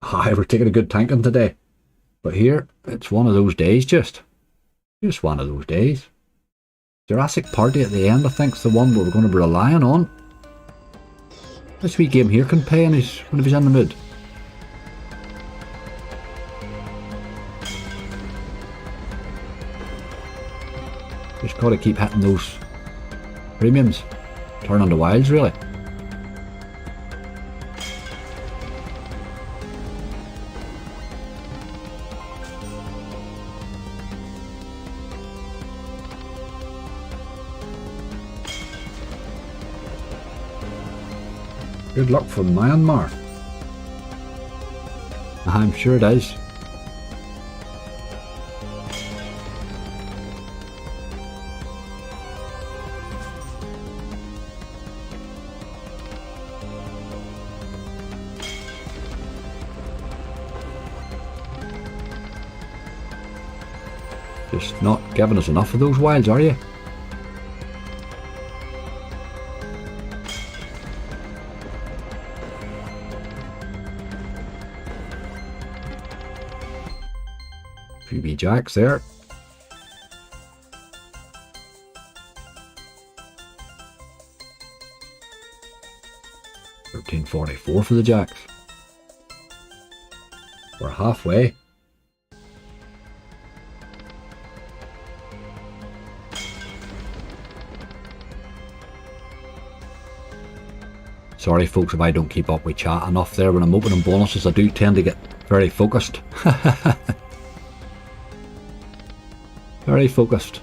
Aye, we're taking a good tanking today. But here, it's one of those days, just one of those days. Jurassic Party at the end, I think, is the one where we're going to be relying on. This wee game here can pay when he's in the mood. Just got to keep hitting those premiums. Turn on the wilds, really. Good luck from Myanmar. I'm sure it is. Just not giving us enough of those wilds, are you? Few wee jacks there. $13.44 for the jacks. We're halfway. Sorry folks if I don't keep up with chat enough there. When I'm opening bonuses I do tend to get very focused. Very focused.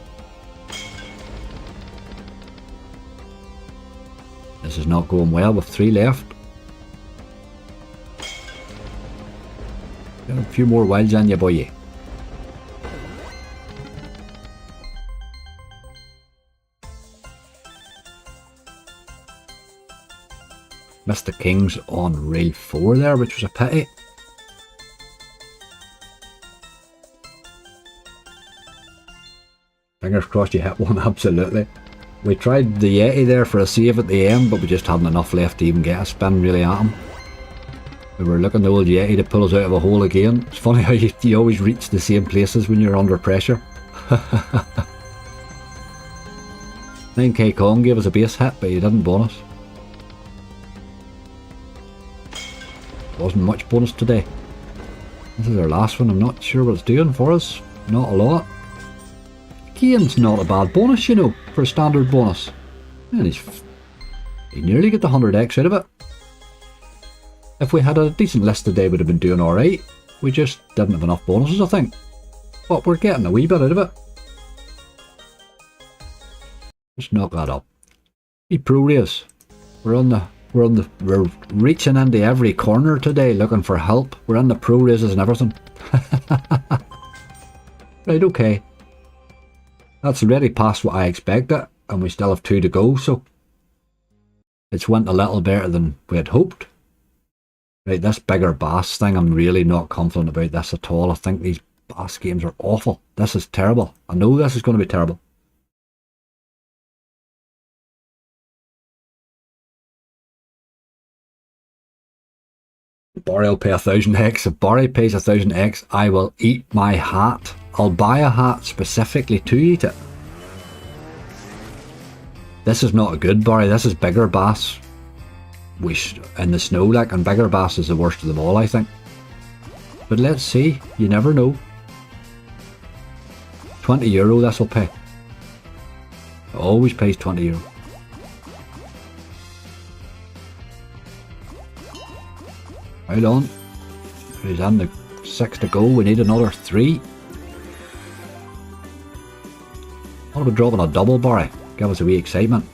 This is not going well with 3 left. Got a few more wilds on you, boy. Missed the kings on rail 4 there, which was a pity. Fingers crossed you hit one, absolutely. We tried the Yeti there for a save at the end, but we just hadn't enough left to even get a spin really at him. We were looking the old Yeti to pull us out of a hole again. It's funny how you always reach the same places when you're under pressure. 9k Kong gave us a base hit, but he didn't bonus. Wasn't much bonus today. This is our last one. I'm not sure what it's doing for us. Not a lot. Kane's not a bad bonus, you know, for a standard bonus. And he nearly got the 100x out of it. If we had a decent list today, we'd have been doing alright. We just didn't have enough bonuses, I think. But we're getting a wee bit out of it. Let's knock that up. Hey, pro race. We're reaching into every corner today looking for help. We're in the pro races and everything. Right, okay. That's already past what I expected, and we still have 2 to go, so it's went a little better than we had hoped. Right, this bigger bass thing, I'm really not confident about this at all. I think these bass games are awful. This is terrible. I know this is going to be terrible. Barry will pay 1000x. If Barry pays 1000x, I will eat my hat. I'll buy a hat specifically to eat it. This is not a good Barry. This is bigger bass. In the snow, like, and bigger bass is the worst of them all, I think. But let's see. You never know. €20 this will pay. It always pays €20. Right on. He's on the 6 to go. We need another 3. What about dropping a double, Barry? Give us a wee excitement.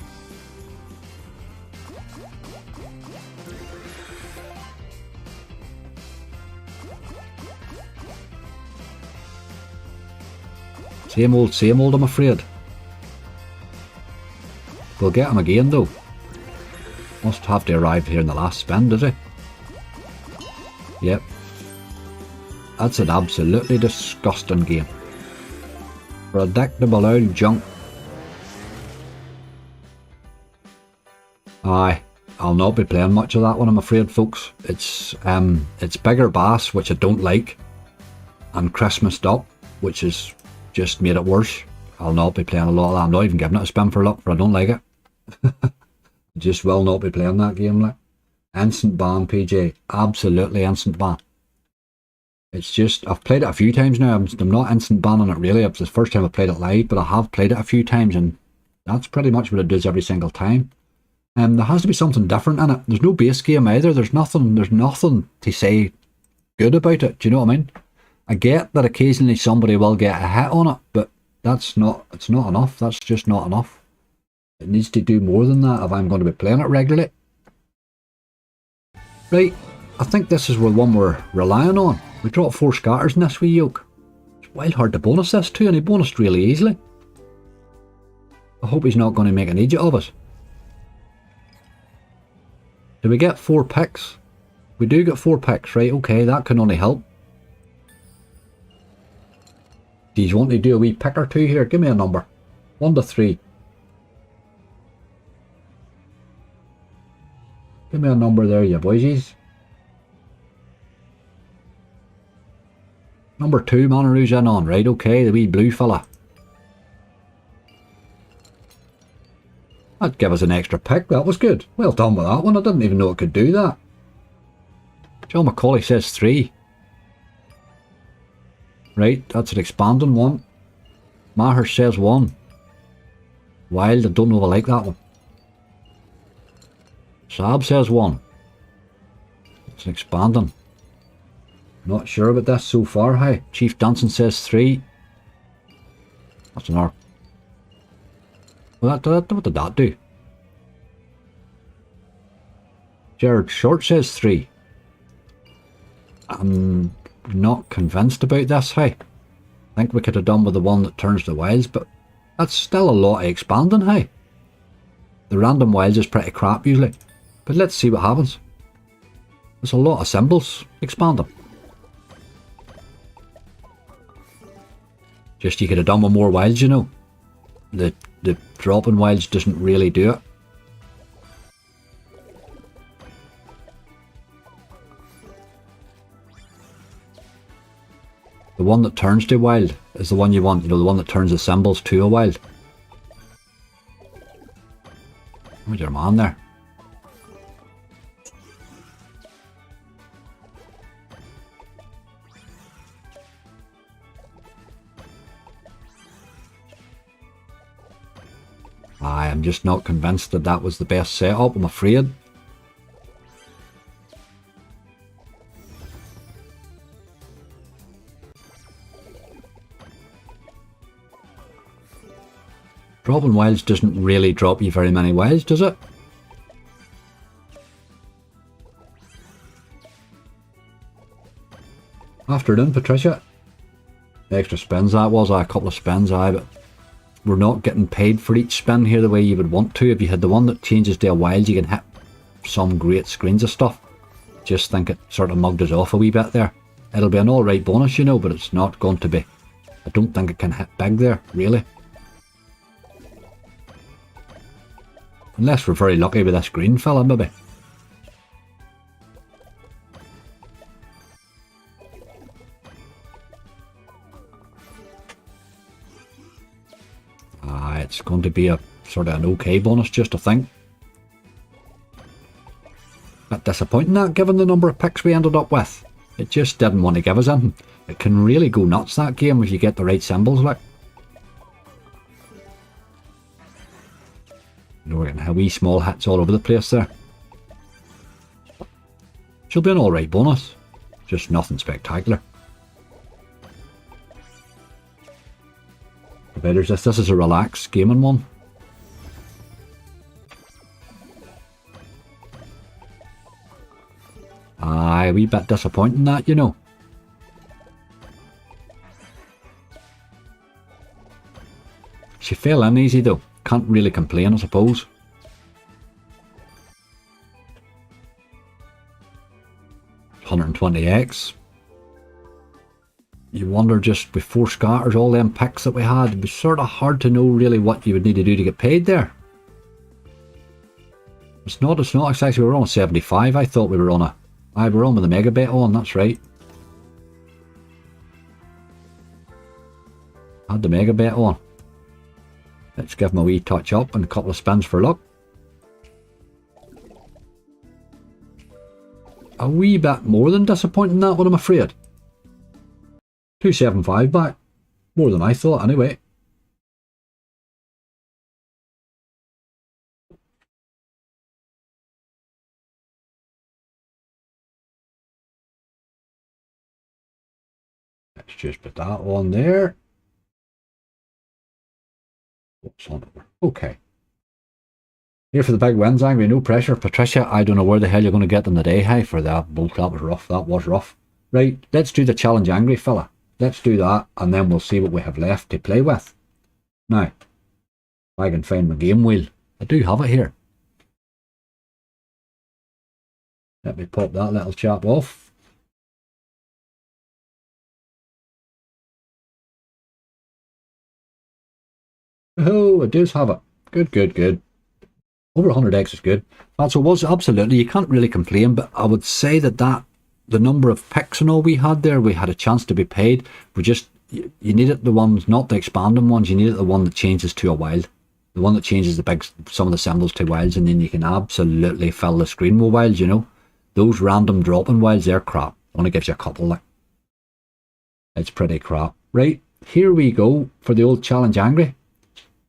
Same old, I'm afraid. We'll get him again, though. Must have to arrive here in the last spin, does he? Yep. That's an absolutely disgusting game. Predictable old junk. Aye, I'll not be playing much of that one, I'm afraid, folks. It's bigger bass, which I don't like, and Christmased up, which has just made it worse. I'll not be playing a lot of that. I'm not even giving it a spin for luck, but I don't like it. Just will not be playing that game, like. Instant ban, PJ. Absolutely instant ban. It's just, I've played it a few times now. I'm not instant banning it really. It's the first time I played it live, but I have played it a few times, and that's pretty much what it does every single time. And there has to be something different in it. There's no base game either. There's nothing to say good about it. Do you know what I mean? I get that occasionally somebody will get a hit on it, but it's not enough. That's just not enough. It needs to do more than that if I'm going to be playing it regularly. Right, I think this is the one we're relying on. We dropped 4 scatters in this wee yoke. It's wild hard to bonus this too, and he bonused really easily. I hope he's not going to make an idiot of us. Do we get 4 picks? We do get 4 picks, right? Okay, that can only help. Do you want to do a wee pick or two here? Give me a number. 1 to 3. Give me a number there, you boysies. Number 2, Monaroo's in on, right? Okay, the wee blue fella. That'd give us an extra pick. That was good. Well done with that one. I didn't even know it could do that. John Macaulay says 3. Right, that's an expanding one. Maher says 1. Wild, I don't know if I like that one. Saab says 1. It's an expanding. Not sure about this so far, hey. Chief Danson says 3. That's an arc. Well, what did that do? Jared Short says 3. I'm not convinced about this, hey. I think we could have done with the one that turns the wilds, but that's still a lot of expanding, hey. The random wilds is pretty crap usually, but let's see what happens. There's a lot of symbols expanding. Just you could have done with more wilds, you know. The dropping wilds doesn't really do it. The one that turns to wild is the one you want, you know, the one that turns the symbols to a wild. Where's your man there? I am just not convinced that that was the best setup, I'm afraid. Dropping wilds doesn't really drop you very many wilds, does it? Afternoon, Patricia. Extra spins that was, a couple of spins, but we're not getting paid for each spin here the way you would want to. If you had the one that changes to a wild, you can hit some great screens of stuff. Just think it sort of mugged us off a wee bit there. It'll be an alright bonus, you know, but it's not going to be. I don't think it can hit big there, really. Unless we're very lucky with this green fella, maybe. It's going to be a sort of an okay bonus, just I think. Bit disappointing that, given the number of picks we ended up with. It just didn't want to give us anything. It can really go nuts, that game, if you get the right symbols, like. You know, we're getting wee small hits all over the place there. She'll be an alright bonus. Just nothing spectacular. Providers, this is a relaxed gaming one. Aye, a wee bit disappointing that, you know. She fell in easy though. Can't really complain, I suppose. $120x. You wonder, just with 4 scatters, all them picks that we had, it was sort of hard to know really what you would need to do to get paid there. It's not exactly, we were on a 75, I thought we were on a... Aye, we're on with the mega bet on, that's right. Had the mega bet on. Let's give him a wee touch up and a couple of spins for luck. A wee bit more than disappointing that one, I'm afraid. 275 back. More than I thought, anyway. Let's just put that on there. What's on over? Okay. Here for the big wins, Angry. No pressure. Patricia, I don't know where the hell you're going to get them today. Hey, for that. That was rough. That was rough. Right, let's do the challenge, Angry fella. Let's do that, and then we'll see what we have left to play with. Now, if I can find my game wheel. I do have it here. Let me pop that little chap off. Oh, it does have it. Good, good, good. Over 100x is good. That's what it was, absolutely. You can't really complain, but I would say that the number of picks and all we had there, we had a chance to be paid. We just, you needed the ones, not the expanding ones, you needed the one that changes to a wild. The one that changes some of the symbols to wilds, and then you can absolutely fill the screen with wilds, you know. Those random dropping wilds, they're crap. Only gives you a couple, like. It's pretty crap. Right, here we go for the old challenge, Angry.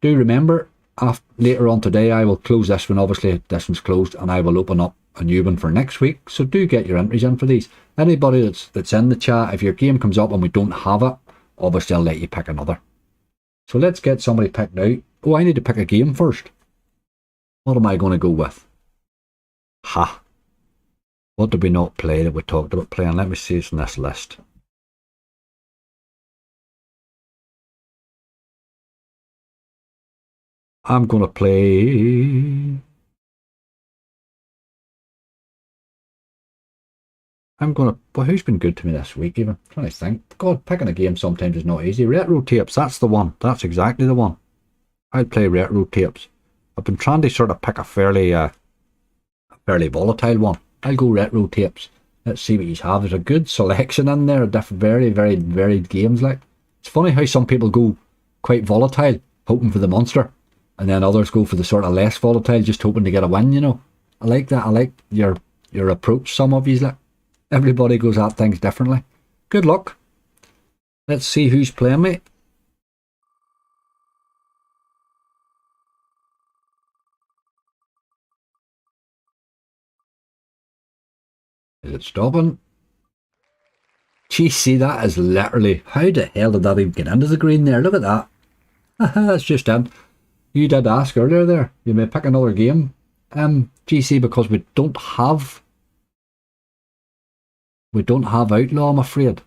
Do remember, later on today, I will close this one. Obviously, this one's closed, and I will open up a new one for next week. So do get your entries in for these. Anybody that's in the chat, if your game comes up and we don't have it, obviously I'll let you pick another. So let's get somebody picked out. Oh, I need to pick a game first. What am I going to go with? Ha. What did we not play that we talked about playing? Let me see, it's in this list. I'm going to play... Well, who's been good to me this week even? I'm trying to think. God, picking a game sometimes is not easy. Retro Tapes, that's the one. That's exactly the one. I'd play Retro Tapes. I've been trying to sort of pick a fairly volatile one. I'll go Retro Tapes. Let's see what you have. There's a good selection in there of different, very, very varied games. Like, it's funny how some people go quite volatile, hoping for the monster, and then others go for the sort of less volatile, just hoping to get a win, you know. I like that. I like your approach, some of you. Like, everybody goes at things differently. Good luck. Let's see who's playing me. Is it stopping? GC, that is literally... How the hell did that even get into the green there? Look at that. That's just in. You did ask earlier there. You may pick another game. GC, because we don't have Outlaw, I'm afraid.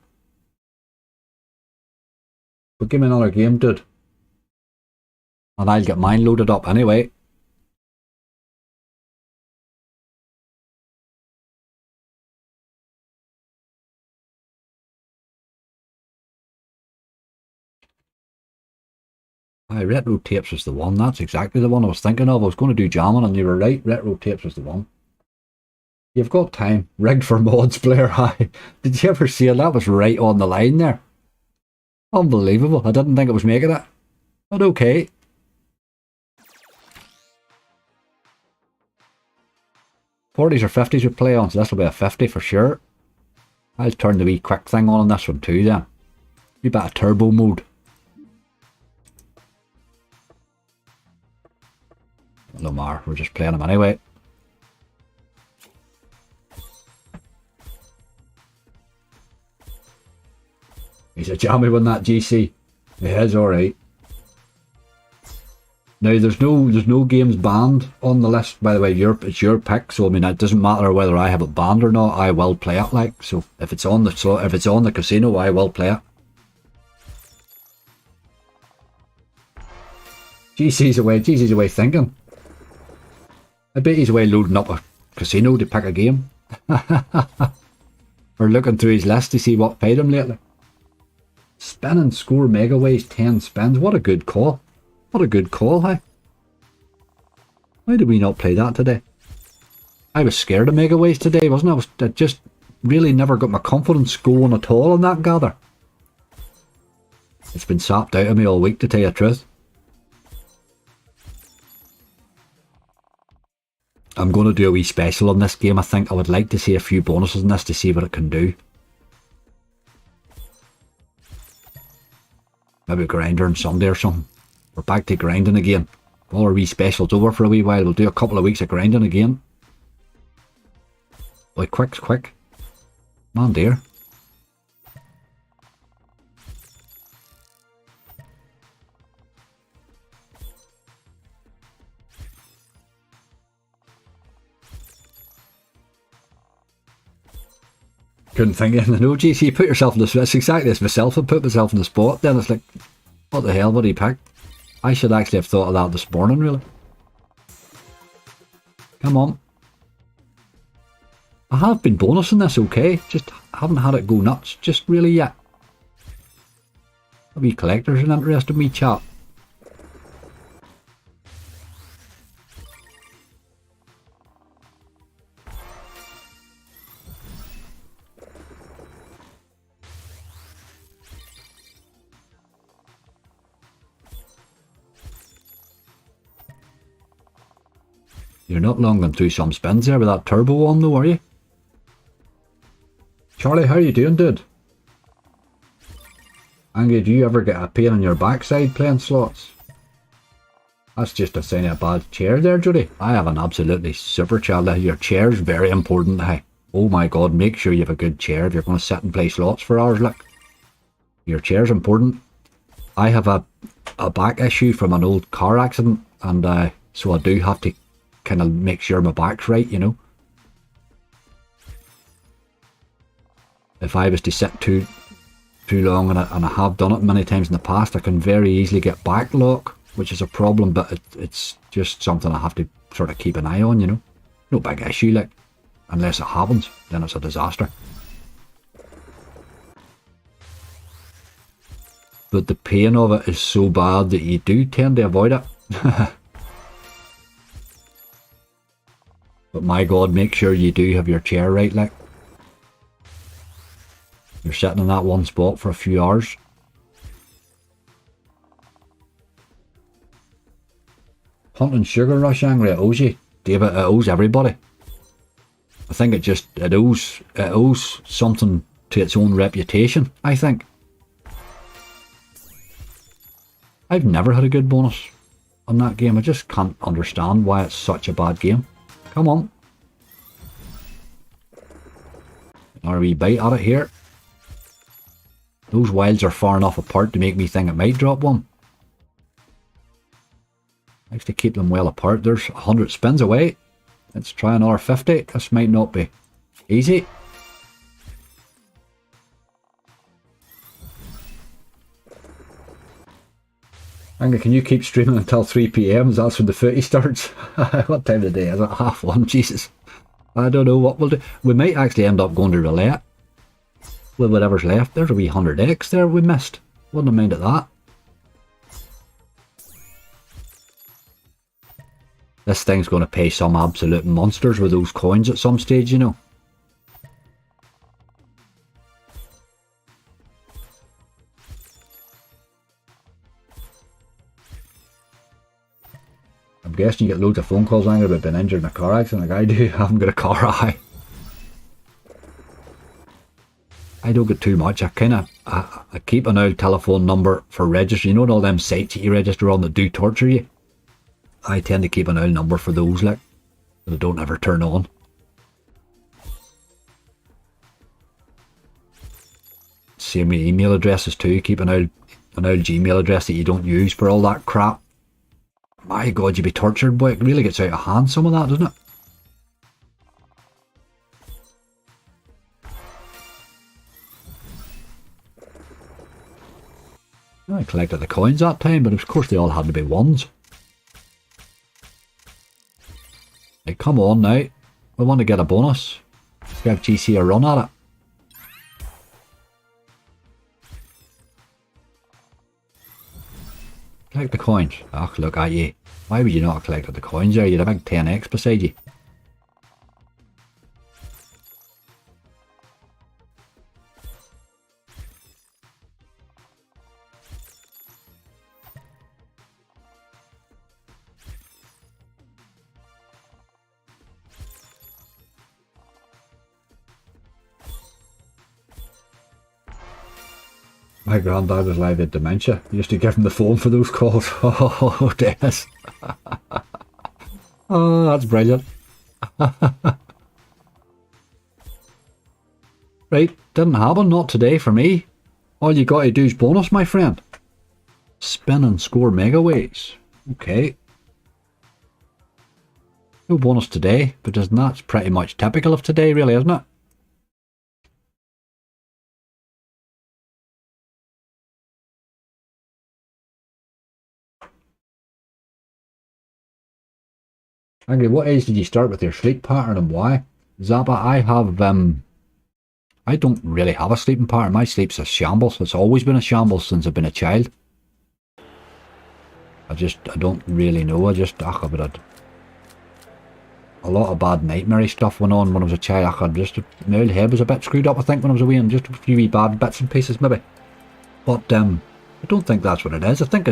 But give me another game, dude. And I'll get mine loaded up anyway. Retro Tapes was the one. That's exactly the one I was thinking of. I was going to do jamming and you were right. Retro Tapes was the one. You've got time. Rigged for mods, Blair High. Did you ever see it? That was right on the line there. Unbelievable. I didn't think it was making it. But okay. '40s or 50s would play on, so this will be a 50 for sure. I'll turn the wee quick thing on this one too then. Wee bit of turbo mode. Lamar, we're just playing him anyway. He's a jammy one, that GC. He is alright. Now there's no games banned on the list, by the way. It's your pick, so I mean it doesn't matter whether I have it banned or not. I will play it, like, so if it's on the casino, I will play it. GC's away thinking. I bet he's away loading up a casino to pick a game. Or looking through his list to see what paid him lately. Spin and score megaways, 10 spins. What a good call. What a good call, hey? Why did we not play that today? I was scared of megaways today, wasn't I? I just really never got my confidence going at all on that gather. It's been sapped out of me all week, to tell you the truth. I'm going to do a wee special on this game. I think I would like to see a few bonuses in this to see what it can do. Maybe a grinder on Sunday or something. We're back to grinding again. All our wee specials over for a wee while. We'll do a couple of weeks of grinding again. Boy, quick. Man, dear. Couldn't think of anything. No, GC, you put yourself in the spot. It's exactly as myself. I put myself in the spot. Then it's like, what the hell would he pick? I should actually have thought of that this morning, really. Come on. I have been bonusing this okay. Just haven't had it go nuts just really yet. A wee collector's an interesting wee chat. You're not long going through some spins there with that turbo one though, are you? Charlie, how are you doing, dude? Angie, do you ever get a pain in your backside playing slots? That's just a sign of a bad chair there, Judy. I have an absolutely super chair. Your chair's very important. Hey, oh my god, make sure you have a good chair if you're going to sit and play slots for hours. Like, your chair's important. I have a back issue from an old car accident, and so I do have to kind of make sure my back's right, you know. If I was to sit too long, and I have done it many times in the past, I can very easily get back lock, which is a problem, but it's just something I have to sort of keep an eye on, you know. No big issue, like, unless it happens, then it's a disaster. But the pain of it is so bad that you do tend to avoid it. But my god, make sure you do have your chair right, like. You're sitting in that one spot for a few hours. Hunting Sugar Rush angry at owes you. David, it owes everybody. I think it owes something to its own reputation, I think. I've never had a good bonus on that game. I just can't understand why it's such a bad game. Come on. Another wee bite at it here. Those wilds are far enough apart to make me think it might drop one. Likes to keep them well apart. There's 100 spins away. Let's try another 50. This might not be easy. Angus, can you keep streaming until 3 PM? That's when the footy starts. What time of the day is it? 1:30? Jesus. I don't know what we'll do. We might actually end up going to roulette with whatever's left. There's a wee 100x there we missed. Wouldn't have minded that. This thing's going to pay some absolute monsters with those coins at some stage, you know. I'm guessing you get loads of phone calls angry about being injured in a car accident like I do. I haven't got a car eye. I don't get too much. I keep an old telephone number for register. You know all them sites that you register on that do torture you? I tend to keep an old number for those, like, that don't ever turn on. Same with email addresses too. Keep an old Gmail address that you don't use for all that crap. My god, you'd be tortured, boy. It really gets out of hand, some of that, doesn't it? I collected the coins that time, but of course they all had to be ones. Like, come on now. We want to get a bonus. Give GC a run at it. Collect the coins. Oh, look at you. Why would you not have collected the coins there? You'd have a big 10x beside you. My granddad was like, with dementia. I used to give him the phone for those calls. Oh, Dennis. Oh, that's brilliant. Right, didn't happen, not today for me. All you gotta do is bonus, my friend. Spin and score megaways. Okay. No bonus today, but that's pretty much typical of today, really, isn't it? Angry, what age did you start with your sleep pattern and why? Zappa, I don't really have a sleeping pattern. My sleep's a shambles. It's always been a shambles since I've been a child. I don't really know. I've had a lot of bad nightmare stuff went on when I was a child. My old head was a bit screwed up, I think, when I was away, and just a few wee bad bits and pieces, maybe. But, I don't think that's what it is. I think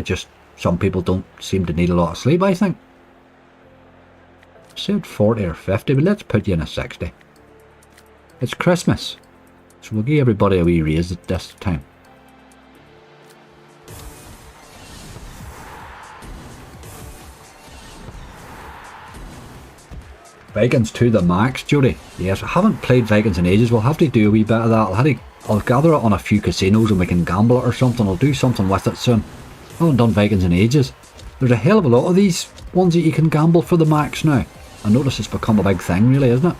some people don't seem to need a lot of sleep, I think. I said 40 or 50, but let's put you in a 60. It's Christmas, so we'll give everybody a wee raise at this time. Vikings to the max, Jody. Yes, I haven't played Vikings in ages. We'll have to do a wee bit of that. I'll gather it on a few casinos and we can gamble it or something. I'll do something with it soon. I haven't done Vikings in ages. There's a hell of a lot of these ones that you can gamble for the max now. I notice it's become a big thing, really, isn't it?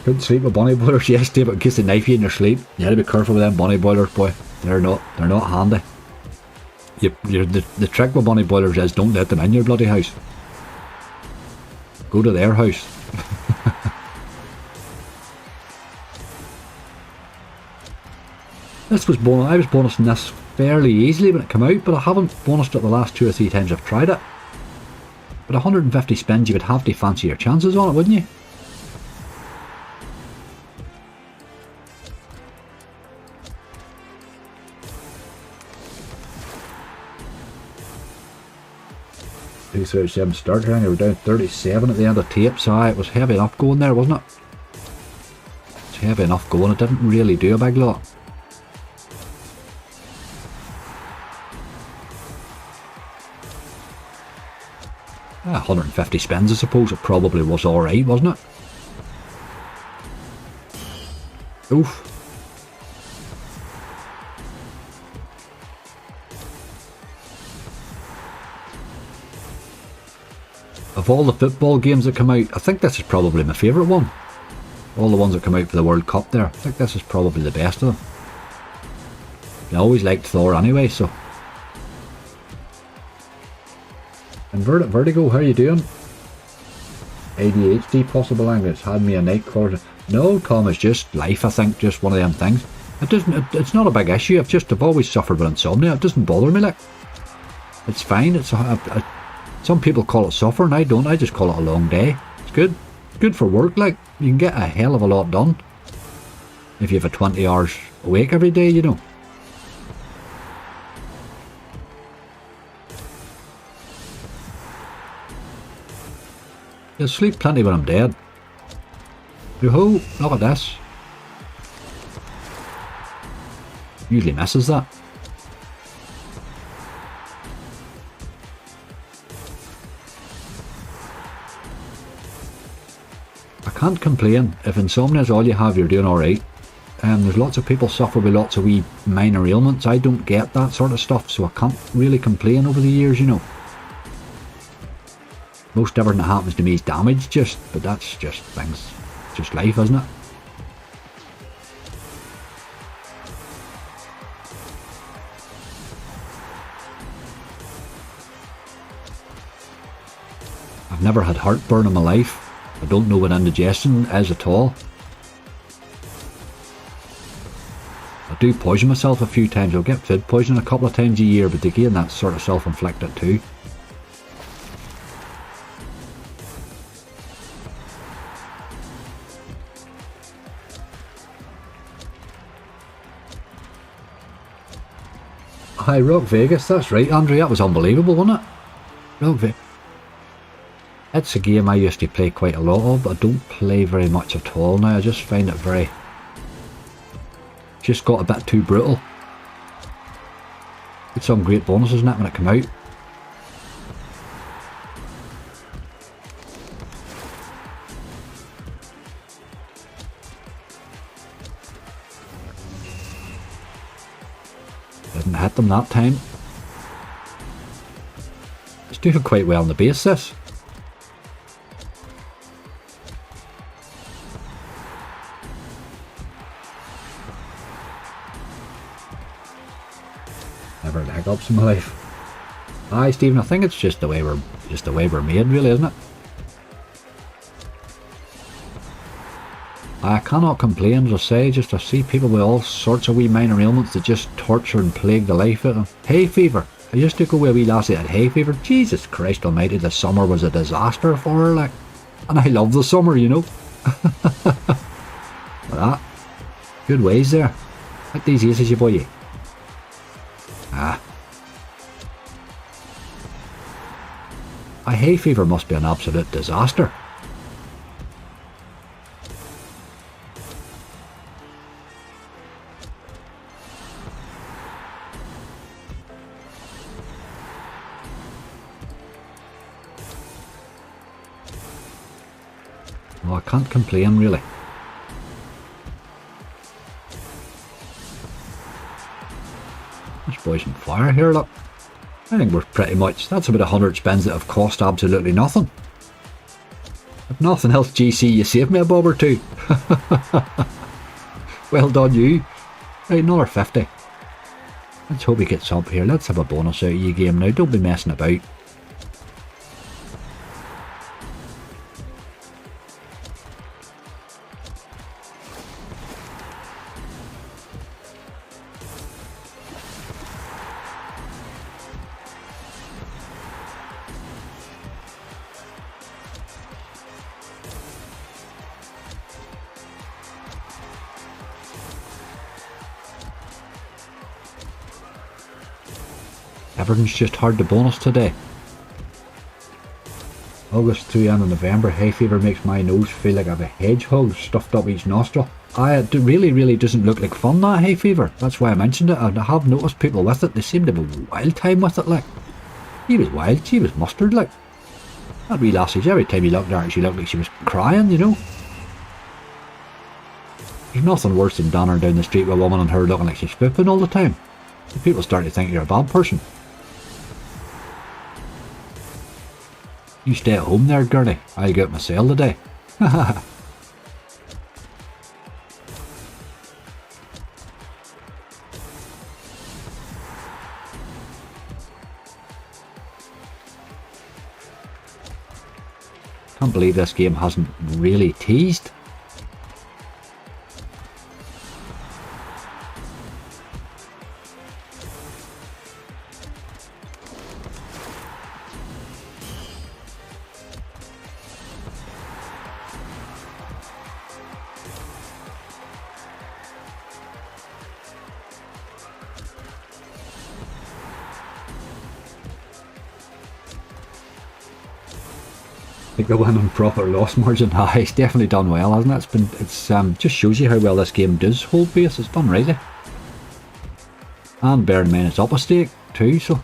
Couldn't sleep with bunny boilers. Yes, David, in case they knife you in your sleep. You gotta be careful with them bunny boilers, boy. They're not handy. The trick with bunny boilers is don't let them in your bloody house. Go to their house. I was bonusing this fairly easily when it came out, but I haven't bonused it the last 2 or 3 times I've tried it. But 150 spins, you would have to fancy your chances on it, wouldn't you? So 7 starter, and we were down 37 at the end of tape, so it was heavy enough going there, wasn't it? It's heavy enough going, it didn't really do a big lot. Ah, 150 spins, I suppose it probably was alright, wasn't it? Oof. Of all the football games that come out, I think this is probably my favourite one. All the ones that come out for the World Cup there, I think this is probably the best of them. I always liked Thor anyway, so. Inverted Vertigo, how are you doing? ADHD possible language, had me a night called. No, Tom, it's just life, I think, just one of them things. It's not a big issue, I've always suffered with insomnia, it doesn't bother me, like. It's fine, some people call it suffering, I don't, I just call it a long day. It's good. It's good for work, like, you can get a hell of a lot done. If you have a 20 hours awake every day, you know. You'll sleep plenty when I'm dead. Yoo-hoo, look at this. Usually misses that. I can't complain. If insomnia is all you have, you're doing alright. There's lots of people suffer with lots of wee minor ailments. I don't get that sort of stuff, so I can't really complain over the years, you know. Most everything that happens to me is damage, but that's just things. It's just life, isn't it? I've never had heartburn in my life. I don't know what indigestion is at all. I do poison myself a few times. I'll get food poisoning a couple of times a year, but again, that's sort of self-inflicted too. Hi, Rock Vegas, that's right, Andrew, that was unbelievable, wasn't it? Rock Vegas. It's a game I used to play quite a lot of, but I don't play very much at all now. I just find it very... just got a bit too brutal. It's some great bonuses in it when it came out. Didn't hit them that time. It's doing quite well on the base, this. Never had hiccups in my life. Aye, Stephen, I think it's just the way we're made, really, isn't it? I cannot complain, as I say, just I see people with all sorts of wee minor ailments that just torture and plague the life out of them. Hay fever. I used to go with a wee lassie that had hay fever. Jesus Christ almighty, the summer was a disaster for her, like. And I love the summer, you know. That. Good ways there. Like these aces, you boy. Ah. A hay fever must be an absolute disaster. Well, I can't complain, really. This boy's on fire here, look. I think we're pretty much... that's about 100 spins that have cost absolutely nothing. If nothing else, GC, you saved me a bob or two. Well done, you. Right, another 50. Let's hope he gets up here. Let's have a bonus out of you game now. Don't be messing about. Everything's just hard to bonus today. August through the end of November, hay fever makes my nose feel like I have a hedgehog stuffed up each nostril. It really doesn't look like fun, that hay fever. That's why I mentioned it, and I have noticed people with it. They seem to have a wild time with it, like. He was wild, she was mustard, like. That wee lassie, every time you looked at her, she looked like she was crying, you know. There's nothing worse than donnering down the street with a woman and her looking like she's spoofing all the time. The people start to think you're a bad person. You stay at home there, girlie. I'll go out myself today. Can't believe this game hasn't really teased. Like the win on profit or loss margin. It's definitely done well, hasn't it? It's just shows you how well this game does hold base. It's done really. And bear in mind it's up a stake too, so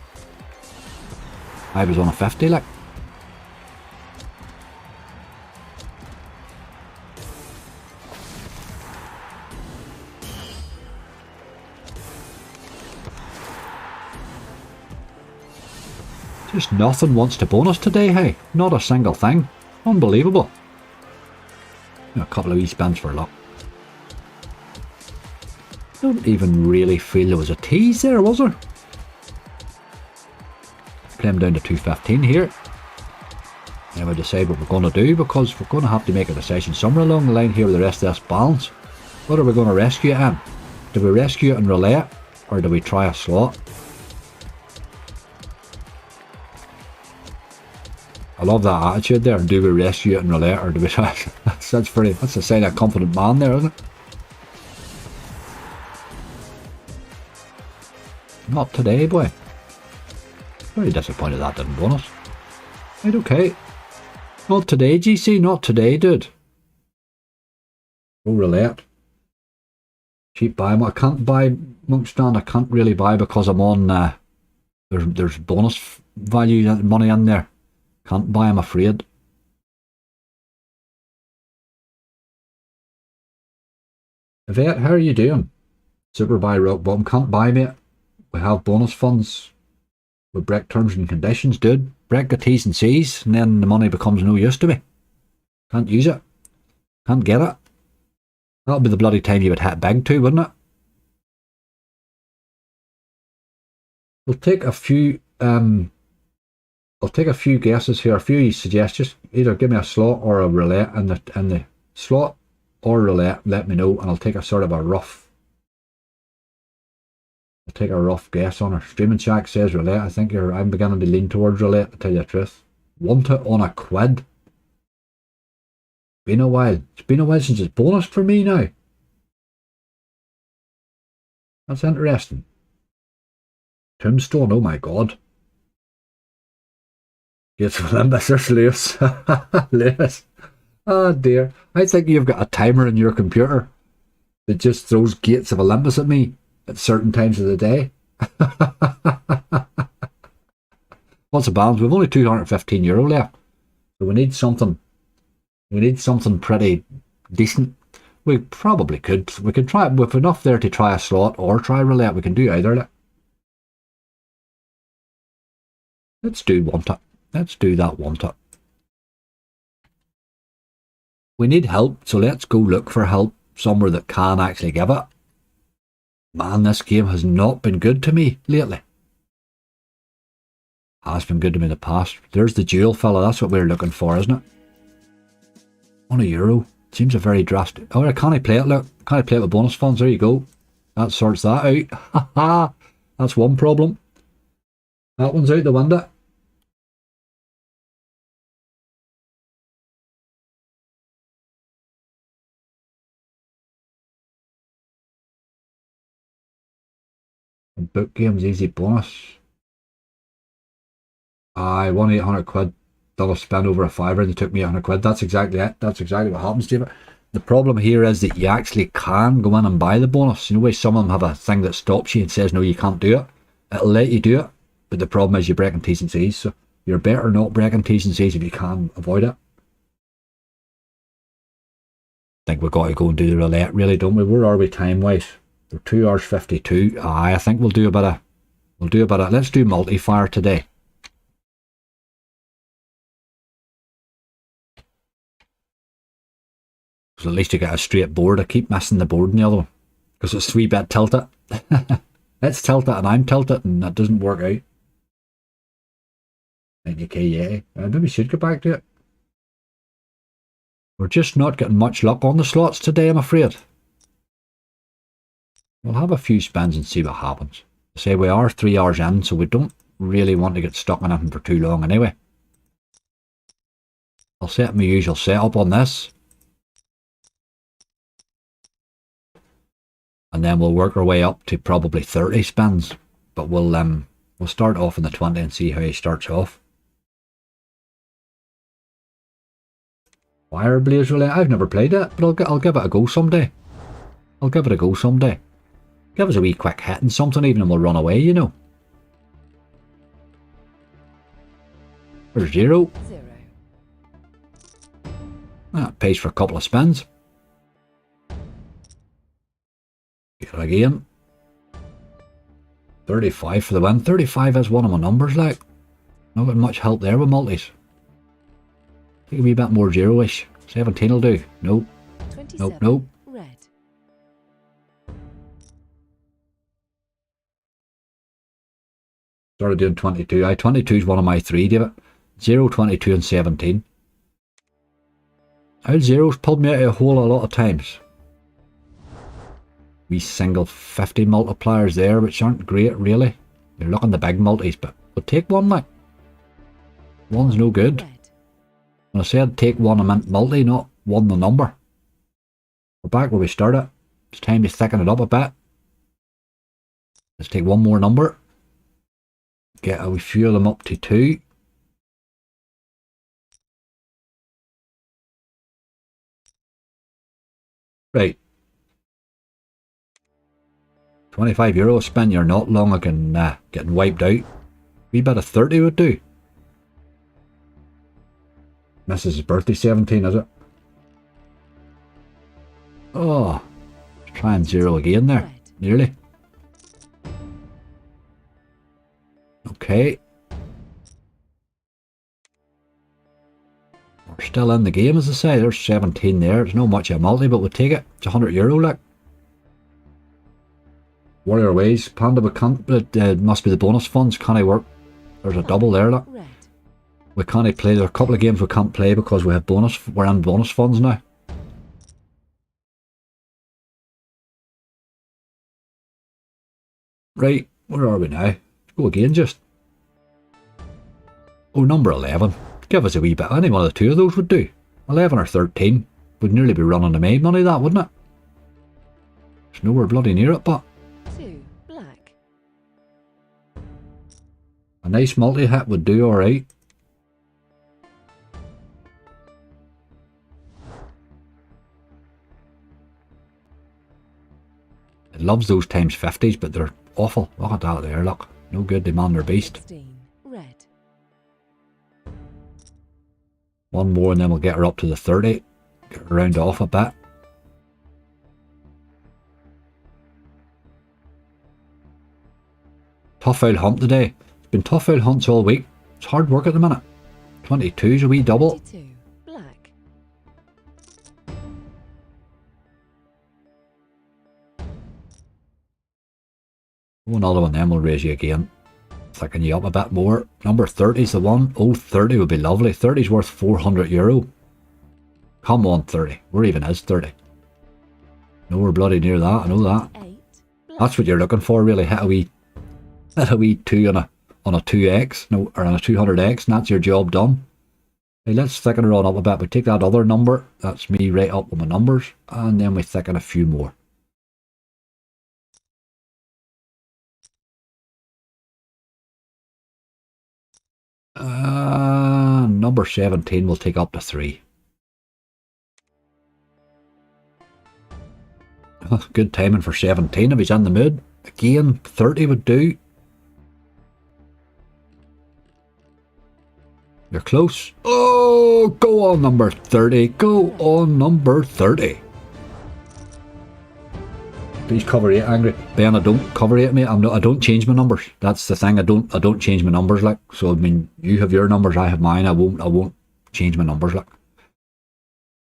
I was on a 50, like. Just nothing wants to bonus today, hey? Not a single thing. Unbelievable. A couple of wee spins for luck. Don't even really feel there was a tease there, was there? Play him down to 215 here. Now we decide what we're going to do, because we're going to have to make a decision somewhere along the line here with the rest of this balance. What are we going to rescue it in? Do we rescue it and relay it? Or do we try a slot? I love that attitude there. Do we rescue it and relay it, or do we try? That's a sign of a confident man there, isn't it? Not today, boy. Very disappointed that didn't bonus. Right, okay. Not today, GC, not today, dude. Go roulette. Cheap buy. I can't buy Monkstand. I can't really buy because I'm on, there's bonus value money in there. Can't buy, I'm afraid. Yvette, how are you doing? Super buy rock bottom. Can't buy, mate. We have bonus funds. We break terms and conditions, dude. Break the T's and C's, and then the money becomes no use to me. Can't use it. Can't get it. That'll be the bloody time you would hit big too, wouldn't it? We'll take a few I'll take a few guesses here, a few suggestions. Either give me a slot or a roulette, and the slot or roulette, let me know, and I'll take a sort of a rough. I'll take a rough guess on her. Streaming Shack says roulette. I think I'm beginning to lean towards roulette, to tell you the truth. Want it on a quid? Been a while. It's been a while since it's bonus for me now. That's interesting. Tombstone, oh my god. Gates of Olympus, there's Lewis. Lewis. Oh dear. I think you've got a timer in your computer that just throws Gates of Olympus at me at certain times of the day. What's the balance? We've only €215 left. So we need something. We need something pretty decent. We probably could. We could try it with enough there to try a slot or try roulette. We can do either. Let's do want it. Let's do that want it. We need help, so let's go look for help somewhere that can actually give it. Man, this game has not been good to me lately. Has been good to me in the past. There's the jewel fella, that's what we're looking for, isn't it? €1. Seems a very drastic. Oh, can I play it? Look, can I play it with bonus funds? There you go. That sorts that out. Ha ha! That's one problem. That one's out the window. Book games, easy bonus. I won 800 quid. Done a spend over a fiver and they took me 800 quid. That's exactly it. That's exactly what happens to you. The problem here is that you actually can go in and buy the bonus. You know, where some of them have a thing that stops you and says, no, you can't do it. It'll let you do it. But the problem is you're breaking T's and C's. So you're better not breaking T's and C's if you can avoid it. I think we've got to go and do the roulette, really, don't we? Where are we time-wise? We're 2 hours 52. I think we'll do a bit of, let's do multi-fire today. So at least you get a straight board. I keep missing the board in the other one because it's 3-bit tilted. It's tilted and I'm tilted and that doesn't work out. 90k, yeah. Maybe we should go back to it. We're just not getting much luck on the slots today, I'm afraid. We'll have a few spins and see what happens. Say we are 3 hours in, so we don't really want to get stuck on anything for too long anyway. I'll set my usual setup on this. And then we'll work our way up to probably 30 spins. But we'll start off in the 20 and see how he starts off. Fire Blaze Roulette. I've never played it, but I'll give it a go someday. I'll give it a go someday. Give us a wee quick hit and something, even and we'll run away, you know. There's 0. That pays for a couple of spins. Get it again. 35 for the win. 35 is one of my numbers, like. Not got much help there with multis. Take a wee bit more 0-ish. 17 will do. Nope. Nope, nope. Red. Started doing 22. 22 is one of my 3, David. 0, 22 and 17. Our zeros pulled me out of a hole a lot of times. We single 50 multipliers there, which aren't great really. You're looking the big multis, but we'll take one like. One's no good. Red. When I said take one, I meant multi, not one the number. We're back where we started. It's time to thicken it up a bit. Let's take one more number. Get a wee few of them up to 2. Right. €25 spend, you're not long again getting wiped out. Wee bit of 30 would do. Mrs.'s birthday 17, is it? Oh, try and zero again there. Nearly. Okay. We're still in the game, as I say. There's 17 there. There's not much of a multi, but we'll take it. It's €100, like. Warrior Ways. Panda, we can't. It must be the bonus funds. Can I work? There's a double there, look. We can't play. There are a couple of games we can't play because we have bonus. We're in bonus funds now. Right, where are we now? Let's go again, just. Oh, number 11. Give us a wee bit. Any one of the two of those would do. 11 or 13. Would nearly be running the maid money, that, wouldn't it? There's nowhere bloody near it, but. 2 black. A nice multi-hit would do alright. It loves those times 50s, but they're awful. Look at that there, look. No good, they man their beast. 16 red. One more and then we'll get her up to the 30. Get her round off a bit. Tough old hunt today. It's been tough old hunts all week. It's hard work at the minute. 22's a wee double. 22 black. Oh, another one then we'll raise you again. Thicken you up a bit more. Number 30's the one. Oh, 30 would be lovely. 30's worth €400. Come on, 30. Where even is 30? Nowhere bloody near that, I know that. 8 black. That's what you're looking for, really. Hit a wee 2 on a 2x, no, or on a 200x, and that's your job done. Hey, let's thicken her on up a bit. We take that other number. That's me right up with my numbers. And then we thicken a few more. Number 17 will take up to 3. Good timing for 17 if he's in the mood. Again, 30 would do. You're close. Oh, go on number 30. Go on number 30. Please cover 8, Angry. Ben, I don't cover 8, mate. I don't change my numbers. That's the thing. I don't change my numbers, like. So I mean, you have your numbers, I have mine. I won't change my numbers, like.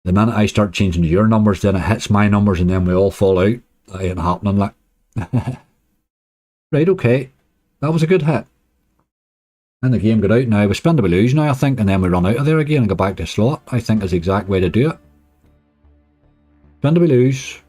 The minute I start changing your numbers, then it hits my numbers, and then we all fall out. That ain't happening, like. Right, okay. That was a good hit. And the game got out now. We spend or we lose now, I think, and then we run out of there again and go back to slot. I think is the exact way to do it. Spend or we lose.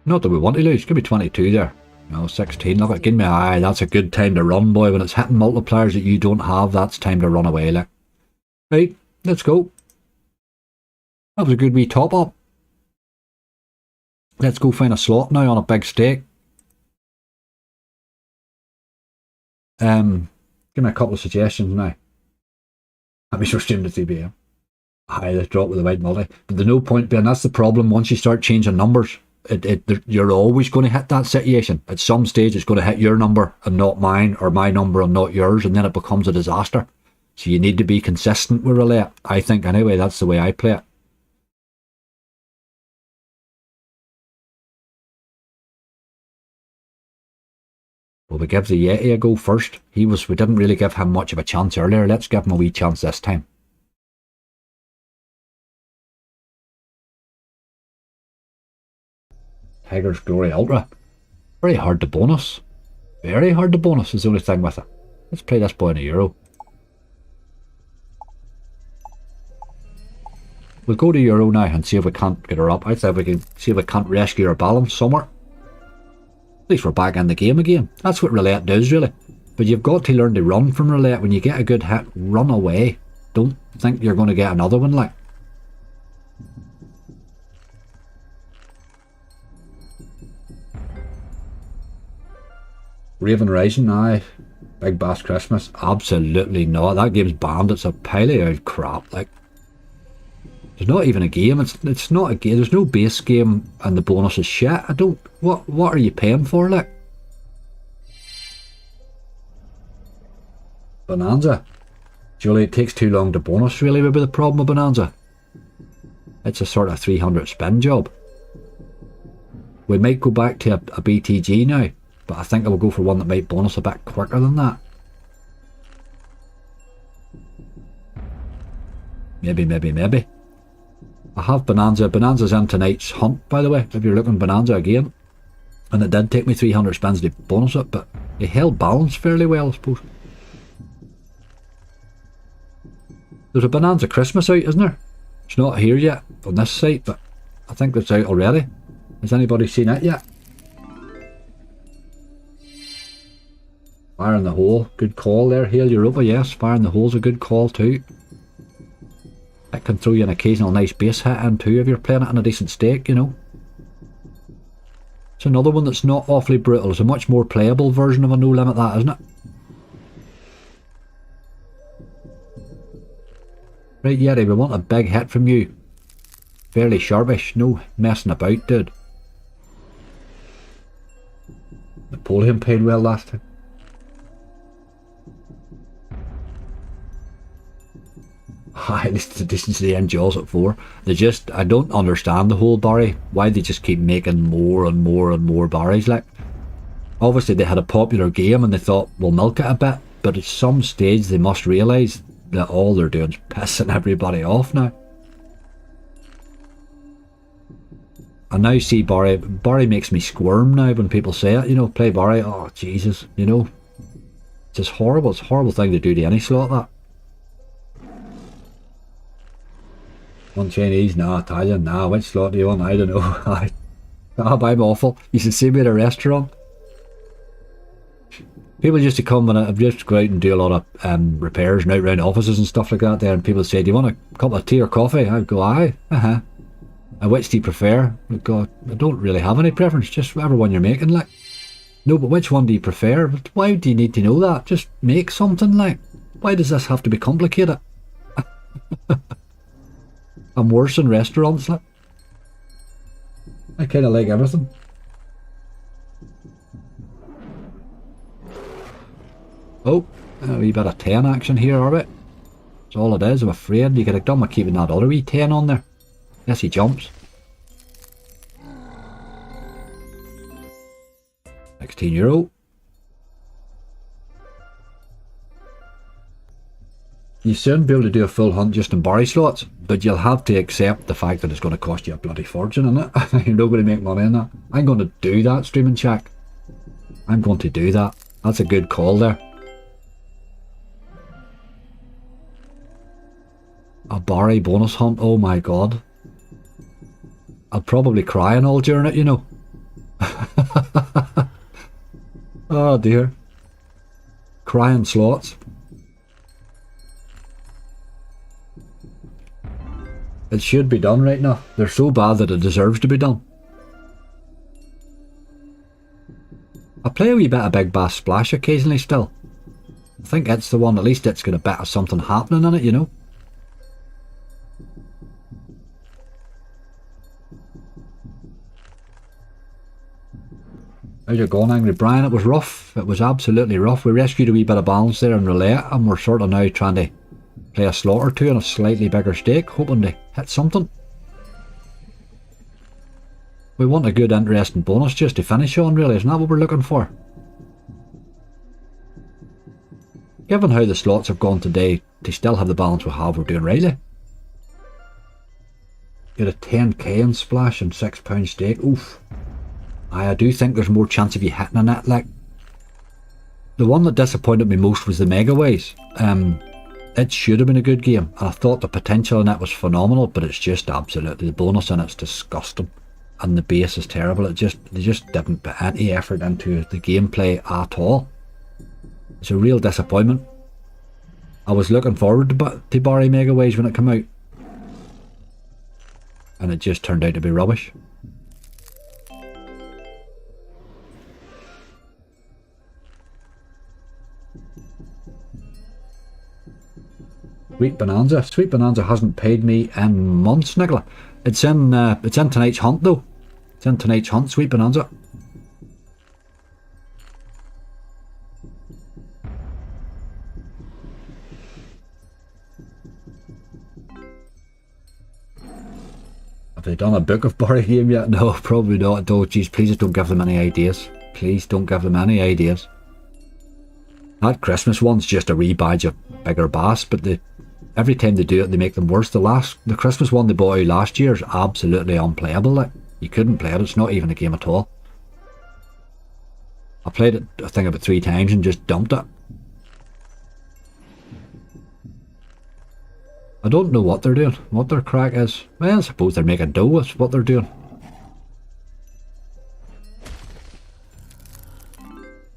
Not that we want to lose. Could be 22 there. No, 16. Look, give me eye. That's a good time to run, boy. When it's hitting multipliers that you don't have, that's time to run away, like. Right, let's go. That was a good wee top up. Let's go find a slot now on a big stake. Give me a couple of suggestions now. Let me stream to 3 PM. Aye, let's drop with the wide multi. But there's no point, Ben. That's the problem. Once you start changing numbers, you're always going to hit that situation. At some stage, it's going to hit your number and not mine, or my number and not yours, and then it becomes a disaster. So you need to be consistent with roulette. I think, anyway, that's the way I play it. Well, we give the Yeti a go first. We didn't really give him much of a chance earlier. Let's give him a wee chance this time. Tiger's Glory Ultra. Very hard to bonus. Very hard to bonus is the only thing with it. Let's play this boy in €1. We'll go to Euro now and see if we can't get her up. I think we can see if we can't rescue her balance somewhere. At least we're back in the game again. That's what roulette does, really. But you've got to learn to run from roulette. When you get a good hit, run away. Don't think you're going to get another one, like. Raven Rising, aye. Big Bass Christmas? Absolutely not. That game's banned. It's a pile of old crap. Like, there's not even a game. It's not a game. There's no base game, and the bonus is shit. I don't. What are you paying for? Like, Bonanza. Surely it takes too long to bonus. Really, would be the problem with Bonanza. It's a sort of 300 spin job. We might go back to a BTG now, but I think I will go for one that might bonus a bit quicker than that. Maybe. I have Bonanza. Bonanza's in tonight's hunt, by the way, if you're looking Bonanza again. And it did take me 300 spins to bonus it, but it held balance fairly well, I suppose. There's a Bonanza Christmas out, isn't there? It's not here yet on this site, but I think it's out already. Has anybody seen it yet? Fire in the hole, good call there. Hail Europa, yes, fire in the hole's a good call too. It can throw you an occasional nice base hit in too if you're playing it in a decent stake, you know. It's another one that's not awfully brutal. It's a much more playable version of a no limit, that, isn't it? Right, Yeti, we want a big hit from you. Fairly sharpish, no messing about, dude. Napoleon paid well last time. At least the distance to the end jaws at 4. I don't understand the whole Barry. Why they just keep making more and more and more Barrys, like. Obviously they had a popular game and they thought, we'll milk it a bit, but at some stage they must realise that all they're doing is pissing everybody off now. I now see Barry. Barry makes me squirm now when people say it, you know, play Barry. Oh, Jesus, you know. It's just horrible. It's a horrible thing to do to any slot, that. One Chinese, nah. Italian, nah. Which slot do you want? I don't know. I'm awful. You should see me at a restaurant. People used to come and I've just go out and do a lot of repairs and out around offices and stuff like that there, and people say, do you want a cup of tea or coffee? I'd go, aye, And which do you prefer? I'd go, I don't really have any preference, just whatever one you're making, like. No, but which one do you prefer? But why do you need to know that? Just make something, like. Why does this have to be complicated? I'm worse in restaurants, like. I kind of like everything. Oh, a wee bit of 10 action here, are we? That's all it is, I'm afraid. You could have done with keeping that other wee 10 on there. Yes, he jumps. 16 euro. You soon be able to do a full hunt just in Barry slots, but you'll have to accept the fact that it's going to cost you a bloody fortune, innit? You're not going to make money in that. I'm going to do that, Streaming Shack. I'm going to do that. That's a good call there. A Barry bonus hunt, oh my god. I'll probably cry and all during it, you know. Oh dear. Crying slots. It should be done right now. They're so bad that it deserves to be done. I play a wee bit of Big Bass Splash occasionally still. I think it's the one, at least it's got a bit of something happening in it, you know. How's it going, Angry Brian? It was rough. It was absolutely rough. We rescued a wee bit of balance there in roulette, and we're sort of now trying to play a slot or two on a slightly bigger stake, hoping to hit something. We want a good, interesting bonus just to finish on, really. Isn't that what we're looking for? Given how the slots have gone today, to still have the balance we have, we're doing rightly. Get a 10k in Splash and £6 stake. Oof. I do think there's more chance of you hitting a net, like. The one that disappointed me most was the Megaways. It should have been a good game, and I thought the potential in it was phenomenal, but it's just absolutely, the bonus in it's disgusting, and the base is terrible. They just didn't put any effort into the gameplay at all. It's a real disappointment. I was looking forward to Barry Megaways when it came out, and it just turned out to be rubbish. Sweet Bonanza. Sweet Bonanza hasn't paid me in months, Nicola. It's in tonight's hunt though. It's in tonight's hunt, Sweet Bonanza. Have they done a Book of Barry game yet? No, probably not. Oh, geez, please don't give them any ideas. Please don't give them any ideas. That Christmas one's just a rebadge of bigger bass, but every time they do it, they make them worse. The Christmas one they bought out last year is absolutely unplayable. Like, you couldn't play it. It's not even a game at all. I played it, I think, about 3 times and just dumped it. I don't know what they're doing, what their crack is. Well, I suppose they're making dough with what they're doing.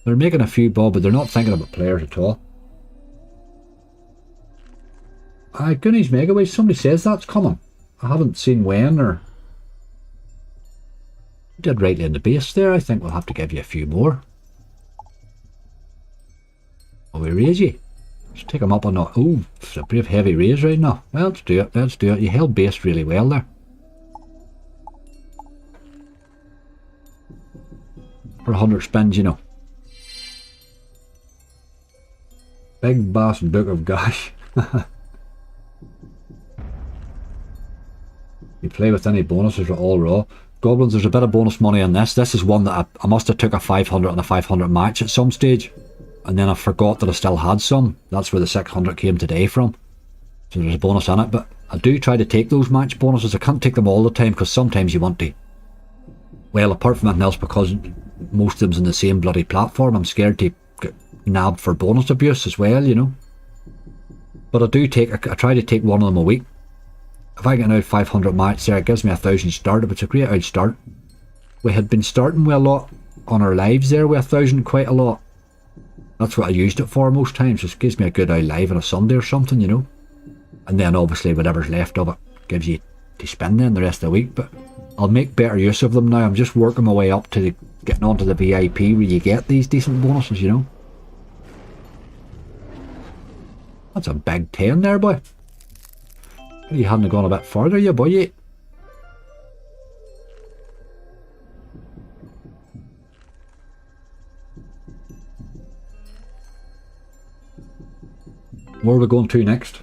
They're making a few bob, but they're not thinking about players at all. Aye, Goonies Megaways, somebody says that's coming. I haven't seen when or... You did rightly in the base there. I think we'll have to give you a few more. Will we raise you? Let's take him up on that. Oh, it's a brave heavy raise right now. Well, let's do it, let's do it. You held base really well there. For 100 spins, you know. Big Bass Book of Gosh. You play with any bonuses or all raw. Goblins, there's a bit of bonus money on this. This is one that I must have took a 500 and a 500 match at some stage. And then I forgot that I still had some. That's where the 600 came today from. So there's a bonus in it. But I do try to take those match bonuses. I can't take them all the time because sometimes you want to. Well, apart from anything else, because most of them's in the same bloody platform, I'm scared to get nabbed for bonus abuse as well, you know. But I try to take one of them a week. If I get an out 500 match there, it gives me 1,000 start. It's a great out start. We had been starting with a lot on our lives there with 1,000 quite a lot. That's what I used it for most times. It gives me a good out live on a Sunday or something, you know. And then obviously whatever's left of it gives you to spend then the rest of the week. But I'll make better use of them now. I'm just working my way up to getting onto the VIP where you get these decent bonuses, you know. That's a big 10 there, boy. You hadn't gone a bit further, you boy. Where are we going to next?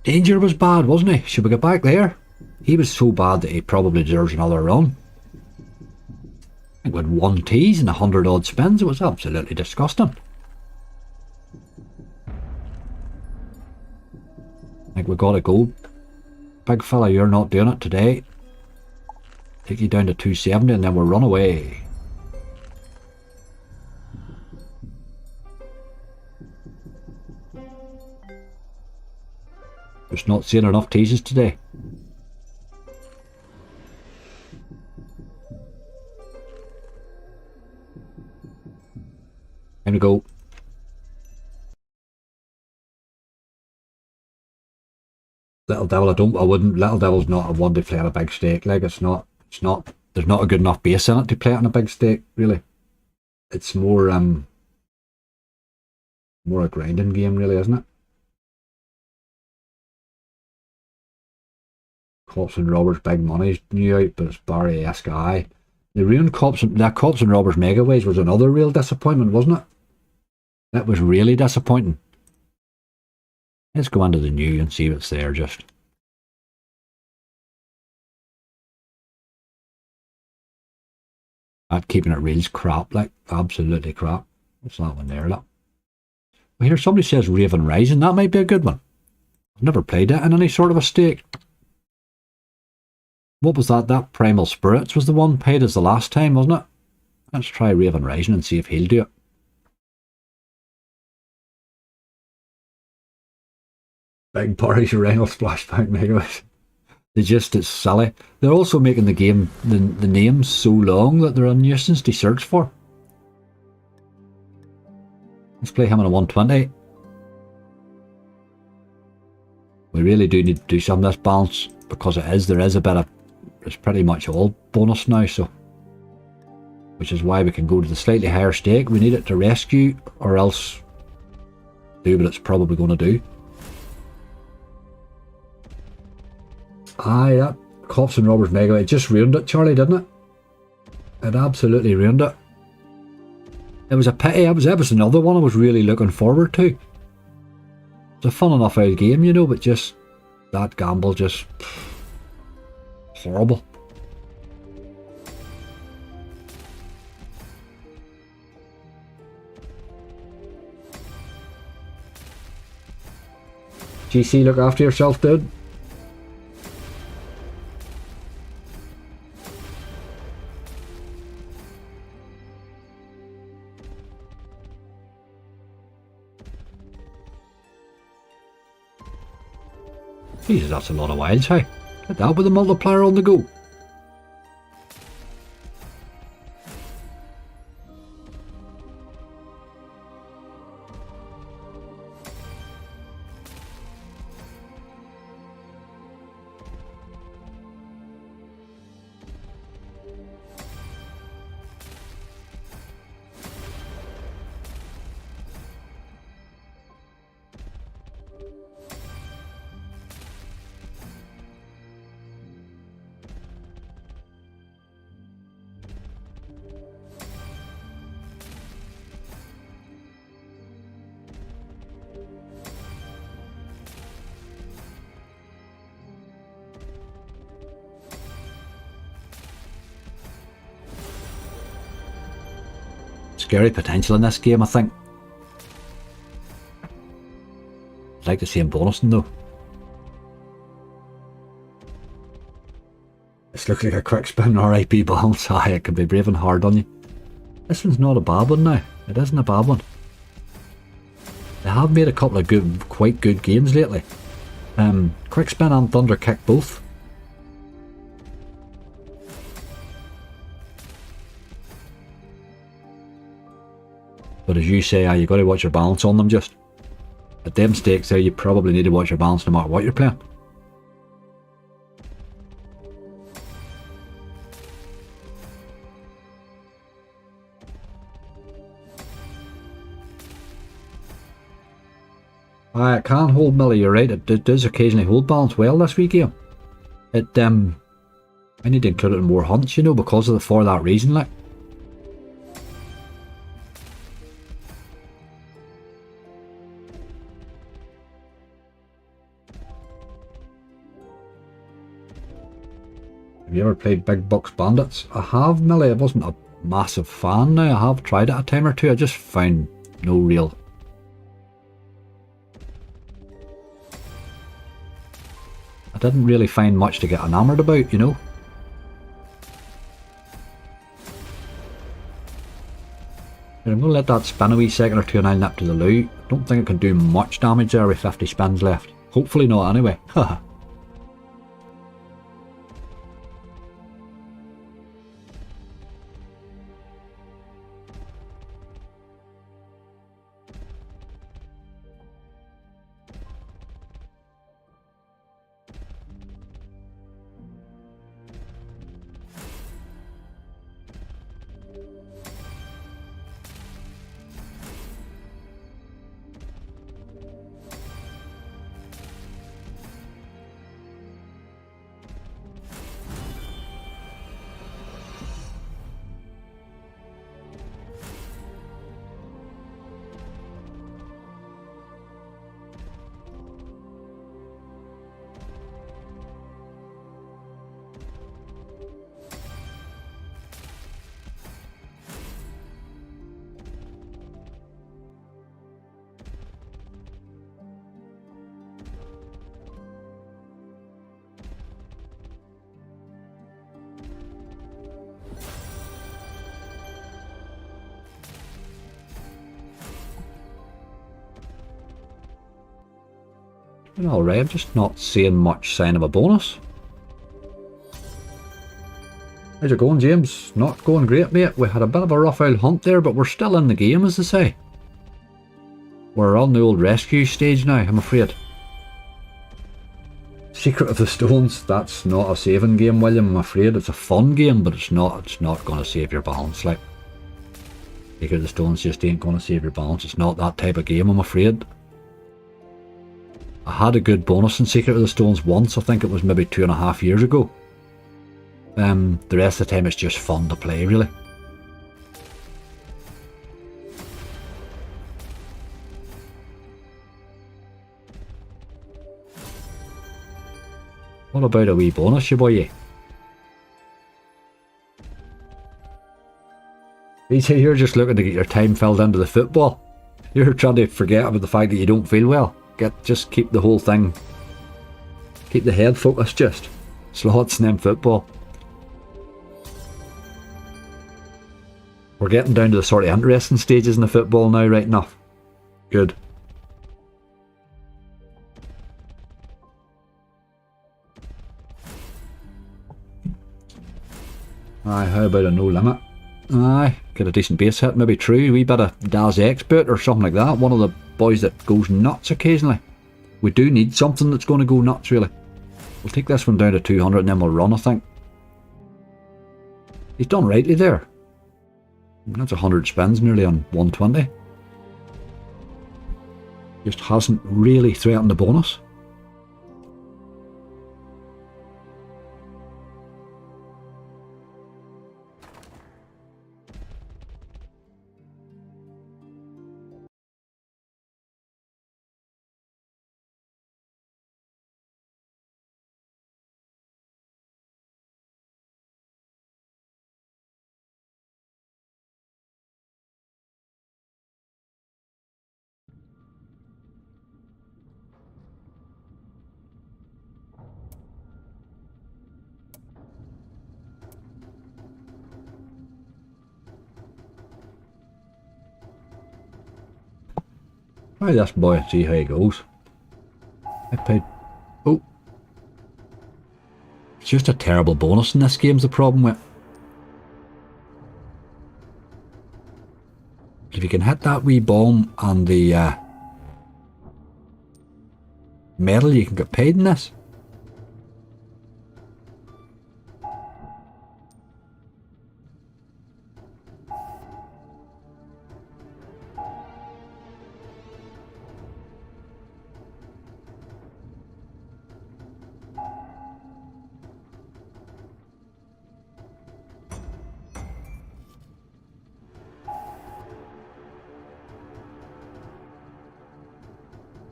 Danger was bad, wasn't he? Should we get back there? He was so bad that he probably deserves another run. I think with 1 tease and 100 odd spins, it was absolutely disgusting. I think we gotta go. Big fella, you're not doing it today. Take you down to 270 and then we'll run away. Just not seeing enough teases today. Time to go. Little Devil, Little Devil's not a one to play on a big stake. Like, there's not a good enough base in it to play it on a big stake, really. It's more a grinding game, really, isn't it? Cops and Robbers Big Money's new out, but it's Barry-esque. The ruined Cops and Robbers Megaways was another real disappointment, wasn't it? That was really disappointing. Let's go into the new and see what's there just. That keeping it real's crap, like, absolutely crap. What's that one there, look? Well, here somebody says Raven Rising, that might be a good one. I've never played it in any sort of a stake. What was that? That Primal Spirits was the one paid as the last time, wasn't it? Let's try Raven Rising and see if he'll do it. Big Barry's Reynolds Splashback Megaways. It's silly. They're also making the game, the names so long that they're a nuisance to search for. Let's play him on a 120. We really do need to do some of this balance because there is a bit of, it's pretty much all bonus now, so which is why we can go to the slightly higher stake. We need it to rescue or else do what it's probably going to do. Aye, that Cops and Robbers Mega, it just ruined it, Charlie, didn't it? It absolutely ruined it. It was a pity. That was another one I was really looking forward to. It's a fun enough old game, you know, but just that gamble, just horrible. GC, look after yourself, dude. Jesus, that's a lot of wilds, hey. Get that with a multiplier on the go. Scary potential in this game, I think. I'd like to see him bonusing though. This looks like a quick spin RIP balance. Aye, it can be brave and hard on you. This one's not a bad one now. It isn't a bad one. They have made a couple of quite good games lately. Quick spin and thunder kick both. But as you say, you got to watch your balance on them just. At them stakes there, you probably need to watch your balance no matter what you're playing. It can hold Millie, you're right, it does occasionally hold balance well this wee game. I need to include it in more hunts, you know, for that reason, like. Have you ever played Big Bucks Bandits? I have, Millie. I wasn't a massive fan now. I have tried it a time or two. I just found no real... I didn't really find much to get enamoured about, you know. I'm going to let that spin a wee second or two and I'll nip to the loo. Don't think it can do much damage there with 50 spins left. Hopefully not anyway. Haha. Alright, I'm just not seeing much sign of a bonus. How's it going, James? Not going great, mate. We had a bit of a rough old hunt there, but we're still in the game, as they say. We're on the old rescue stage now, I'm afraid. Secret of the Stones, that's not a saving game, William, I'm afraid. It's a fun game, but it's not going to save your balance, like. Secret of the Stones just ain't gonna save your balance. It's not that type of game, I'm afraid. I had a good bonus in Secret of the Stones once. I think it was maybe 2.5 years ago. The rest of the time it's just fun to play, really. What about a wee bonus, you boy? You're just looking to get your time filled into the football. You're trying to forget about the fact that you don't feel well. Just keep the whole thing. Keep the head focused, just. Slots and then football. We're getting down to the sort of interesting stages in the football now, right enough. Good. Aye, how about a no limit? Aye, get a decent base hit, maybe true. A wee bit of Daz Expert or something like that. One of the boys that goes nuts occasionally. We do need something that's going to go nuts, really. We'll take this one down to 200 and then we'll run, I think. He's done rightly there. That's 100 spins, nearly on 120. Just hasn't really threatened the bonus. Try this boy and see how he goes. I paid... Oh. It's just a terrible bonus in this game's the problem with. If you can hit that wee bomb on the medal, you can get paid in this.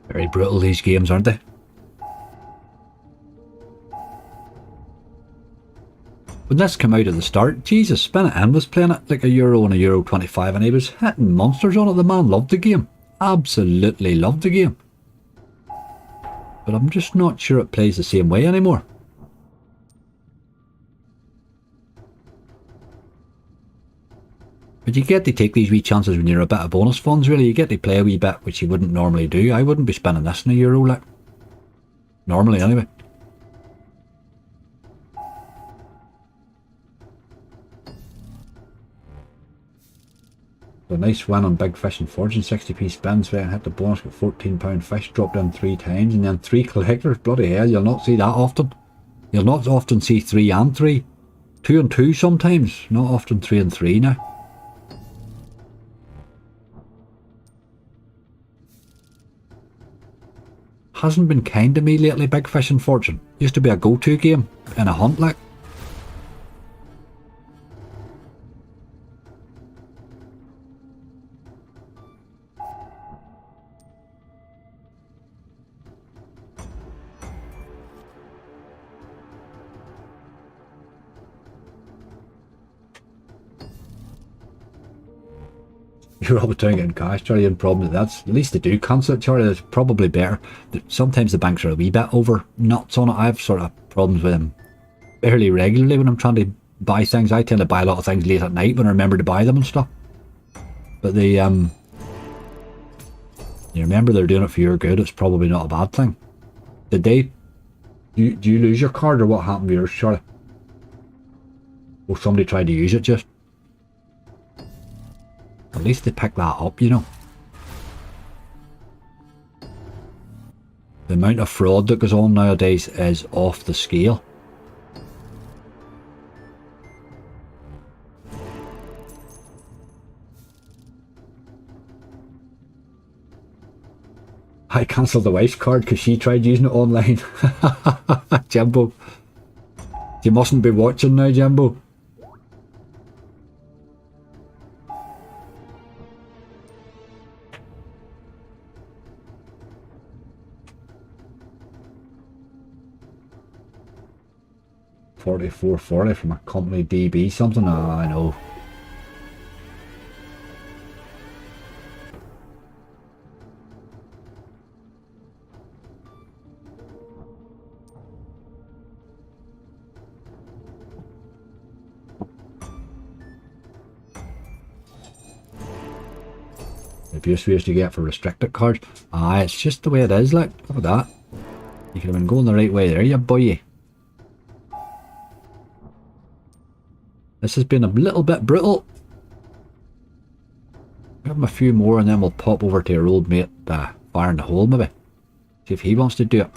Very brutal, these games, aren't they? When this came out at the start, Jesus, Spin It In was playing it like €1 and €1.25 and he was hitting monsters on it. The man loved the game. Absolutely loved the game. But I'm just not sure it plays the same way anymore. But you get to take these wee chances when you're a bit of bonus funds, really. You get to play a wee bit, which you wouldn't normally do. I wouldn't be spending this in a euro, like. Normally, anyway. A nice win on Big Fish and Fortune, 60p spins, where I hit the bonus, got £14 fish, dropped in 3 times, and then 3 collectors. Bloody hell, you'll not see that often. You'll not often see 3 and 3. 2 and 2 sometimes, not often 3 and 3 now. Hasn't been kind to me lately, Big Fish and Fortune. Used to be a go-to game in a hunt, like. You're all the time getting cash, Charlie, and problem that's at least they do cancel it, Charlie. It's probably better. Sometimes the banks are a wee bit over nuts on it. I have sort of problems with them fairly regularly when I'm trying to buy things. I tend to buy a lot of things late at night when I remember to buy them and stuff. But they you remember they're doing it for your good, it's probably not a bad thing. Did they do you lose your card or what happened to yours, Charlie? Or somebody tried to use it just? At least they pick that up, you know. The amount of fraud that goes on nowadays is off the scale. I cancelled the wife's card because she tried using it online. Jumbo. You mustn't be watching now, Jumbo. $44.40 from a company DB something. Ah, I know. The abuse we used to get for restricted cards. Ah, it's just the way it is, like. Look at that. You could have been going the right way there, you boy. This has been a little bit brutal. Give him a few more and then we'll pop over to your old mate, Fire in the Hole maybe. See if he wants to do it.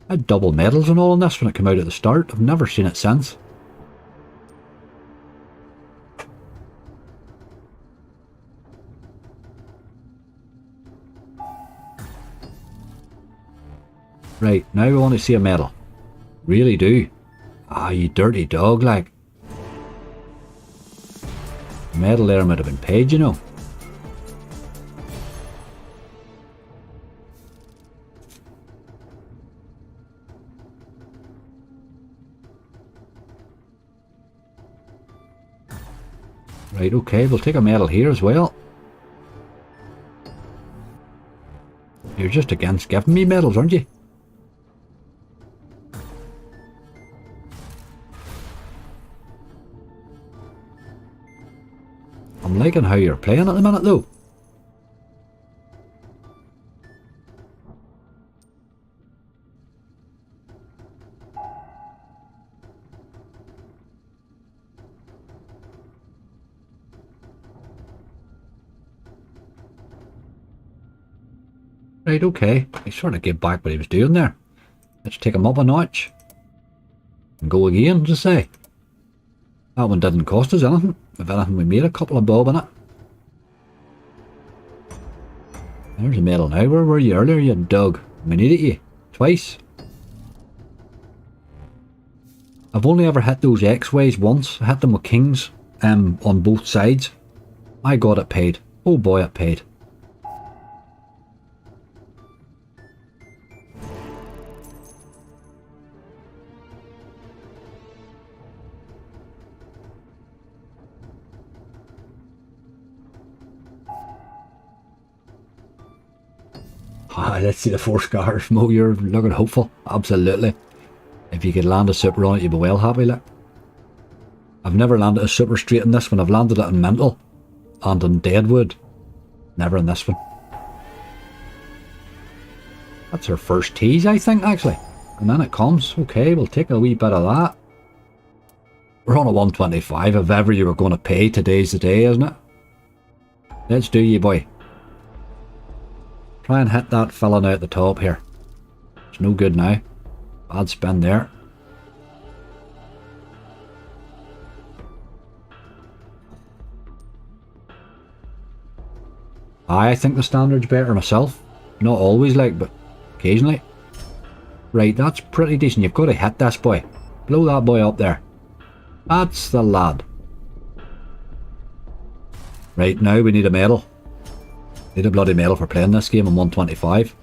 I had double medals and all in this when it came out at the start. I've never seen it since. Right, now we want to see a medal. Really do. Ah, you dirty dog, like. The medal there might have been paid, you know. Right, okay, we'll take a medal here as well. You're just against giving me medals, aren't you? I'm liking how you're playing at the minute though. Right, okay. He sort of gave back what he was doing there. Let's take him up a notch. And go again, just say. That one didn't cost us anything. If anything, we made a couple of bob in it. There's a medal now. Where were you earlier, you dog? We needed you. Twice. I've only ever hit those X-ways once. I hit them with kings on both sides. My god, it paid. Oh boy, it paid. Let's see the 4 scars. Mo, you're looking hopeful. Absolutely. If you could land a super on it, you'd be well happy, like. I've never landed a super straight in this one. I've landed it in mental and in deadwood. Never in this one. That's her first tease, I think, actually. And then it comes. Okay, we'll take a wee bit of that. We're on a 125. If ever you were going to pay, today's the day, isn't it? Let's do you, boy. Try and hit that fella now at the top here. It's no good now. Bad spin there. I think the standard's better myself. Not always, like, but occasionally. Right, that's pretty decent. You've got to hit this boy. Blow that boy up there. That's the lad. Right, now we need a medal. Need a bloody medal for playing this game on 125.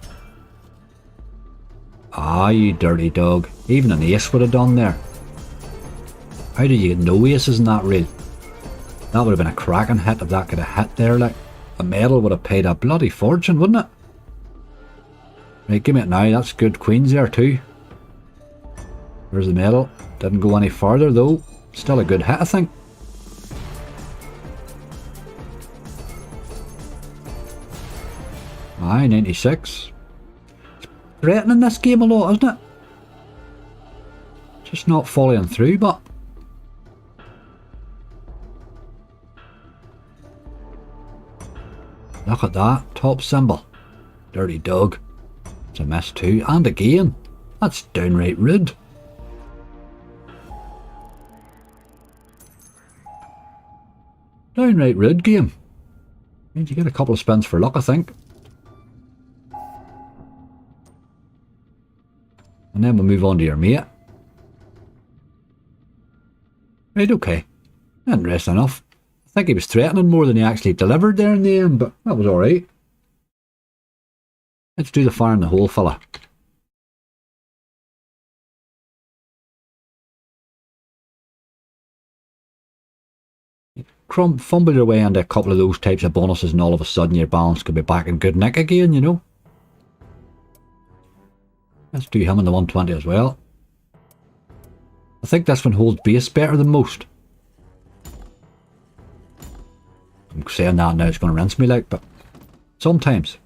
Ah, you dirty dog. Even an ace would have done there. How do you get no aces in that reel? That would have been a cracking hit if that could have hit there, like. A medal would have paid a bloody fortune, wouldn't it? Right, give me it now. That's good queens there too. There's the medal. Didn't go any farther though. Still a good hit, I think. Aye, 96. It's threatening this game a lot, isn't it? Just not following through, but... Look at that, top symbol. Dirty dog. It's a miss too, and again. That's downright rude. Downright rude game. Means you get a couple of spins for luck, I think. And then we'll move on to your mate. Right, okay. Interesting enough. I think he was threatening more than he actually delivered there in the end, but that was alright. Let's do the fire in the hole, fella. Fumble your way into a couple of those types of bonuses and all of a sudden your balance could be back in good nick again, you know. Let's do him in the 120 as well. I think this one holds base better than most. I'm saying that now, it's going to rinse me like, but sometimes.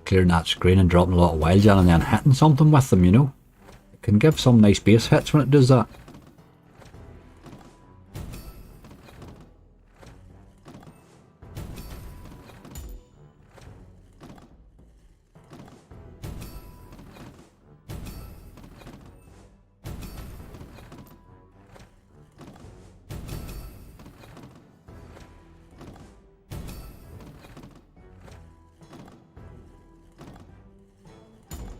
Clearing that screen and dropping a lot of wilds in and then hitting something with them, you know. It can give some nice base hits when it does that.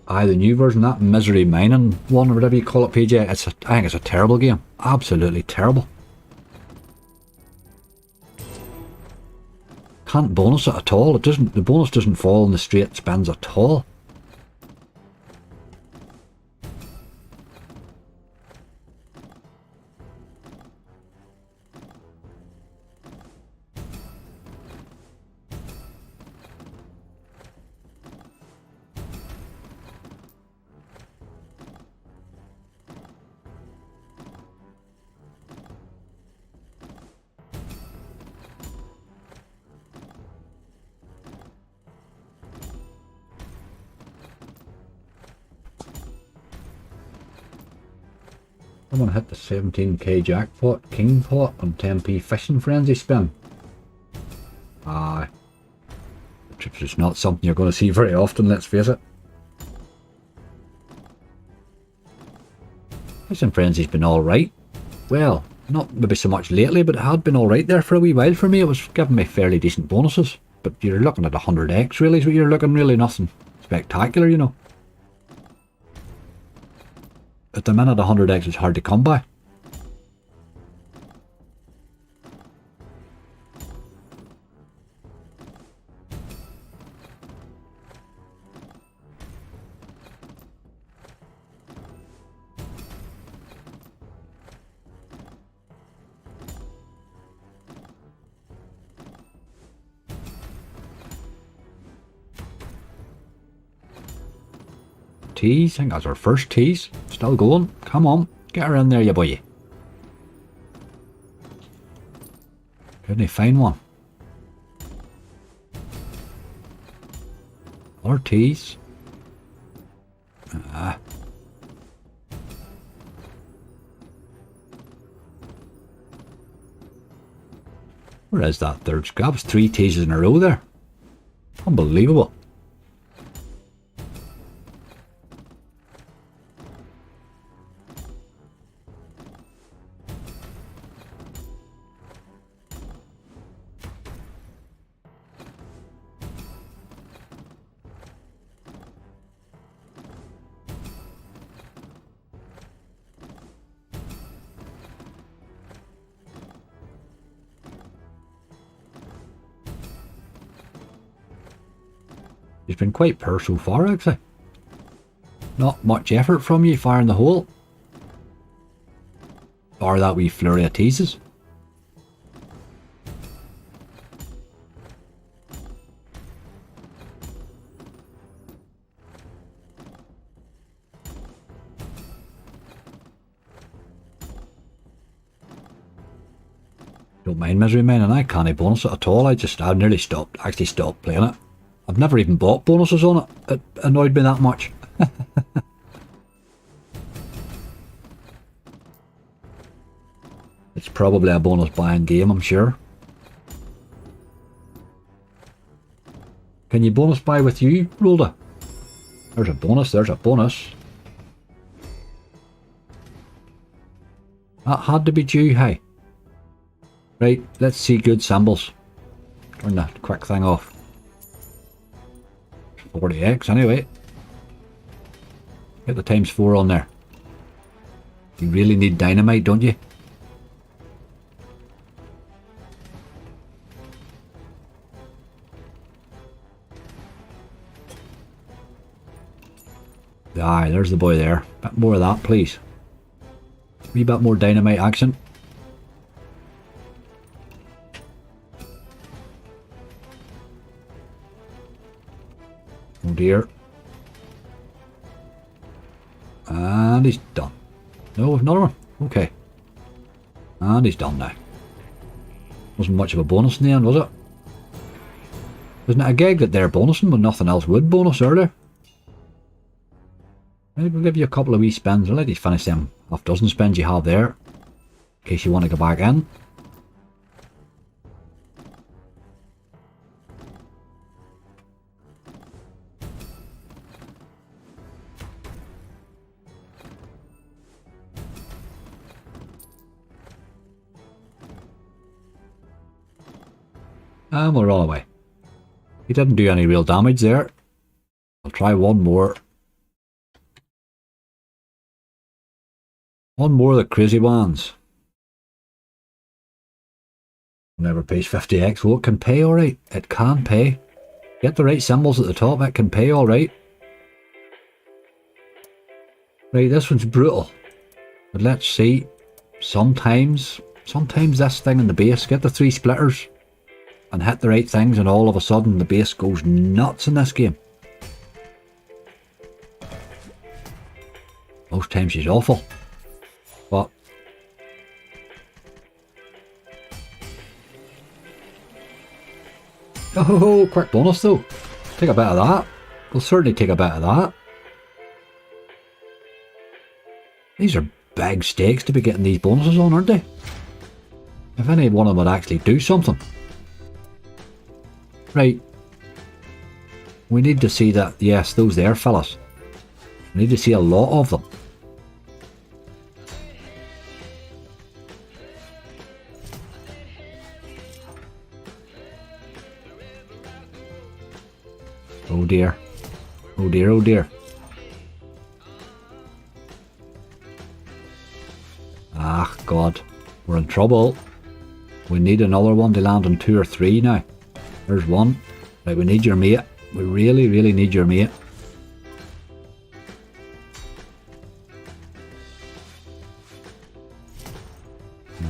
Aye, the new version, that misery mining one or whatever you call it, PJ, I think it's a terrible game. Absolutely terrible. Can't bonus it at all. The bonus doesn't fall in the straight spins at all. I'm going to hit the 17k jackpot, king pot on 10p fishing frenzy spin. Aye. The trip's just not something you're going to see very often, let's face it. Fishing frenzy's been alright. Well, not maybe so much lately, but it had been alright there for a wee while for me. It was giving me fairly decent bonuses. But you're looking at 100x really is what you're looking, really nothing spectacular, you know. At the minute 100x is hard to come by. Tease, I think that's our first tease. Still going. Come on, get her in there, you boy. Couldn't find one. Or tease. Ah. Where is that third scab? That was 3 teases in a row there. Unbelievable. It's been quite poor so far, actually. Not much effort from you firing the hole. Or that wee flurry of teases. Don't mind Misery Men, and I can't bonus it at all. I've nearly actually stopped playing it. I've never even bought bonuses on it. It annoyed me that much. It's probably a bonus buying game, I'm sure. Can you bonus buy with you, Rolda? There's a bonus, there's a bonus. That had to be due, hey. Right, let's see good symbols. Turn that quick thing off. 40x anyway. Get the ×4 on there. You really need dynamite, don't you? Aye, there's the boy there. Bit more of that, please. Wee bit more dynamite action. Oh dear. And he's done. No, another one. Okay. And he's done now. Wasn't much of a bonus in the end, was it? Wasn't it a gag that they're bonusing when nothing else would bonus earlier? Maybe we'll give you a couple of wee spins. I'll let you finish them half-dozen spins you have there, in case you want to go back in. And we'll run away. He didn't do any real damage there. I'll try one more. One more of the crazy ones. Never pays 50x. Well, it can pay alright. It can pay. Get the right symbols at the top, it can pay alright. Right, this one's brutal. But let's see. Sometimes this thing in the base, get the 3 splitters and hit the right things, and all of a sudden the base goes nuts in this game. Most times she's awful. But oh, quick bonus though. Take a bit of that. We'll certainly take a bit of that. These are big stakes to be getting these bonuses on, aren't they? If any one of them would actually do something. Right. We need to see that, yes, those there fellas. We need to see a lot of them. Oh dear. Oh dear, oh dear. Ah, God. We're in trouble. We need another one to land on 2 or 3 now. There's one. Right, we need your mate. We really, really need your mate.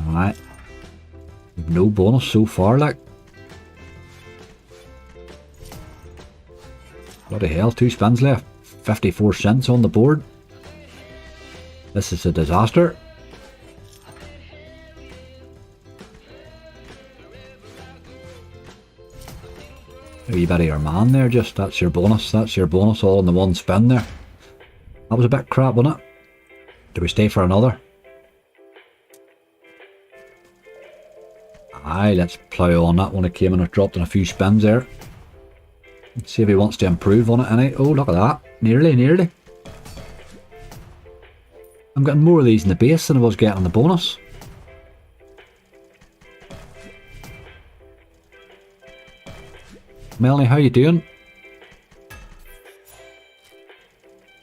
Alright. We've no bonus so far, like. Bloody hell, 2 spins left. 54 cents on the board. This is a disaster. A wee bit of your man there, just. That's your bonus. That's your bonus all in the one spin there. That was a bit crap, wasn't it? Do we stay for another? Aye, let's plough on that one. It came and it dropped in a few spins there. Let's see if he wants to improve on it, innit? Oh, look at that. Nearly, nearly. I'm getting more of these in the base than I was getting on the bonus. Melanie, how you doing?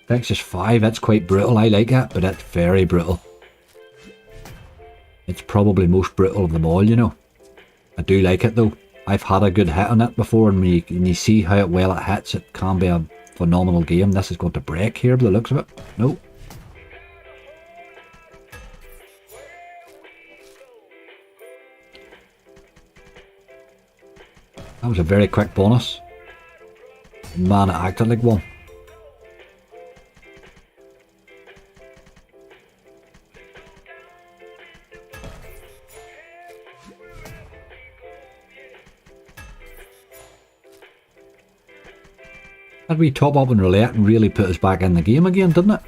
Texas 5, that's quite brutal. I like it, but it's very brutal. It's probably most brutal of them all, you know. I do like it though. I've had a good hit on it before, and when you see how well it hits, it can be a phenomenal game. This is going to break here by the looks of it. No. That was a very quick bonus. Man, it acted like one. That wee top up and roulette and really put us back in the game again, didn't it?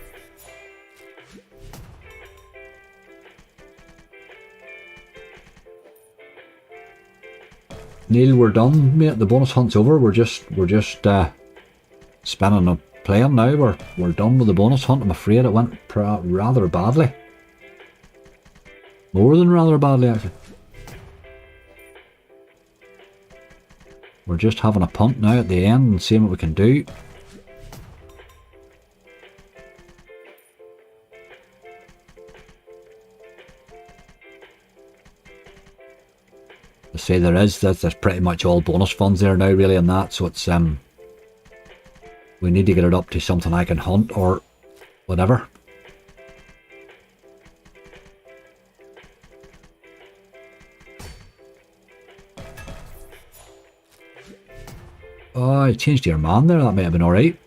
Neil, we're done, mate. The bonus hunt's over. We're just spinning and playing now. We're done with the bonus hunt. I'm afraid it went rather badly. More than rather badly, actually. We're just having a punt now at the end and seeing what we can do. To say there's pretty much all bonus funds there now, really, in that. So it's we need to get it up to something I can hunt or whatever. Oh, I changed your man there. That may have been alright.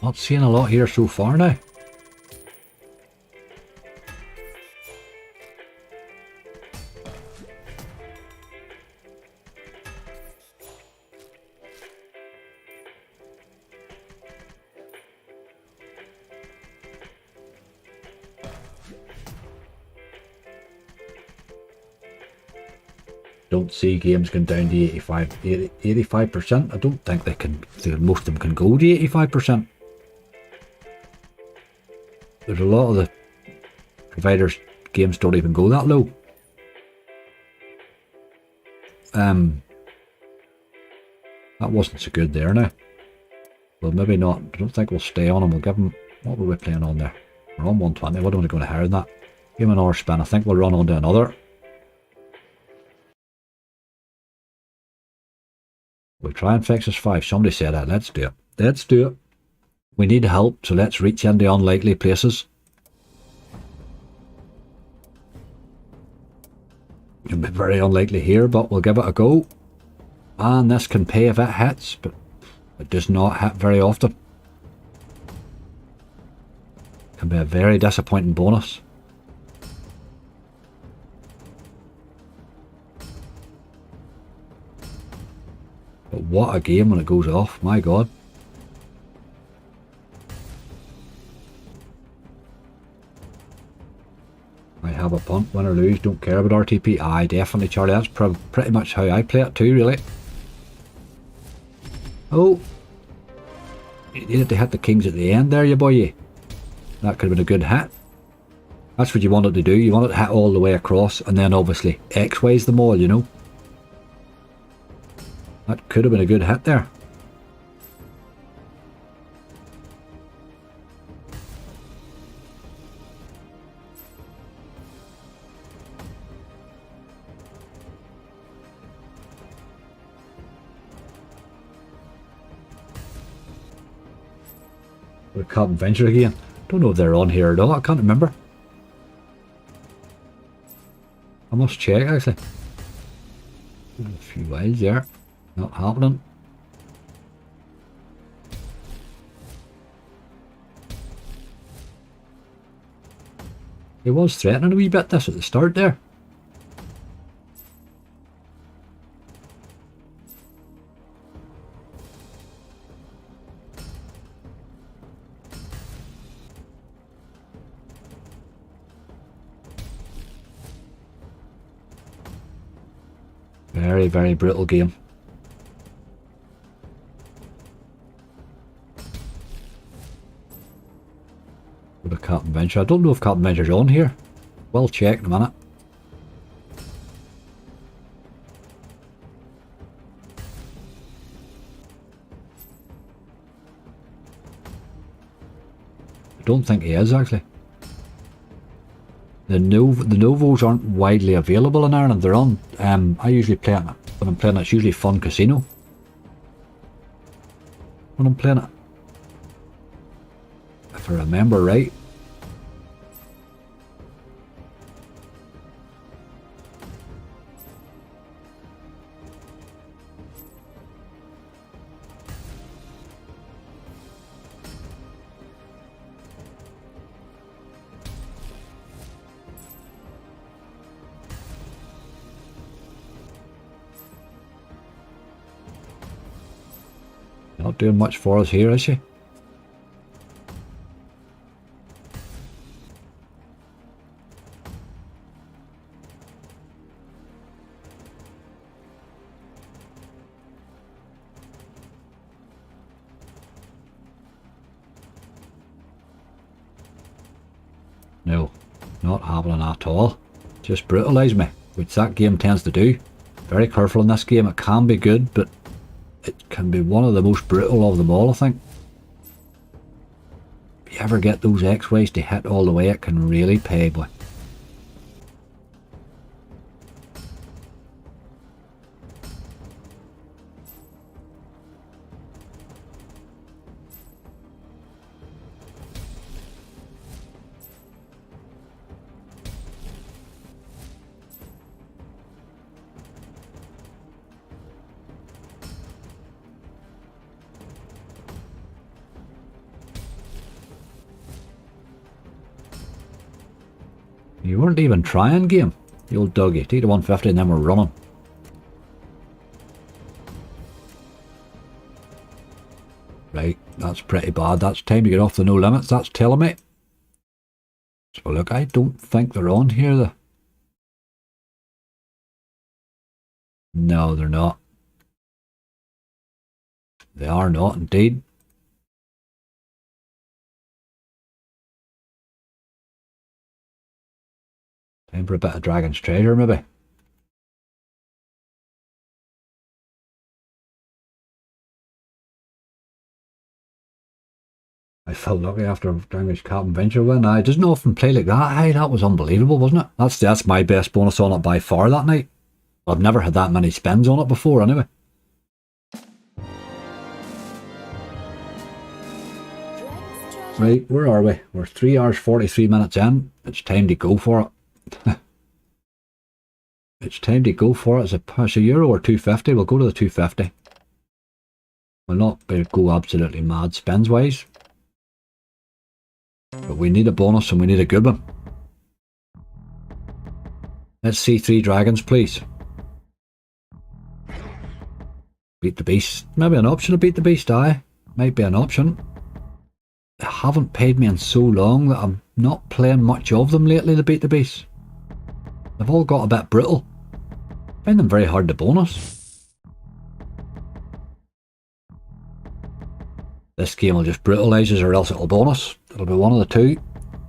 Not seeing a lot here so far now. Don't see games going down to 85%. I don't think they can. Most of them can go to 85%. There's a lot of the providers' games don't even go that low. That wasn't so good there now. Well, maybe not. I don't think we'll stay on and we'll give them. What were we playing on there? We're on 120. What are we going to higher than that? Give him another spin. I think we'll run on to another. We'll try and fix this 5. Somebody said that. Let's do it. Let's do it. We need help, so let's reach into unlikely places. It'll be very unlikely here, but we'll give it a go. And this can pay if it hits, but it does not hit very often. Can be a very disappointing bonus. But what a game when it goes off, my god. I have a punt, win or lose, don't care about RTP. Aye, definitely, Charlie. That's pretty much how I play it too, really. Oh, you needed to hit the kings at the end there, you boy. That could have been a good hit. That's what you wanted to do. You wanted to hit all the way across and then obviously X-ways them all, you know. That could have been a good hit there. With Captain Venture again. Don't know if they're on here or not. I can't remember. I must check actually. A few wilds there. Not happening. He was threatening a wee bit this at the start there. Very, very brutal game. With a Captain Venture. I don't know if Captain Venture's on here. We'll check in a minute. I don't think he is actually. The Novos aren't widely available in Ireland. They're on. I usually play it when I'm playing it. It's usually Fun Casino. When I'm playing it, if I remember right. Not doing much for us here, is she? No, not happening at all. Just brutalise me, which that game tends to do. Very careful in this game. It can be good, but it can be one of the most brutal of them all, I think. If you ever get those X-Ways to hit all the way, it can really pay, boy. You weren't even trying, game. The old doggy. Take the 150 and then we're running. Right, that's pretty bad. That's time to get off the no limits. That's telling me. So look, I don't think they're on here though. No, they're not. They are not indeed. Time for a bit of Dragon's Treasure, maybe. I felt lucky after Dragon's Captain Venture win. I doesn't often play like that. Aye, that was unbelievable, wasn't it? That's my best bonus on it by far that night. I've never had that many spins on it before, anyway. Right, where are we? We're 3 hours 43 minutes in. It's time to go for it. It's time to go for it. It's a euro or 250. We'll go to the 250. We'll not go absolutely mad spins wise. But we need a bonus and we need a good one. Let's see 3 dragons, please. Beat the beast. Maybe an option to beat the beast, aye. Might be an option. They haven't paid me in so long that I'm not playing much of them lately, the beat the beast. They've all got a bit brutal. I find them very hard to bonus. This game will just brutalise us or else it'll bonus. It'll be one of the two.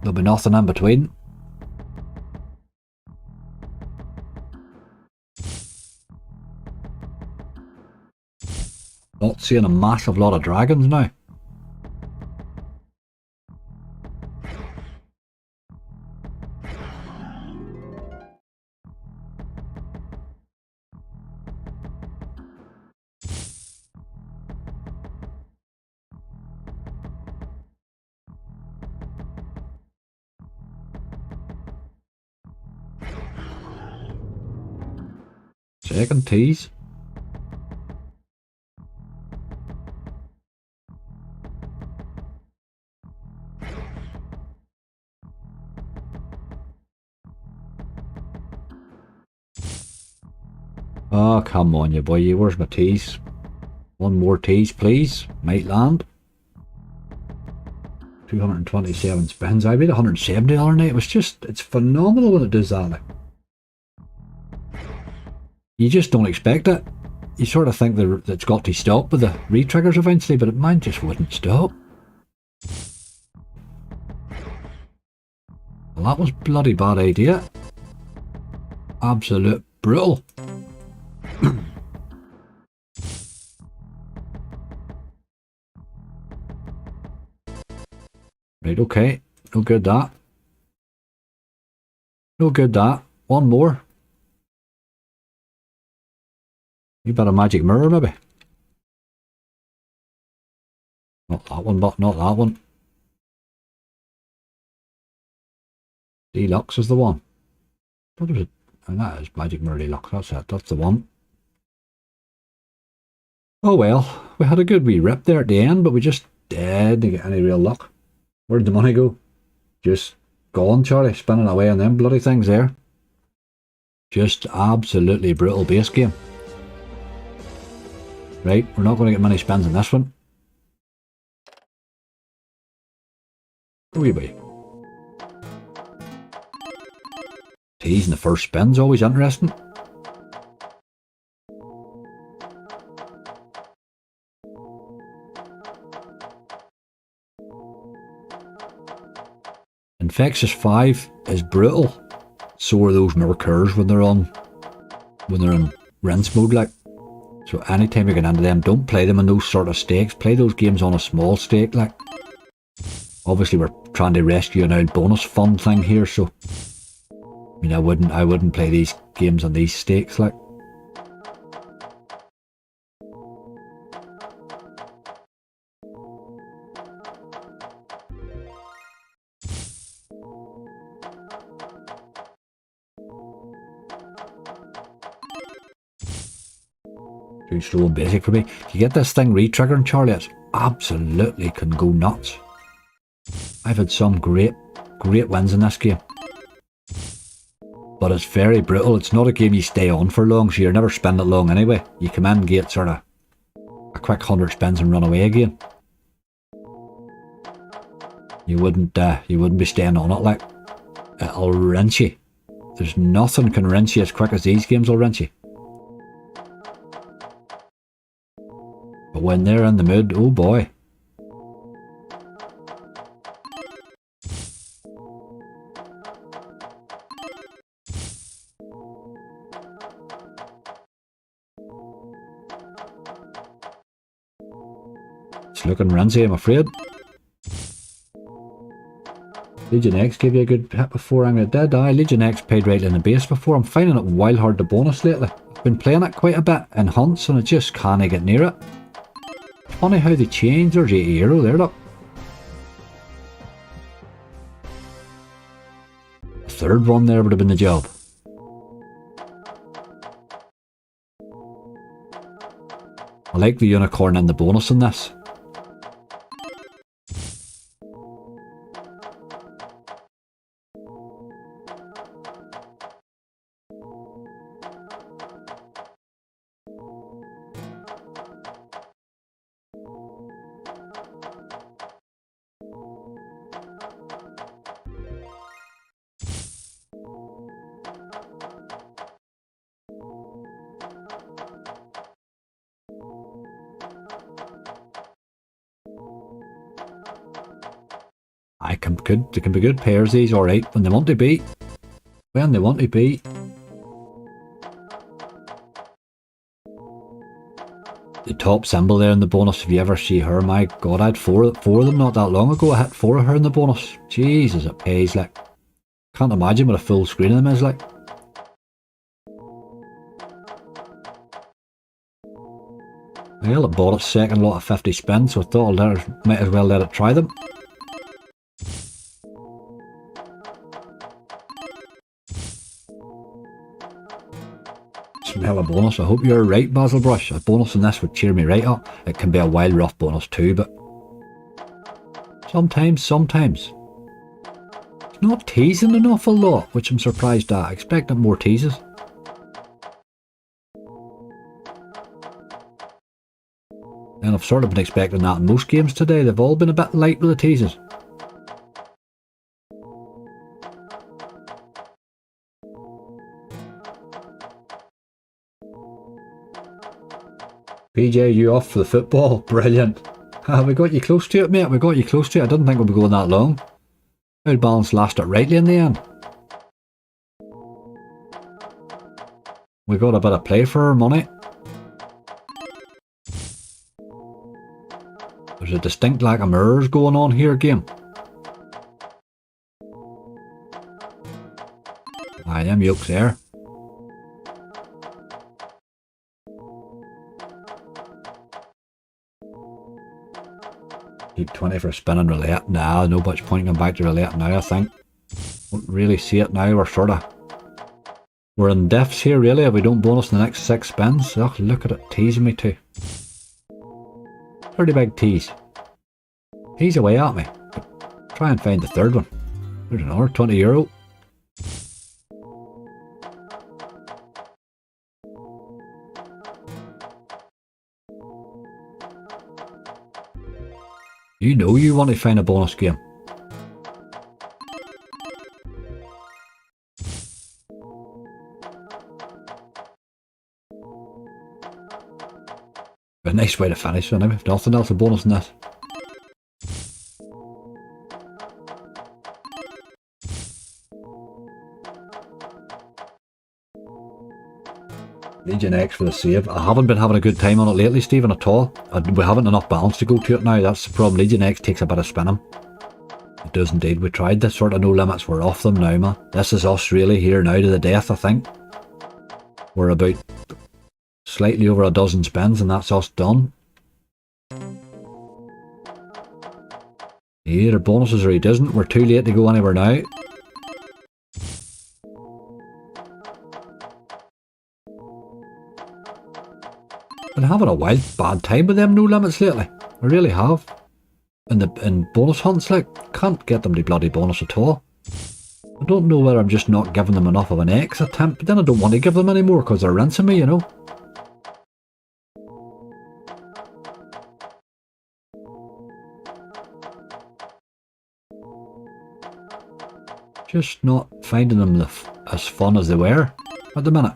There'll be nothing in between. Not seeing a massive lot of dragons now. Second tease. Oh, come on, you boy. Where's my tease? One more tease, please. Might land. 227 spins. I made 170 the other night. It's phenomenal when it does that. You just don't expect it. You sort of think that it's got to stop with the re-triggers eventually, but mine just wouldn't stop. Well, that was bloody bad idea. Absolute brutal. Right, okay. No good that. No good that. One more. You better magic mirror maybe. Not that one, but not that one. Deluxe is the one. What was it? And that is Magic Mirror Deluxe. That's it. That's the one. Oh well, we had a good wee rip there at the end, but we just didn't get any real luck. Where'd the money go? Just gone, Charlie, spinning away on them bloody things there. Just absolutely brutal base game. Right, we're not going to get many spins in this one. Go away. Teasing the first spin's always interesting. Infectious 5 is brutal. So are those Mercurs when they're in rinse mode, like. So anytime you get into them, don't play them in those sort of stakes. Play those games on a small stake, like. Obviously we're trying to rescue an old bonus fund thing here, so I mean I wouldn't play these games on these stakes, like. Too slow and basic for me. You get this thing re-triggering, Charlie, it absolutely can go nuts. I've had some great wins in this game. But it's very brutal. It's not a game you stay on for long, so you're never spending it long anyway. You come in and get sort of a quick 100 spins and run away again. You wouldn't be staying on it, like. It'll rinse you. There's nothing can rinse you as quick as these games will rinse you. But when they're in the mood, oh boy. It's looking rinsy, I'm afraid. Legion X gave you a good hit before. I'm dead. Legion X paid right in the base before. I'm finding it wild hard to bonus lately. I've been playing it quite a bit in hunts and I just can't get near it. Funny how they change. There's €80 there, look. The third one there would have been the job. I like the unicorn and the bonus in this. They can be good pairs, these, alright, when they want to be. When they want to be. The top symbol there in the bonus, if you ever see her, my god, I had four of them not that long ago. I hit 4 of her in the bonus. Jesus, it pays, like. Can't imagine what a full screen of them is like. Well, it bought its second lot of 50 spins, so I thought I might as well let it try them. Smell a bonus. I hope you're right, Basil Brush. A bonus in this would cheer me right up. It can be a wild rough bonus too, but sometimes. It's not teasing an awful lot, which I'm surprised at. I expected more teases. And I've sort of been expecting that in most games today. They've all been a bit light with the teases. PJ, you off for the football? Brilliant. We got you close to it, mate. We got you close to it. I didn't think we'd be going that long. Good balance, lasted rightly in the end. We got a bit of play for our money. There's a distinct lack of mirrors going on here, game. Aye, them yokes there. Keep 20 for spinning roulette. Nah, no much point going back to roulette now, I think. Don't really see it now. We're in diffs here, really, if we don't bonus the next 6 spins. Ugh, look at it, teasing me too. Pretty big tease. He's away at me. But try and find the third one. There's another €20. You know you want to find a bonus game. A nice way to finish, anyway. If nothing else, a bonus in this. Legion X for the save. I haven't been having a good time on it lately, Stephen, at all. We haven't enough balance to go to it now. That's the problem. Legion X takes a bit of spinning. It does indeed. We tried this sort of no limits. We're off them now, man. This is us really here now to the death, I think. We're about slightly over a dozen spins and that's us done. Either bonuses or he doesn't. We're too late to go anywhere now. Been having a wild bad time with them no limits lately. I really have. In bonus hunts, like, can't get them to bloody bonus at all. I don't know whether I'm just not giving them enough of an X attempt, but then I don't want to give them any more because they're rinsing me, you know. Just not finding them as fun as they were at the minute.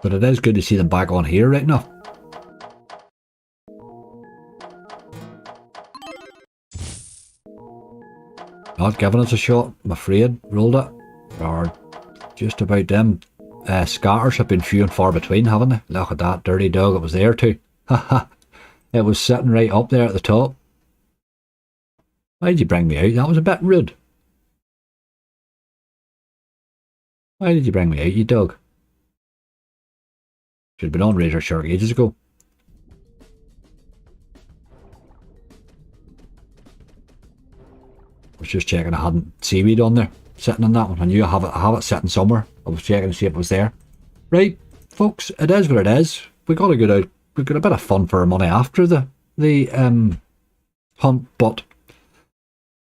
But it is good to see them back on here right now. Not giving us a shot, I'm afraid. Rolled it. Or just about them. Scatters have been few and far between, haven't they? Look at that dirty dog, it was there too. Haha. It was sitting right up there at the top. Why did you bring me out? That was a bit rude. Why did you bring me out, you dog? Should have been on Razor Shark ages ago. I was just checking I hadn't seaweed on there, sitting on that one. I knew I have it sitting somewhere. I was checking to see if it was there. Right, folks, it is what it is. We got a good out. We got a bit of fun for our money after the hunt, but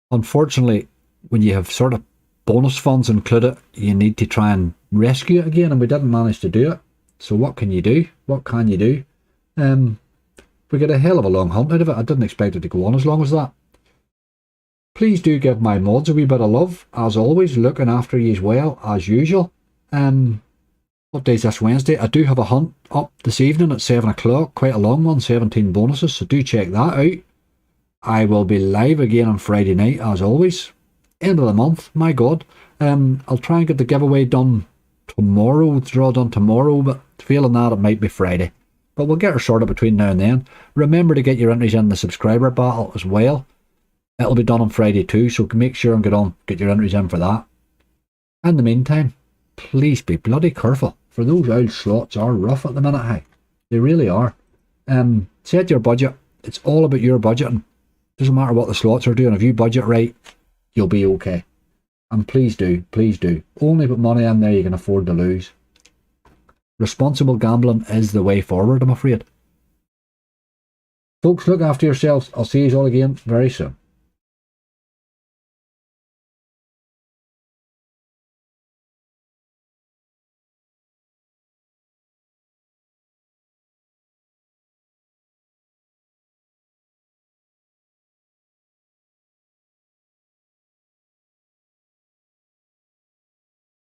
unfortunately, when you have sort of bonus funds included, you need to try and rescue it again, and we didn't manage to do it. So what can you do? What can you do? We got a hell of a long hunt out of it. I didn't expect it to go on as long as that. Please do give my mods a wee bit of love. As always, looking after you as well, as usual. What day is this? Wednesday? I do have a hunt up this evening at 7 o'clock. Quite a long one, 17 bonuses, so do check that out. I will be live again on Friday night, as always. End of the month, my God. I'll try and get the giveaway done tomorrow, draw done tomorrow, but failing that, it might be Friday. But we'll get her sorted between now and then. Remember to get your entries in the subscriber battle as well. It'll be done on Friday too, so make sure and get your entries in for that. In the meantime, please be bloody careful, for those old slots are rough at the minute, hey. They really are. Set your budget. It's all about your budgeting. Doesn't matter what the slots are doing. If you budget right, you'll be okay. And please do. Only put money in there you can afford to lose. Responsible gambling is the way forward, I'm afraid. Folks, look after yourselves. I'll see you all again very soon.